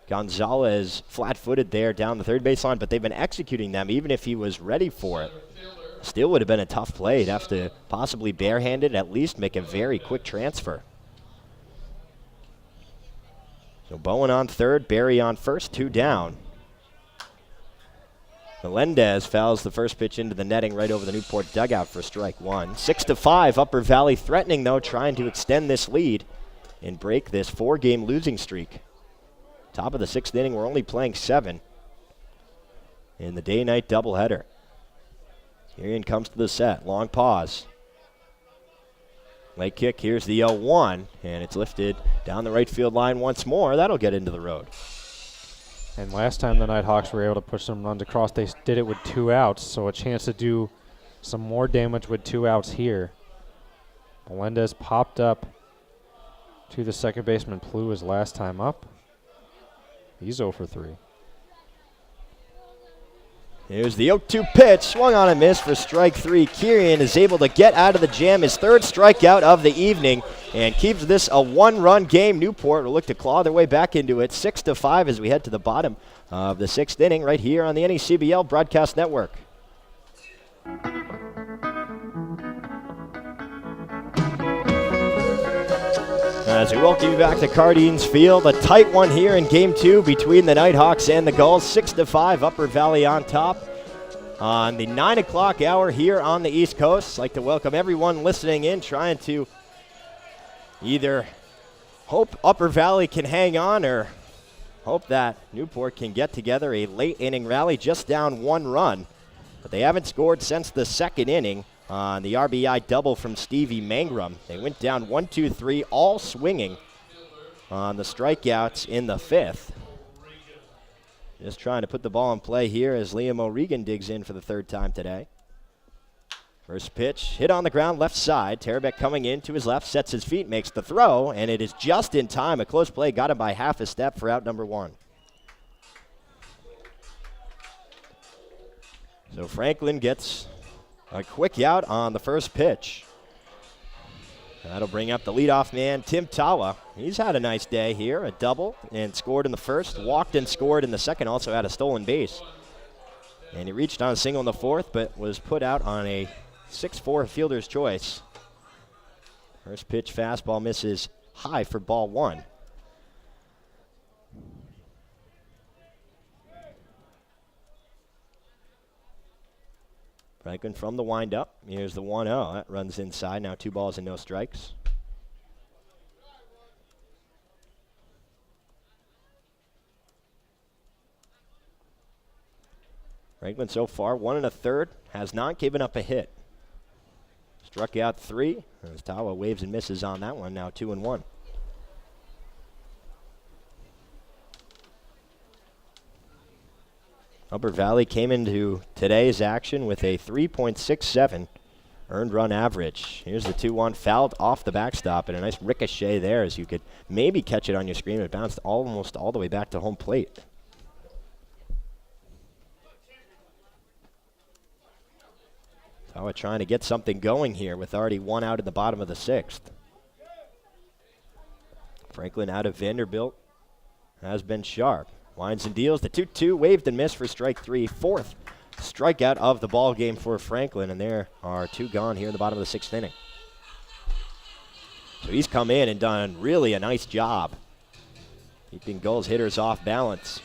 Gonzalez flat-footed there down the third baseline, but they've been executing them even if he was ready for it. Still would have been a tough play. He'd have to possibly barehanded, at least make a very quick transfer. So Bowen on third, Barry on first, 2 down. Melendez fouls the first pitch into the netting right over the Newport dugout for strike 1. 6-5, Upper Valley threatening, though, trying to extend this lead and break this 4-game losing streak. Top of the 6th inning, we're only playing 7 in the day-night doubleheader. Kirian comes to the set, long pause. Late kick, here's the 0-1, and it's lifted down the right field line once more. That'll get into the road. And last time the Nighthawks were able to push some runs across, they did it with 2 outs, so a chance to do some more damage with 2 outs here. Melendez popped up to the second baseman. Plu his last time up. He's 0 for 3. Here's the 0-2 pitch, swung on and missed for strike 3. Kirian is able to get out of the jam, his 3rd strikeout of the evening, and keeps this a 1-run game. Newport will look to claw their way back into it, 6-5 as we head to the bottom of the 6th inning right here on the NECBL Broadcast Network. As we welcome you back to Cardines Field, a tight one here in Game 2 between the Nighthawks and the Gulls. 6-5, Upper Valley on top on the 9 o'clock hour here on the East Coast. I'd like to welcome everyone listening in, trying to either hope Upper Valley can hang on or hope that Newport can get together a late inning rally, just down 1 run. But they haven't scored since the 2nd inning. On the RBI double from Stevie Mangrum. They went down 1-2-3, all swinging on the strikeouts in the 5th. Just trying to put the ball in play here as Liam O'Regan digs in for the 3rd time today. First pitch, hit on the ground left side. Terabek coming in to his left, sets his feet, makes the throw, and it is just in time. A close play got him by half a step for out number 1. So Franklin gets a quick out on the first pitch. That'll bring up the leadoff man, Tim Tawa. He's had a nice day here, a double, and scored in the first, walked and scored in the second, also had a stolen base. And he reached on a single in the 4th, but was put out on a 6-4 fielder's choice. First pitch fastball misses high for ball 1. Franklin from the windup. Here's the 1-0. That runs inside. Now 2 balls and no strikes. Franklin so far 1 1/3, has not given up a hit. Struck out 3. As Tawa waves and misses on that one. Now 2-1. Upper Valley came into today's action with a 3.67 earned run average. Here's the 2-1, fouled off the backstop, and a nice ricochet there as you could maybe catch it on your screen. It bounced almost all the way back to home plate. Tawa trying to get something going here with already 1 out in the bottom of the 6th. Franklin out of Vanderbilt has been sharp. Winds and deals, the 2-2, waved and missed for strike 3. 4th strikeout of the ball game for Franklin, and there are 2 gone here in the bottom of the 6th inning. So he's come in and done really a nice job keeping Gulls hitters off balance.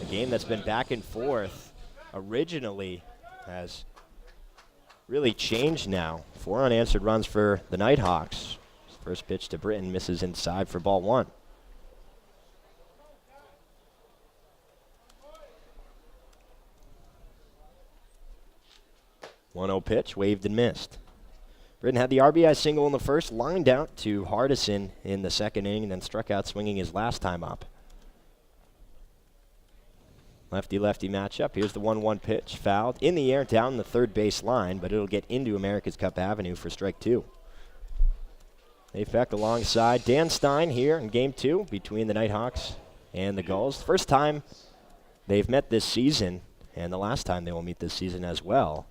A game that's been back and forth originally has really changed now. 4 unanswered runs for the Nighthawks. First pitch to Britton misses inside for ball 1. One-0 pitch, waved and missed. Britton had the RBI single in the first, lined out to Hardison in the 2nd inning, and then struck out swinging his last time up. Lefty-lefty matchup. Here's the 1-1 pitch, fouled in the air down the 3rd base line, but it'll get into America's Cup Avenue for strike 2. Dave Peck alongside Dan Stein here in Game 2 between the Nighthawks and the Gulls. First time they've met this season, and the last time they will meet this season as well.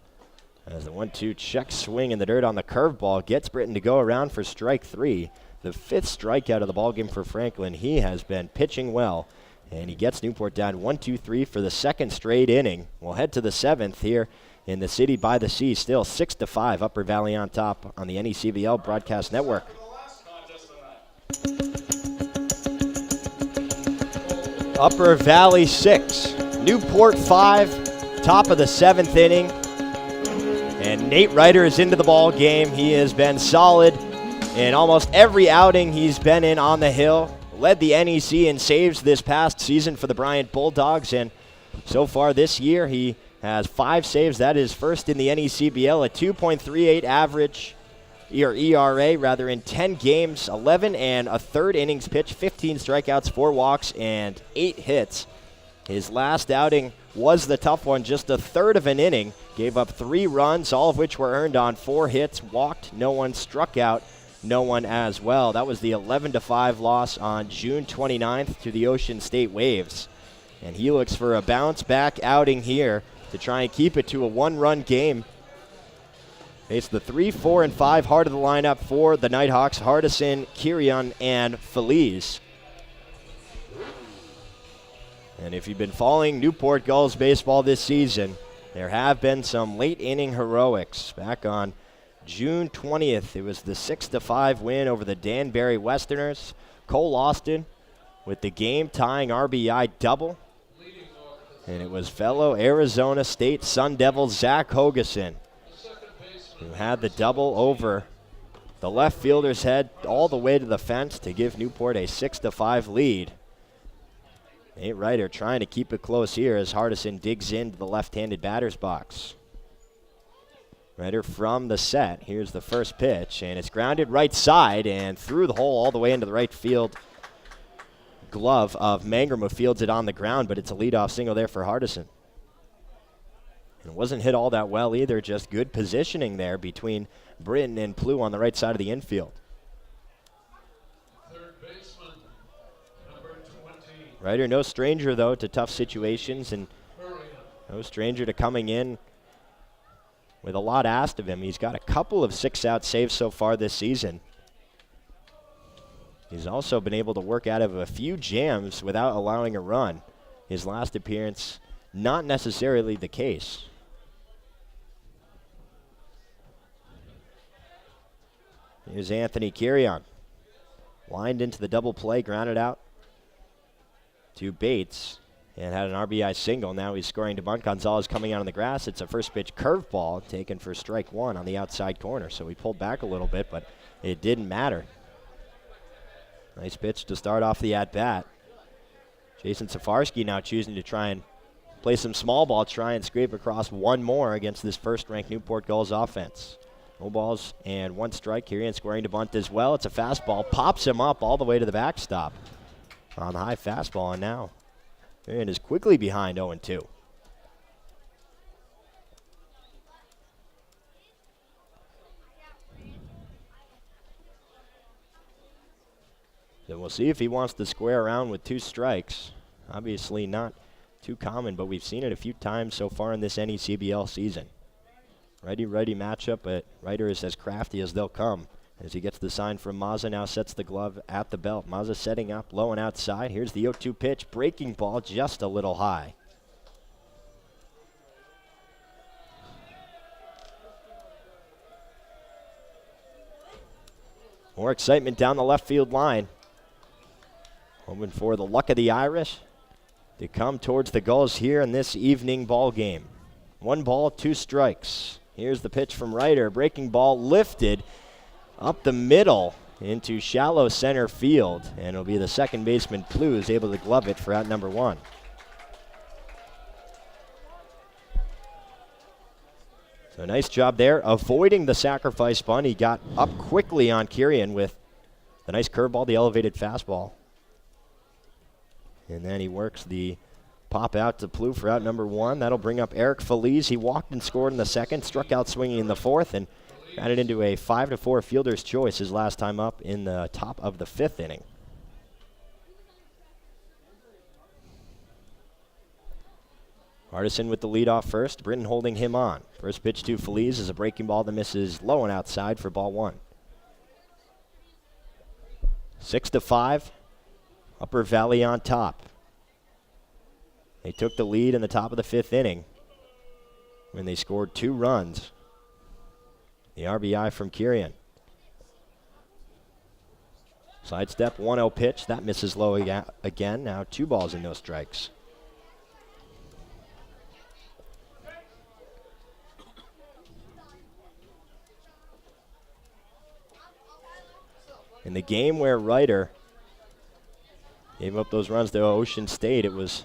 As the 1-2 check swing in the dirt on the curveball gets Britton to go around for strike 3. The 5th strikeout of the ballgame for Franklin. He has been pitching well And he gets Newport down 1-2-3 for the second straight inning. We'll head to the seventh here in the City by the Sea. Still 6-5, Upper Valley on top on the NECBL Broadcast Network. Upper Valley 6, Newport 5, top of the seventh inning. And Nate Ryder is into the ball game. He has been solid in almost every outing he's been in on the hill. Led the NEC in saves this past season for the Bryant Bulldogs, and so far this year he has 5 saves. That is first in the NECBL, a 2.38 average, or ERA rather, in 10 games, 11 and a third innings pitched, 15 strikeouts, 4 walks, and 8 hits. His last outing was the tough one, just a third of an inning. Gave up 3 runs, all of which were earned on 4 hits, walked no one, struck out no one as well. That was the 11-5 loss on June 29th to the Ocean State Waves. And he looks for a bounce-back outing here to try and keep it to a 1-run game. It's the 3, 4, and 5 heart of the lineup for the Nighthawks: Hardison, Kirion, and Feliz. And if you've been following Newport Gulls baseball this season, there have been some late-inning heroics. Back on June 20th, it was the 6-5 win over the Danbury Westerners. Cole Austin with the game-tying RBI double. And it was fellow Arizona State Sun Devil Zach Hogeson who had the double over the left fielder's head all the way to the fence to give Newport a 6-5 lead. Nate Ryder trying to keep it close here as Hardison digs into the left-handed batter's box. Ryder from the set. Here's the first pitch, and it's grounded right side and through the hole all the way into the right field glove of Mangrum, who fields it on the ground, but it's a leadoff single there for Hardison. And it wasn't hit all that well either, just good positioning there between Britton and Plew on the right side of the infield. Third baseman, number 20. Ryder no stranger, though, to tough situations, and no stranger to coming in with a lot asked of him. He's got a couple of 6-out saves so far this season. He's also been able to work out of a few jams without allowing a run. His last appearance, not necessarily the case. Here's Anthony Kirion. Lined into the double play, grounded out to Bates, and had an RBI single. Now he's scoring to bunt. Gonzalez coming out on the grass. It's a first pitch curveball taken for strike 1 on the outside corner. So he pulled back a little bit, but it didn't matter. Nice pitch to start off the at-bat. Jason Safarski now choosing to try and play some small ball, try and scrape across one more against this first-ranked Newport Gulls offense. No balls and 1 strike. Kirian squaring to bunt as well. It's a fastball. Pops him up all the way to the backstop on the high fastball, and now Kirian is quickly behind 0-2. So we'll see if he wants to square around with 2 strikes. Obviously not too common, but we've seen it a few times so far in this NECBL season. Righty-righty matchup, but Ryder is as crafty as they'll come. As he gets the sign from Mazza, now sets the glove at the belt. Mazza setting up, low and outside. Here's the 0-2 pitch. Breaking ball just a little high. More excitement down the left field line. Hoping for the luck of the Irish to come towards the Gulls here in this evening ball game. 1 ball, 2 strikes. Here's the pitch from Ryder. Breaking ball lifted up the middle into shallow center field. And it'll be the second baseman, Plew, who's able to glove it for out number 1. So nice job there, avoiding the sacrifice bunt. He got up quickly on Kirian with the nice curveball, the elevated fastball. And then he works the pop out to Plew for out number 1. That'll bring up Eric Feliz. He walked and scored in the second, struck out swinging in the 4th, and got it into a 5-4 fielder's choice his last time up in the top of the 5th inning. Hardison with the leadoff first. Britton holding him on. First pitch to Feliz is a breaking ball that misses low and outside for ball 1. 6-5. Upper Valley on top. They took the lead in the top of the 5th inning when they scored 2 runs. The RBI from Kirian. Sidestep 1-0 pitch. That misses low again. Now 2 balls and no strikes. In the game where Ryder gave up those runs to Ocean State, it was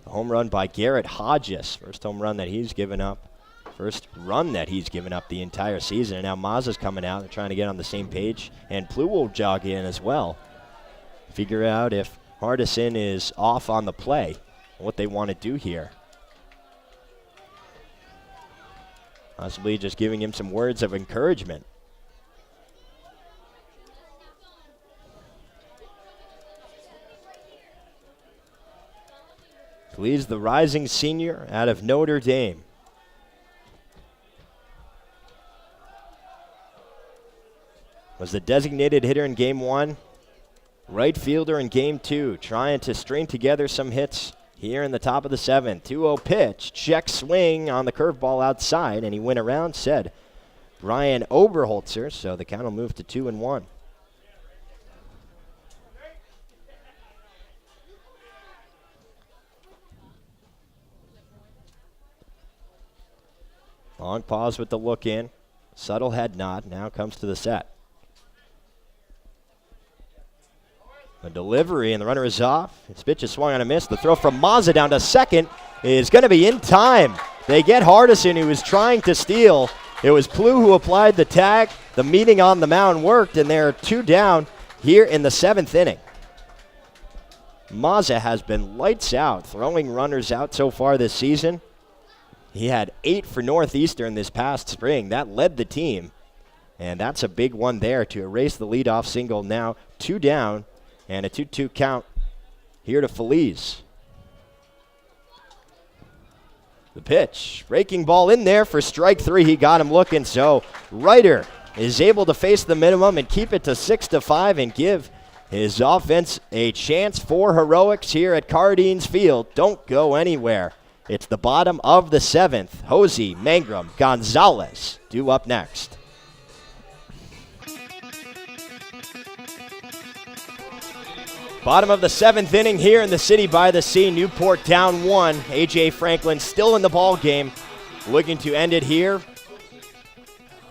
a home run by Garrett Hodges. First home run that he's given up. First run that he's given up the entire season. And now Mazza's coming out. They're trying to get on the same page. And Plu will jog in as well. Figure out if Hardison is off on the play, what they want to do here. Possibly just giving him some words of encouragement. Leads the rising senior out of Notre Dame. Was the designated hitter in game 1. Right fielder in game 2. Trying to string together some hits here in the top of the 7th. 2-0 pitch. Check swing on the curveball outside, and he went around, said Brian Oberholzer. So the count will move to 2-1. Long pause with the look in. Subtle head nod. Now comes to the set. A delivery, and the runner is off. His pitch is swung on a miss. The throw from Mazza down to second is going to be in time. They get Hardison, who was trying to steal. It was Plu who applied the tag. The meeting on the mound worked, and they're 2 down here in the 7th inning. Mazza has been lights out, throwing runners out so far this season. He had 8 for Northeastern this past spring. That led the team. And that's a big one there to erase the leadoff single. Now 2 down and a 2-2 count here to Feliz. The pitch. Breaking ball in there for strike 3. He got him looking. So Ryder is able to face the minimum and keep it to 6-5 and give his offense a chance for heroics here at Cardines Field. Don't go anywhere. It's the bottom of the 7th. Hosey, Mangrum, Gonzalez due up next. Bottom of the 7th inning here in the City by the Sea. Newport down 1. A.J. Franklin still in the ball game, looking to end it here.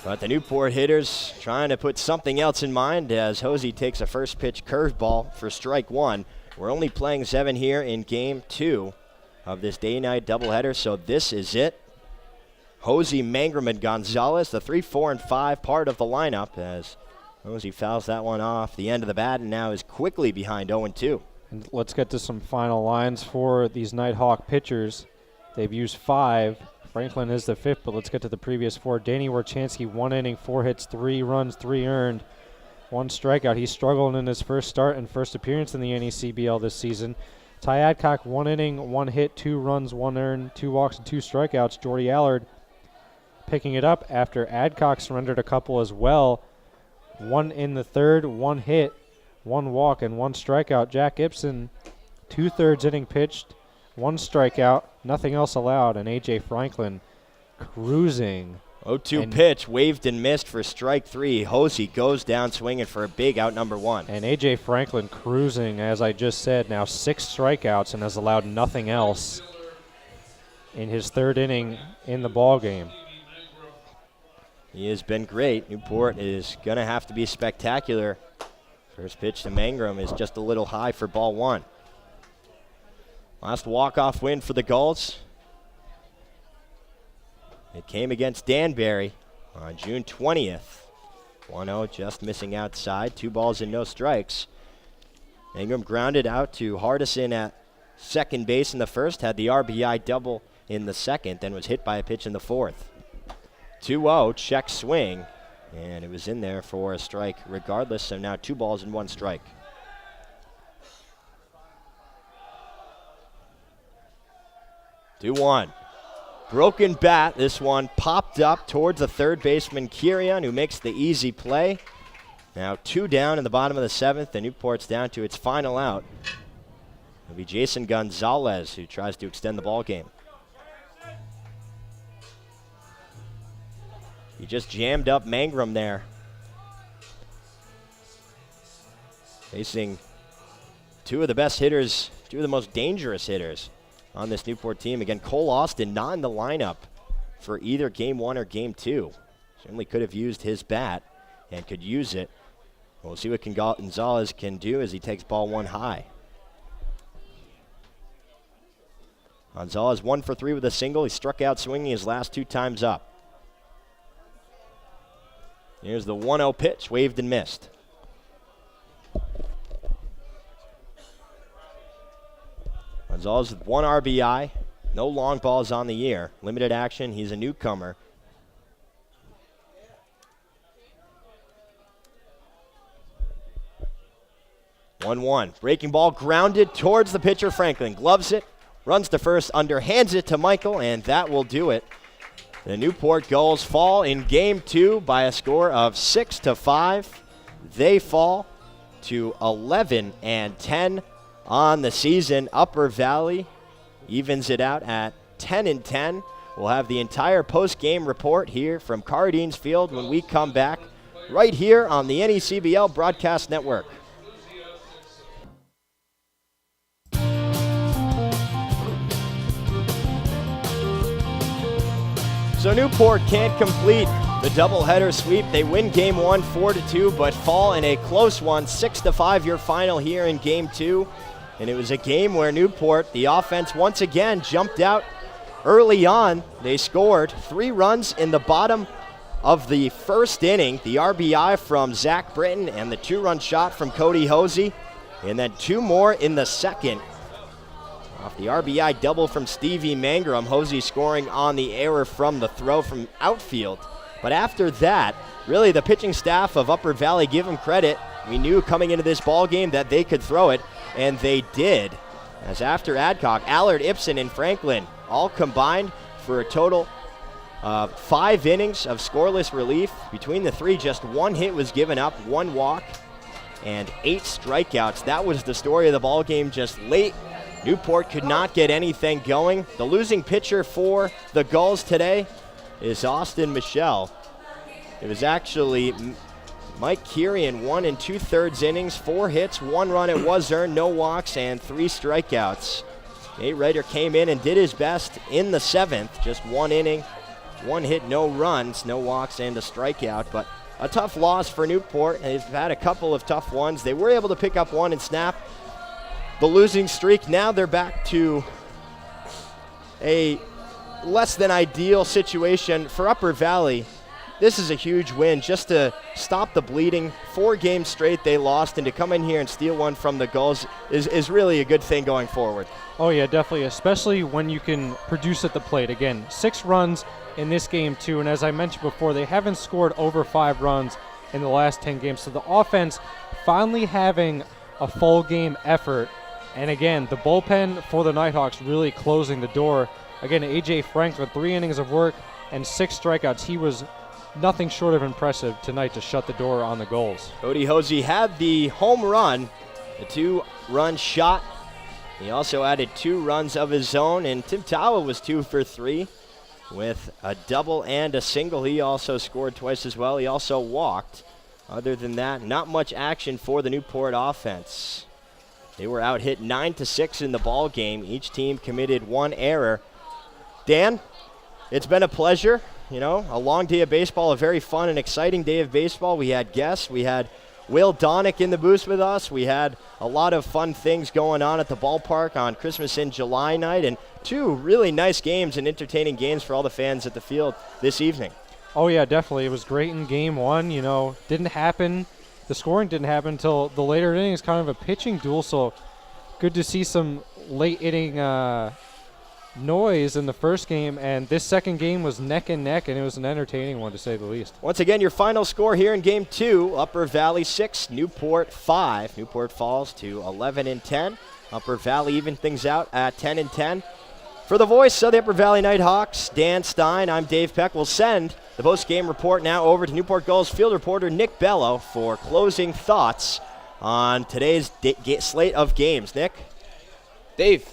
But the Newport hitters trying to put something else in mind as Hosey takes a first pitch curveball for strike 1. We're only playing 7 here in game 2 of this day-night doubleheader, so this is it. Hosey, Mangrum, and Gonzalez, the 3, 4, and 5 part of the lineup, as Hosey fouls that one off the end of the bat and now is quickly behind 0-2. And let's get to some final lines for these Nighthawk pitchers. They've used 5. Franklin is the 5th, but let's get to the previous 4. Danny Warchansky, 1 inning, 4 hits, 3 runs, 3 earned, 1 strikeout. He struggled in his first start and first appearance in the NECBL this season. Ty Adcock, 1 inning, 1 hit, 2 runs, 1 earned, 2 walks, and 2 strikeouts. Jordy Allard picking it up after Adcock surrendered a couple as well. 1 in the 3rd, 1 hit, 1 walk, and 1 strikeout. Jack Gibson, 2/3 inning pitched, 1 strikeout, nothing else allowed, and A.J. Franklin cruising. 0-2 pitch, waved and missed for strike 3. Hosey goes down swinging for a big out number 1. And A.J. Franklin cruising, as I just said, now 6 strikeouts and has allowed nothing else in his 3rd inning in the ball game. He has been great. Newport is going to have to be spectacular. First pitch to Mangrum is just a little high for ball 1. Last walk-off win for the Gulls. It came against Danbury on June 20th. 1-0 just missing outside. 2 balls and no strikes. Mangrum grounded out to Hardison at second base in the first, had the RBI double in the second, then was hit by a pitch in the 4th. 2-0, check swing, and it was in there for a strike regardless, so now 2 balls and 1 strike. Two 2-1. Broken bat, this one popped up towards the third baseman, Kirian, who makes the easy play. Now 2 down in the bottom of the 7th, and Newport's down to its final out. It'll be Jason Gonzalez who tries to extend the ball game. He just jammed up Mangrum there. Facing two of the best hitters, two of the most dangerous hitters on this Newport team. Again, Cole Austin not in the lineup for either game 1 or game 2. Certainly could have used his bat and could use it. We'll see what Gonzalez can do as he takes ball 1 high. Gonzalez 1 for 3 with a single. He struck out swinging his last 2 times up. Here's the 1-0 pitch, waved and missed. Gonzalez with 1 RBI, no long balls on the year. Limited action, he's a newcomer. One, breaking ball grounded towards the pitcher. Franklin gloves it, runs to first, underhands it to Michael, and that will do it. The Newport Gulls fall in game 2 by a score of 6-5. They fall to 11-10 on the season. Upper Valley evens it out at 10-10. We'll have the entire post-game report here from Cardines Field when we come back right here on the NECBL Broadcast Network. So Newport can't complete the doubleheader sweep. They win game 1 4-2, but fall in a close one, 6-5 your final here in game 2. And it was a game where Newport, the offense once again jumped out early on. They scored 3 runs in the bottom of the first inning. The RBI from Zach Britton and the 2-run shot from Cody Hosey. And then 2 more in the second. Off the RBI double from Stevie Mangrum, Hosey scoring on the error from the throw from outfield. But after that, really the pitching staff of Upper Valley, give them credit. We knew coming into this ball game that they could throw it, and they did. As after Adcock, Allard, Ibsen, and Franklin all combined for a total of 5 innings of scoreless relief. Between the 3, just 1 hit was given up, 1 walk, and 8 strikeouts. That was the story of the ball game just late. Newport could not get anything going. The losing pitcher for the Gulls today is Austin Michelle. It was actually Mike Kirian, 1 2/3 innings, 4 hits, 1 run it was earned, no walks, and 3 strikeouts. Nate Rader came in and did his best in the 7th, just 1 inning, 1 hit, no runs, no walks, and a strikeout. But a tough loss for Newport. They've had a couple of tough ones. They were able to pick up 1 and snap the losing streak. Now they're back to a less than ideal situation for Upper Valley. This is a huge win just to stop the bleeding. 4 games straight they lost, and to come in here and steal one from the Gulls is really a good thing going forward. Oh yeah, definitely, especially when you can produce at the plate. Again, 6 runs in this game too, and as I mentioned before, they haven't scored over 5 runs in the last 10 games. So the offense finally having a full game effort. And again, the bullpen for the Nighthawks really closing the door. Again, A.J. Franklin, 3 innings of work and 6 strikeouts. He was nothing short of impressive tonight to shut the door on the Gulls. Cody Hosey had the home run, a 2-run shot. He also added 2 runs of his own, and Tim Tawa was 2 for 3 with a double and a single. He also scored twice as well. He also walked. Other than that, not much action for the Newport offense. They were out hit 9-6 in the ball game. Each team committed 1 error. Dan, it's been a pleasure. You know, a long day of baseball, a very fun and exciting day of baseball. We had guests. We had Will Donick in the booth with us. We had a lot of fun things going on at the ballpark on Christmas in July night, and 2 really nice games and entertaining games for all the fans at the field this evening. Oh yeah, definitely. It was great in game 1. You know, didn't happen. The scoring didn't happen until the later innings, kind of a pitching duel. So good to see some late inning noise in the first game, and this second game was neck and neck, and it was an entertaining one to say the least. Once again, your final score here in game 2, Upper Valley 6, Newport 5. Newport falls to 11-10. Upper Valley even things out at 10-10. For the voice of the Upper Valley Nighthawks, Dan Stein, I'm Dave Peck. We'll send the post-game report now over to Newport Gulls field reporter Nick Bello for closing thoughts on today's slate of games. Nick? Dave,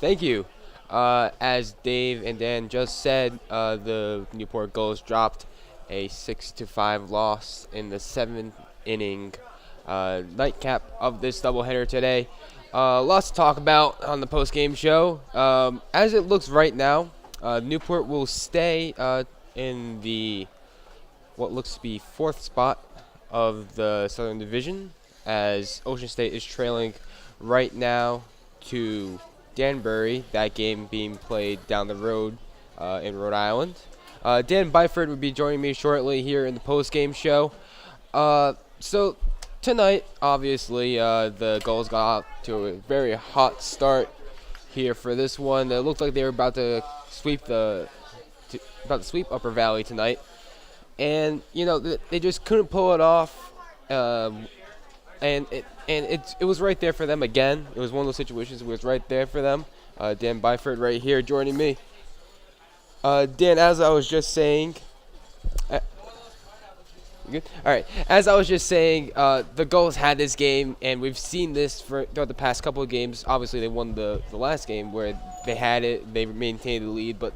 thank you. As Dave and Dan just said, the Newport Gulls dropped a 6-5 loss in the 7th-inning nightcap of this doubleheader today. Lots to talk about on the post-game show. As it looks right now, Newport will stay in the what looks to be 4th spot of the Southern Division, as Ocean State is trailing right now to Danbury, that game being played down the road in Rhode Island. Dan Byford will be joining me shortly here in the post-game show. So tonight, obviously, the Gulls got out to a very hot start here for this one. It looked like they were about to sweep sweep Upper Valley tonight, and they just couldn't pull it off. And it was right there for them again. It was one of those situations where it was right there for them. Dan Byford right here joining me. Dan, as I was just saying, good? All right. As I was just saying, the Gulls had this game, and we've seen this throughout the past couple of games. Obviously, they won the last game where they had it, they maintained the lead, but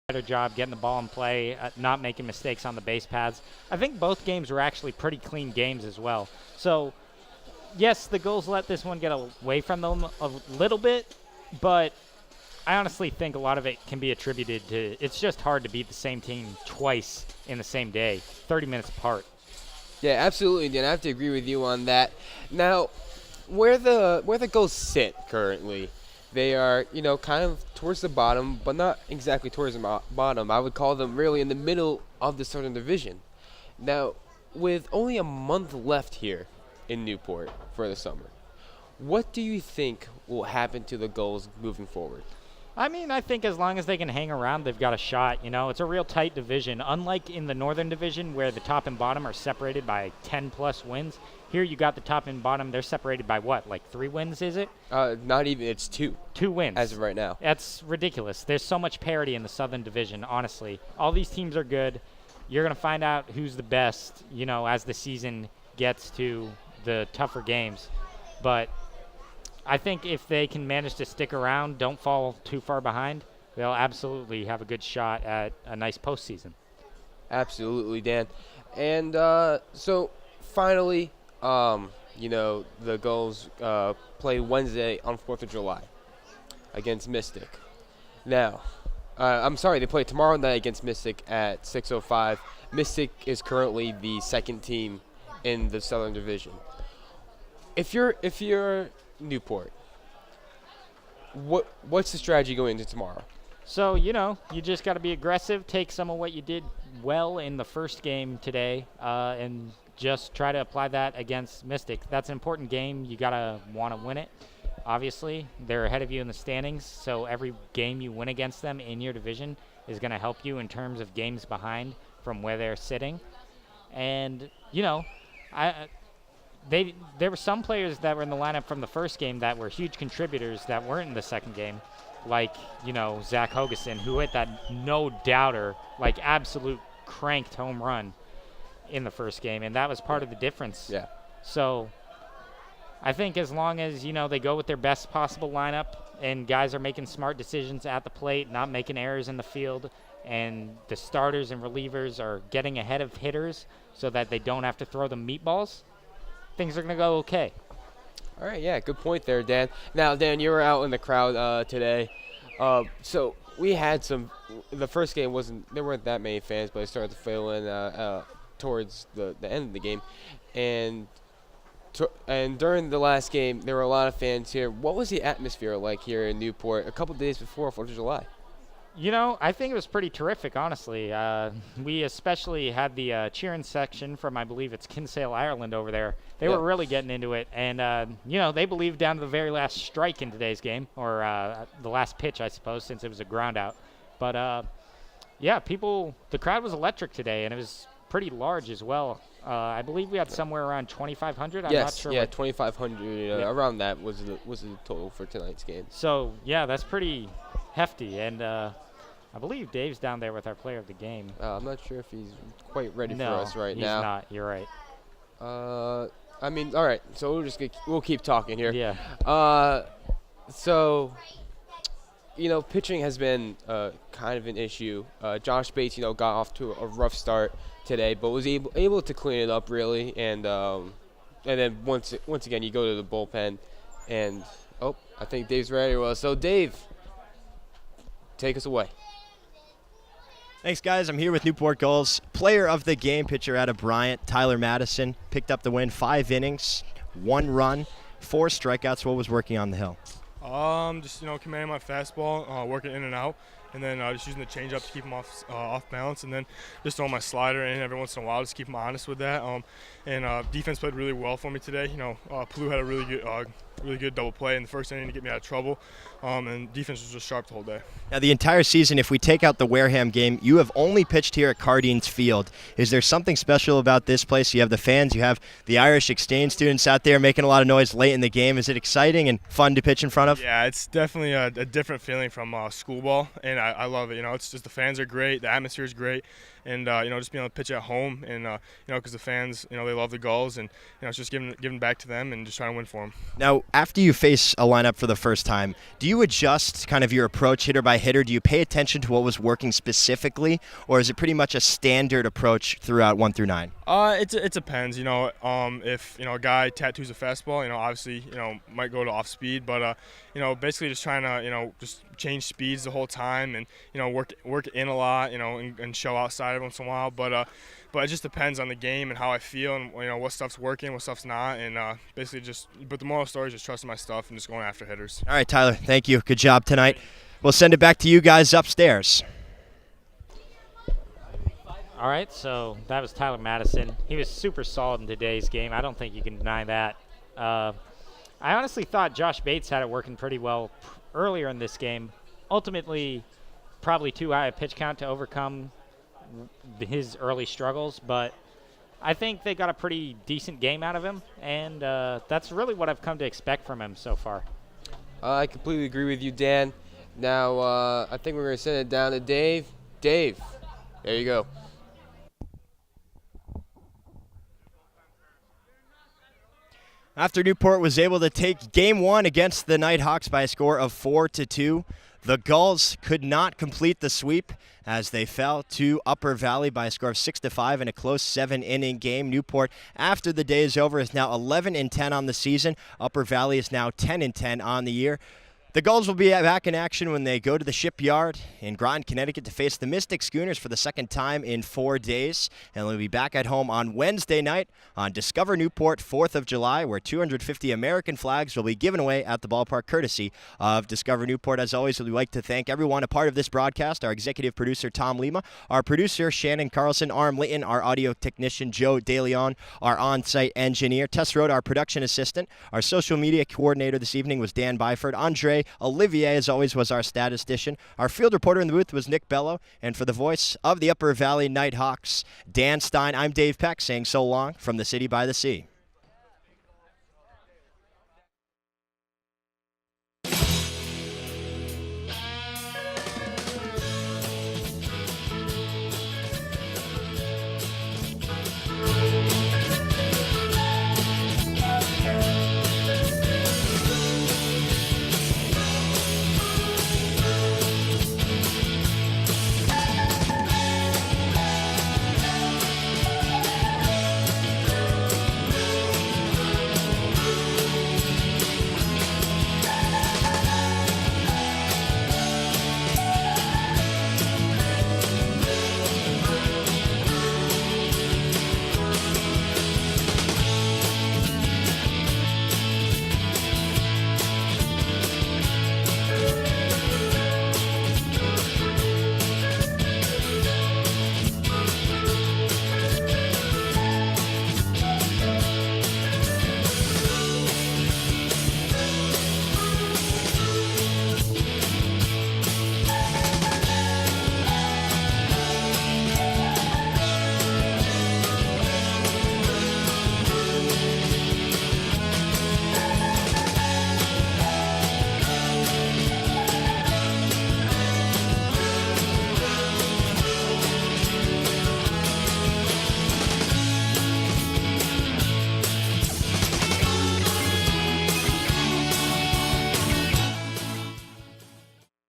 better job getting the ball in play, not making mistakes on the base paths. I think both games were actually pretty clean games as well. So, yes, the Gulls let this one get away from them a little bit, but I honestly think a lot of it can be attributed to it's just hard to beat the same team twice in the same day, 30 minutes apart. Yeah, absolutely, Dan. I have to agree with you on that. Now, where the Gulls sit currently, they are, kind of towards the bottom, but not exactly towards the bottom. I would call them really in the middle of the Southern Division. Now, with only a month left here in Newport for the summer, what do you think will happen to the Gulls moving forward? I mean, I think as long as they can hang around, they've got a shot. It's a real tight division. Unlike in the Northern Division where the top and bottom are separated by 10-plus wins, here you got the top and bottom. They're separated by what, like 3 wins, is it? Not even. It's 2. 2 wins. As of right now. That's ridiculous. There's so much parity in the Southern Division, honestly. All these teams are good. You're going to find out who's the best, as the season gets to the tougher games. But I think if they can manage to stick around, don't fall too far behind, they'll absolutely have a good shot at a nice postseason. Absolutely, Dan. And so finally, the Gulls play Wednesday on 4th of July against Mystic. Now, I'm sorry, they play tomorrow night against Mystic at 6:05. Mystic is currently the 2nd team in the Southern Division. If you're Newport, what's the strategy going into tomorrow? So, you just got to be aggressive, take some of what you did well in the first game today, and just try to apply that against Mystic. That's an important game. You got to want to win it. Obviously, they're ahead of you in the standings, so every game you win against them in your division is going to help you in terms of games behind from where they're sitting. And, there were some players that were in the lineup from the first game that were huge contributors that weren't in the second game, like, Zach Hogeson, who hit that no-doubter, like absolute cranked home run in the first game, and that was part of the difference. Yeah. So I think as long as, they go with their best possible lineup and guys are making smart decisions at the plate, not making errors in the field, and the starters and relievers are getting ahead of hitters so that they don't have to throw them meatballs, things are going to go okay. All right, yeah, good point there, Dan. Now, Dan, you were out in the crowd today. So we had the first game there weren't that many fans, but it started to fill in towards the end of the game. And during the last game, there were a lot of fans here. What was the atmosphere like here in Newport a couple days before 4th of July? I think it was pretty terrific, honestly. We especially had the cheering section from, I believe it's Kinsale, Ireland over there. They were really getting into it. And, they believed down to the very last strike in today's game, or the last pitch, I suppose, since it was a ground out. But, the crowd was electric today, and it was pretty large as well. I believe we had somewhere around 2,500. I'm not sure. Yeah, 2,500. Around that was the total for tonight's game. So, yeah, that's pretty hefty. And I believe Dave's down there with our player of the game. I'm not sure if he's quite ready for us right now. He's not. You're right. All right. So we'll keep talking here. Yeah. So, pitching has been kind of an issue. Josh Bates, got off to a rough start today, but was able to clean it up really. And then once again, you go to the bullpen, and I think Dave's ready. Well, so Dave, take us away. Thanks, guys. I'm here with Newport Gulls player of the game, pitcher out of Bryant, Tyler Madison. Picked up the win, 5 innings, 1 run, 4 strikeouts. What was working on the hill? Just commanding my fastball, working in and out, and then just using the changeup to keep him off balance, and then just throwing my slider in every once in a while, just keep him honest with that. Defense played really well for me today. Plu had a really good double play in the first inning to get me out of trouble, and defense was just sharp the whole day. Now, the entire season, if we take out the Wareham game, you have only pitched here at Cardines Field. Is there something special about this place? You have the fans, you have the Irish exchange students out there making a lot of noise late in the game. Is it exciting and fun to pitch in front of? Yeah, it's definitely a different feeling from school ball, and I love it. It's just the fans are great, the atmosphere is great, and just being able to pitch at home, and because the fans, they love the Gulls, and it's just giving back to them and just trying to win for them. Now, after you face a lineup for the first time, do you adjust kind of your approach hitter by hitter? Do you pay attention to what was working specifically, or is it pretty much a standard approach throughout 1 through 9? It depends. If a guy tattoos a fastball, obviously might go to off speed, but basically just trying to just change speeds the whole time, and work in a lot, and show outside every once in a while. But it just depends on the game and how I feel, and what stuff's working, what stuff's not, and basically but the moral story is just trusting my stuff and just going after hitters. All right, Tyler, thank you. Good job tonight. We'll send it back to you guys upstairs. All right, so that was Tyler Madison. He was super solid in today's game. I don't think you can deny that. I honestly thought Josh Bates had it working pretty well earlier in this game. Ultimately, probably too high a pitch count to overcome his early struggles, but I think they got a pretty decent game out of him, and that's really what I've come to expect from him so far. I completely agree with you, Dan. Now, I think we're going to send it down to Dave. Dave, there you go. After Newport was able to take Game 1 against the Nighthawks by a score of 4-2, the Gulls could not complete the sweep as they fell to Upper Valley by a score of 6-5 in a close 7-inning game. Newport, after the day is over, is now 11-10 on the season. Upper Valley is now 10-10 on the year. The Gulls will be back in action when they go to the Shipyard in Groton, Connecticut to face the Mystic Schooners for the second time in 4 days. And they'll be back at home on Wednesday night on Discover Newport, 4th of July, where 250 American flags will be given away at the ballpark courtesy of Discover Newport. As always, we'd like to thank everyone a part of this broadcast, our executive producer, Tom Lima, our producer, Shannon Carlson, Arm Litton, our audio technician, Joe DeLeon, our on-site engineer, Tess Rhoda, our production assistant, our social media coordinator this evening was Dan Byford, Andre Olivier, as always, was our statistician. Our field reporter in the booth was Nick Bello. And for the voice of the Upper Valley Nighthawks, Dan Stein, I'm Dave Peck saying so long from the city by the sea.